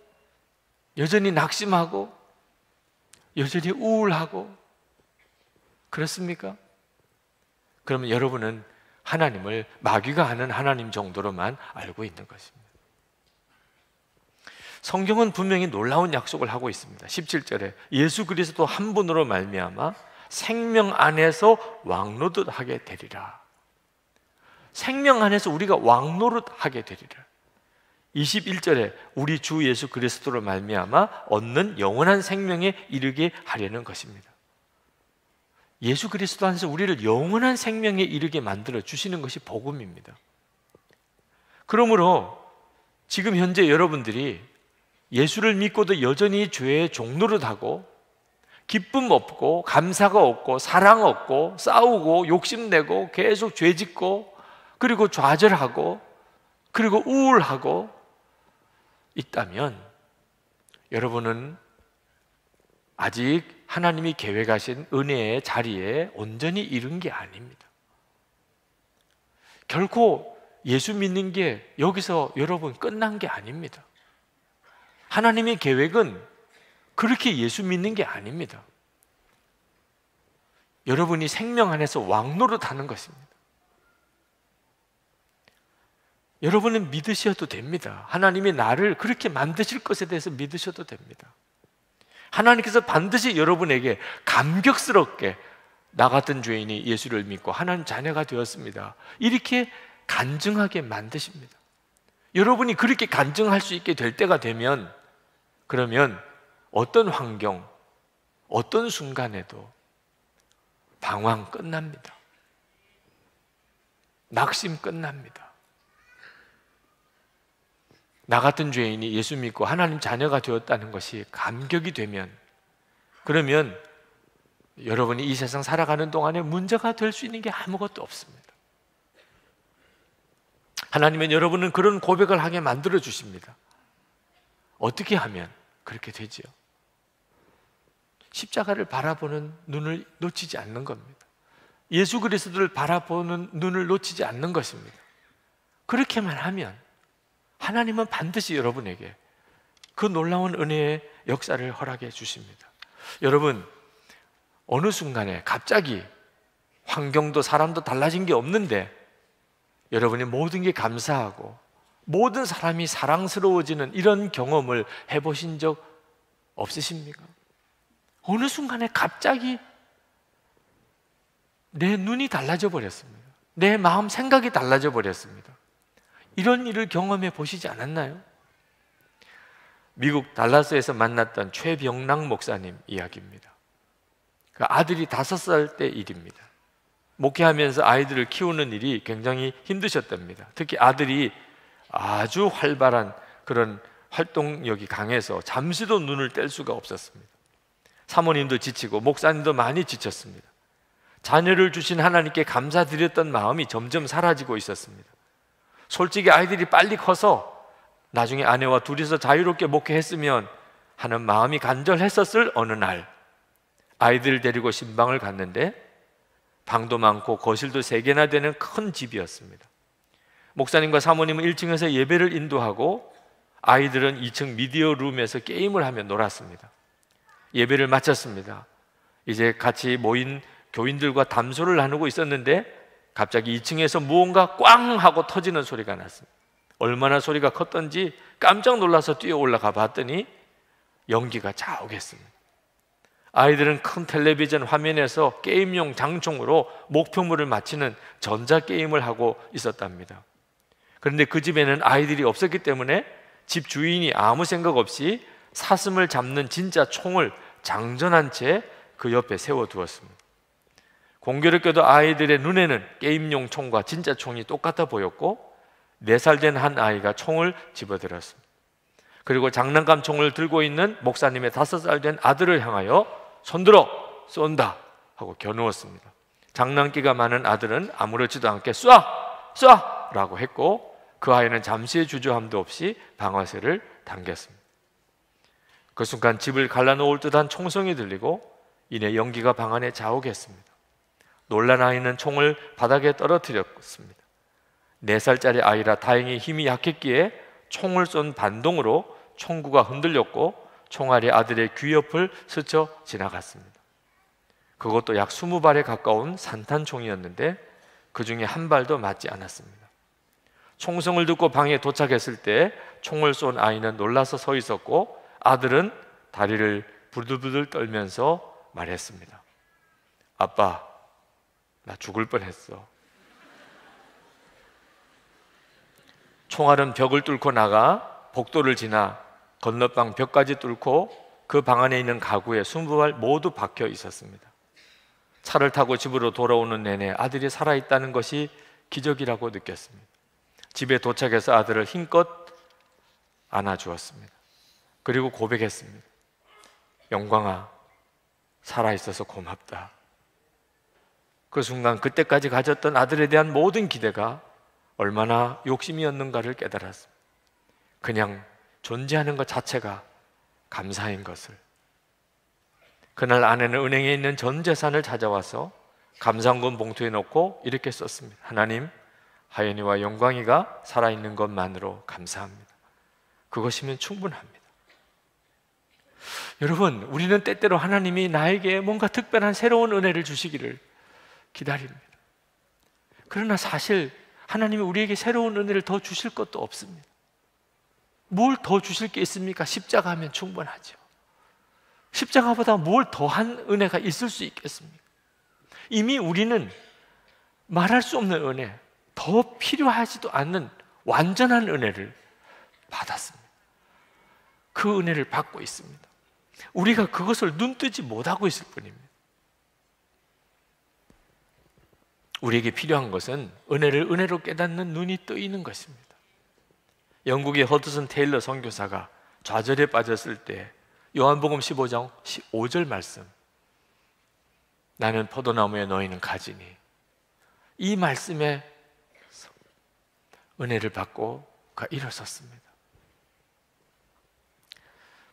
여전히 낙심하고 여전히 우울하고 그렇습니까? 그러면 여러분은 하나님을 마귀가 아는 하나님 정도로만 알고 있는 것입니다. 성경은 분명히 놀라운 약속을 하고 있습니다. 17절에 예수 그리스도 한 분으로 말미암아 생명 안에서 왕노릇하게 되리라. 생명 안에서 우리가 왕노릇하게 되리라. 21절에 우리 주 예수 그리스도로 말미암아 얻는 영원한 생명에 이르게 하려는 것입니다. 예수 그리스도 안에서 우리를 영원한 생명에 이르게 만들어 주시는 것이 복음입니다. 그러므로 지금 현재 여러분들이 예수를 믿고도 여전히 죄의 종노릇하고 기쁨 없고 감사가 없고 사랑 없고 싸우고 욕심내고 계속 죄짓고 그리고 좌절하고 그리고 우울하고 있다면 여러분은 아직 하나님이 계획하신 은혜의 자리에 온전히 이른 게 아닙니다. 결코 예수 믿는 게 여기서 여러분 끝난 게 아닙니다. 하나님의 계획은 그렇게 예수 믿는 게 아닙니다. 여러분이 생명 안에서 왕노릇하는 것입니다. 여러분은 믿으셔도 됩니다. 하나님이 나를 그렇게 만드실 것에 대해서 믿으셔도 됩니다. 하나님께서 반드시 여러분에게 감격스럽게 나 같은 죄인이 예수를 믿고 하나님 자녀가 되었습니다, 이렇게 간증하게 만드십니다. 여러분이 그렇게 간증할 수 있게 될 때가 되면 그러면 어떤 환경, 어떤 순간에도 방황 끝납니다. 낙심 끝납니다. 나 같은 죄인이 예수 믿고 하나님 자녀가 되었다는 것이 감격이 되면 그러면 여러분이 이 세상 살아가는 동안에 문제가 될 수 있는 게 아무것도 없습니다. 하나님은 여러분은 그런 고백을 하게 만들어 주십니다. 어떻게 하면 그렇게 되지요? 십자가를 바라보는 눈을 놓치지 않는 겁니다. 예수 그리스도를 바라보는 눈을 놓치지 않는 것입니다. 그렇게만 하면 하나님은 반드시 여러분에게 그 놀라운 은혜의 역사를 허락해 주십니다. 여러분, 어느 순간에 갑자기 환경도 사람도 달라진 게 없는데 여러분이 모든 게 감사하고 모든 사람이 사랑스러워지는 이런 경험을 해보신 적 없으십니까? 어느 순간에 갑자기 내 눈이 달라져 버렸습니다. 내 마음 생각이 달라져 버렸습니다. 이런 일을 경험해 보시지 않았나요? 미국 달라스에서 만났던 최병락 목사님 이야기입니다. 그 아들이 5살 때 일입니다. 목회하면서 아이들을 키우는 일이 굉장히 힘드셨답니다. 특히 아들이 아주 활발한 그런 활동력이 강해서 잠시도 눈을 뗄 수가 없었습니다. 사모님도 지치고 목사님도 많이 지쳤습니다. 자녀를 주신 하나님께 감사드렸던 마음이 점점 사라지고 있었습니다. 솔직히 아이들이 빨리 커서 나중에 아내와 둘이서 자유롭게 목회했으면 하는 마음이 간절했었을 어느 날 아이들을 데리고 신방을 갔는데 방도 많고 거실도 3개나 되는 큰 집이었습니다. 목사님과 사모님은 1층에서 예배를 인도하고 아이들은 2층 미디어 룸에서 게임을 하며 놀았습니다. 예배를 마쳤습니다. 이제 같이 모인 교인들과 담소를 나누고 있었는데 갑자기 2층에서 무언가 꽝 하고 터지는 소리가 났습니다. 얼마나 소리가 컸던지 깜짝 놀라서 뛰어 올라가 봤더니 연기가 자욱했습니다. 아이들은 큰 텔레비전 화면에서 게임용 장총으로 목표물을 맞히는 전자게임을 하고 있었답니다. 그런데 그 집에는 아이들이 없었기 때문에 집 주인이 아무 생각 없이 사슴을 잡는 진짜 총을 장전한 채 그 옆에 세워두었습니다. 공교롭게도 아이들의 눈에는 게임용 총과 진짜 총이 똑같아 보였고 4살 된 한 아이가 총을 집어들었습니다. 그리고 장난감 총을 들고 있는 목사님의 5살 된 아들을 향하여 손들어 쏜다 하고 겨누었습니다. 장난기가 많은 아들은 아무렇지도 않게 쏴! 쏴! 라고 했고 그 아이는 잠시의 주저함도 없이 방아쇠를 당겼습니다. 그 순간 집을 갈라놓을 듯한 총성이 들리고 이내 연기가 방 안에 자욱했습니다. 놀란 아이는 총을 바닥에 떨어뜨렸습니다. 4살짜리 아이라 다행히 힘이 약했기에 총을 쏜 반동으로 총구가 흔들렸고 총알이 아들의 귀 옆을 스쳐 지나갔습니다. 그것도 약 20발에 가까운 산탄총이었는데 그 중에 한 발도 맞지 않았습니다. 총성을 듣고 방에 도착했을 때 총을 쏜 아이는 놀라서 서 있었고 아들은 다리를 부들부들 떨면서 말했습니다. 아빠, 나 죽을 뻔했어. 총알은 벽을 뚫고 나가 복도를 지나 건너방 벽까지 뚫고 그 방 안에 있는 가구에 20발 모두 박혀 있었습니다. 차를 타고 집으로 돌아오는 내내 아들이 살아있다는 것이 기적이라고 느꼈습니다. 집에 도착해서 아들을 힘껏 안아주었습니다. 그리고 고백했습니다. 영광아, 살아있어서 고맙다. 그 순간 그때까지 가졌던 아들에 대한 모든 기대가 얼마나 욕심이었는가를 깨달았습니다. 그냥 존재하는 것 자체가 감사인 것을. 그날 아내는 은행에 있는 전 재산을 찾아와서 감사원금 봉투에 넣고 이렇게 썼습니다. 하나님, 하연이와 영광이가 살아있는 것만으로 감사합니다. 그것이면 충분합니다. 여러분, 우리는 때때로 하나님이 나에게 뭔가 특별한 새로운 은혜를 주시기를 기다립니다. 그러나 사실 하나님이 우리에게 새로운 은혜를 더 주실 것도 없습니다. 뭘 더 주실 게 있습니까? 십자가 하면 충분하죠. 십자가보다 뭘 더한 은혜가 있을 수 있겠습니까? 이미 우리는 말할 수 없는 은혜, 더 필요하지도 않는 완전한 은혜를 받았습니다. 그 은혜를 받고 있습니다. 우리가 그것을 눈뜨지 못하고 있을 뿐입니다. 우리에게 필요한 것은 은혜를 은혜로 깨닫는 눈이 뜨이는 것입니다. 영국의 허드슨 테일러 선교사가 좌절에 빠졌을 때 요한복음 15장 5절 말씀, 나는 포도나무에 너희는 가지니, 이 말씀에 은혜를 받고 그가 일어섰습니다.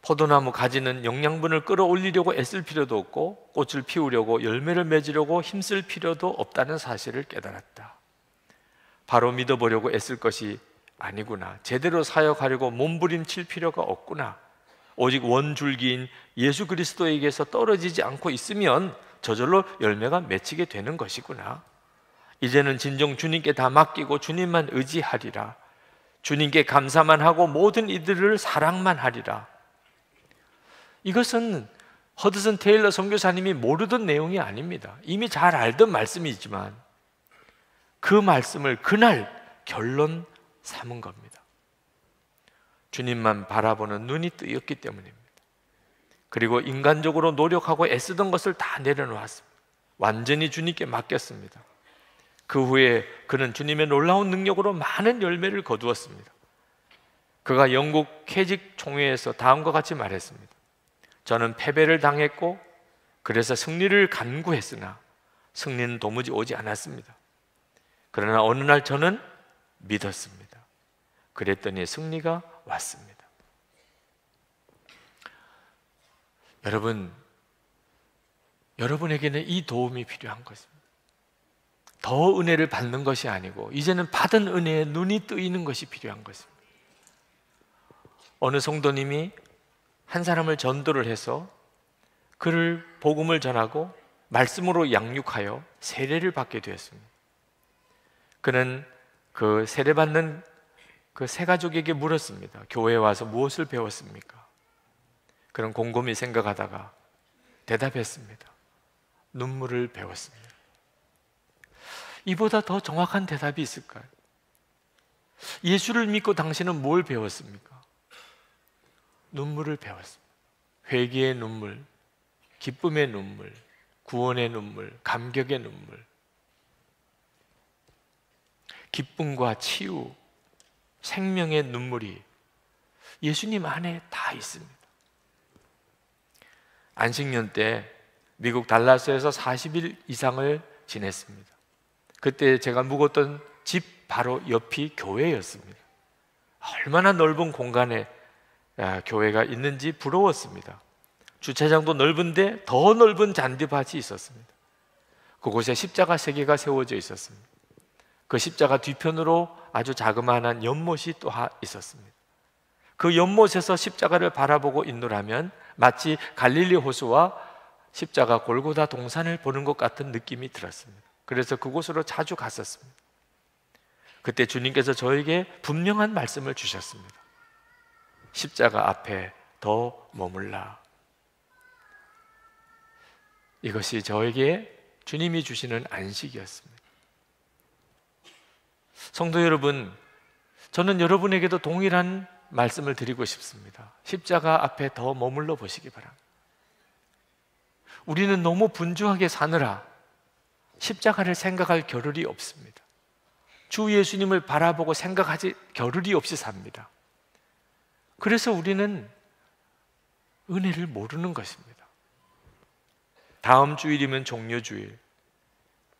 포도나무 가지는 영양분을 끌어올리려고 애쓸 필요도 없고 꽃을 피우려고 열매를 맺으려고 힘쓸 필요도 없다는 사실을 깨달았다. 바로 믿어보려고 애쓸 것이 아니구나. 제대로 사역하려고 몸부림칠 필요가 없구나. 오직 원줄기인 예수 그리스도에게서 떨어지지 않고 있으면 저절로 열매가 맺히게 되는 것이구나. 이제는 진정 주님께 다 맡기고 주님만 의지하리라. 주님께 감사만 하고 모든 이들을 사랑만 하리라. 이것은 허드슨 테일러 선교사님이 모르던 내용이 아닙니다. 이미 잘 알던 말씀이지만 그 말씀을 그날 결론 삼은 겁니다. 주님만 바라보는 눈이 뜨였기 때문입니다. 그리고 인간적으로 노력하고 애쓰던 것을 다 내려놓았습니다. 완전히 주님께 맡겼습니다. 그 후에 그는 주님의 놀라운 능력으로 많은 열매를 거두었습니다. 그가 영국 캐직 총회에서 다음과 같이 말했습니다. 저는 패배를 당했고 그래서 승리를 간구했으나 승리는 도무지 오지 않았습니다. 그러나 어느 날 저는 믿었습니다. 그랬더니 승리가 왔습니다. 여러분, 여러분에게는 이 도움이 필요한 것입니다. 더 은혜를 받는 것이 아니고 이제는 받은 은혜에 눈이 뜨이는 것이 필요한 것입니다. 어느 성도님이 한 사람을 전도를 해서 그를 복음을 전하고 말씀으로 양육하여 세례를 받게 되었습니다. 그는 그 세례받는 그 세 가족에게 물었습니다. 교회에 와서 무엇을 배웠습니까? 그는 곰곰이 생각하다가 대답했습니다. 눈물을 배웠습니다. 이보다 더 정확한 대답이 있을까요? 예수를 믿고 당신은 뭘 배웠습니까? 눈물을 배웠습니다. 회개의 눈물, 기쁨의 눈물, 구원의 눈물, 감격의 눈물, 기쁨과 치유, 생명의 눈물이 예수님 안에 다 있습니다. 안식년 때 미국 달라스에서 40일 이상을 지냈습니다. 그때 제가 묵었던 집 바로 옆이 교회였습니다. 얼마나 넓은 공간에 교회가 있는지 부러웠습니다. 주차장도 넓은데 더 넓은 잔디밭이 있었습니다. 그곳에 십자가 3개가 세워져 있었습니다. 그 십자가 뒤편으로 아주 자그마한 연못이 또 있었습니다. 그 연못에서 십자가를 바라보고 있노라면 마치 갈릴리 호수와 십자가 골고다 동산을 보는 것 같은 느낌이 들었습니다. 그래서 그곳으로 자주 갔었습니다. 그때 주님께서 저에게 분명한 말씀을 주셨습니다. 십자가 앞에 더 머물라. 이것이 저에게 주님이 주시는 안식이었습니다. 성도 여러분, 저는 여러분에게도 동일한 말씀을 드리고 싶습니다. 십자가 앞에 더 머물러 보시기 바랍니다. 우리는 너무 분주하게 사느라 십자가를 생각할 겨를이 없습니다. 주 예수님을 바라보고 생각하지 겨를이 없이 삽니다. 그래서 우리는 은혜를 모르는 것입니다. 다음 주일이면 종료주일,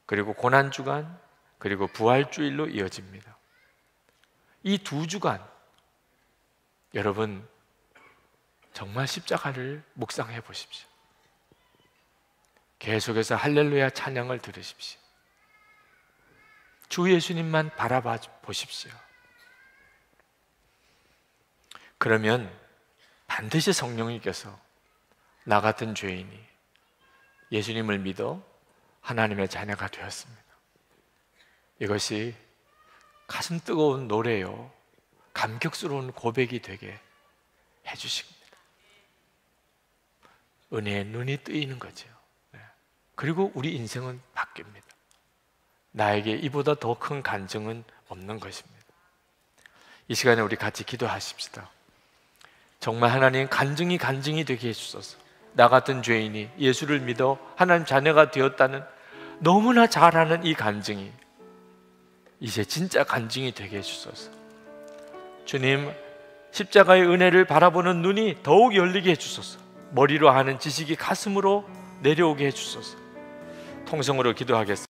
그리고 고난주간, 그리고 부활주일로 이어집니다. 이 2주간 여러분 정말 십자가를 묵상해 보십시오. 계속해서 할렐루야 찬양을 들으십시오. 주 예수님만 바라봐 보십시오. 그러면 반드시 성령님께서 나 같은 죄인이 예수님을 믿어 하나님의 자녀가 되었습니다. 이것이 가슴 뜨거운 노래요, 감격스러운 고백이 되게 해주십니다. 은혜의 눈이 뜨이는 거죠. 그리고 우리 인생은 바뀝니다. 나에게 이보다 더 큰 간증은 없는 것입니다. 이 시간에 우리 같이 기도하십시다. 정말 하나님 간증이 되게 해주소서. 나 같은 죄인이 예수를 믿어 하나님 자녀가 되었다는 너무나 잘 아는 이 간증이 이제 진짜 간증이 되게 해주소서. 주님, 십자가의 은혜를 바라보는 눈이 더욱 열리게 해주소서. 머리로 하는 지식이 가슴으로 내려오게 해주소서. 통성으로 기도하겠습니다.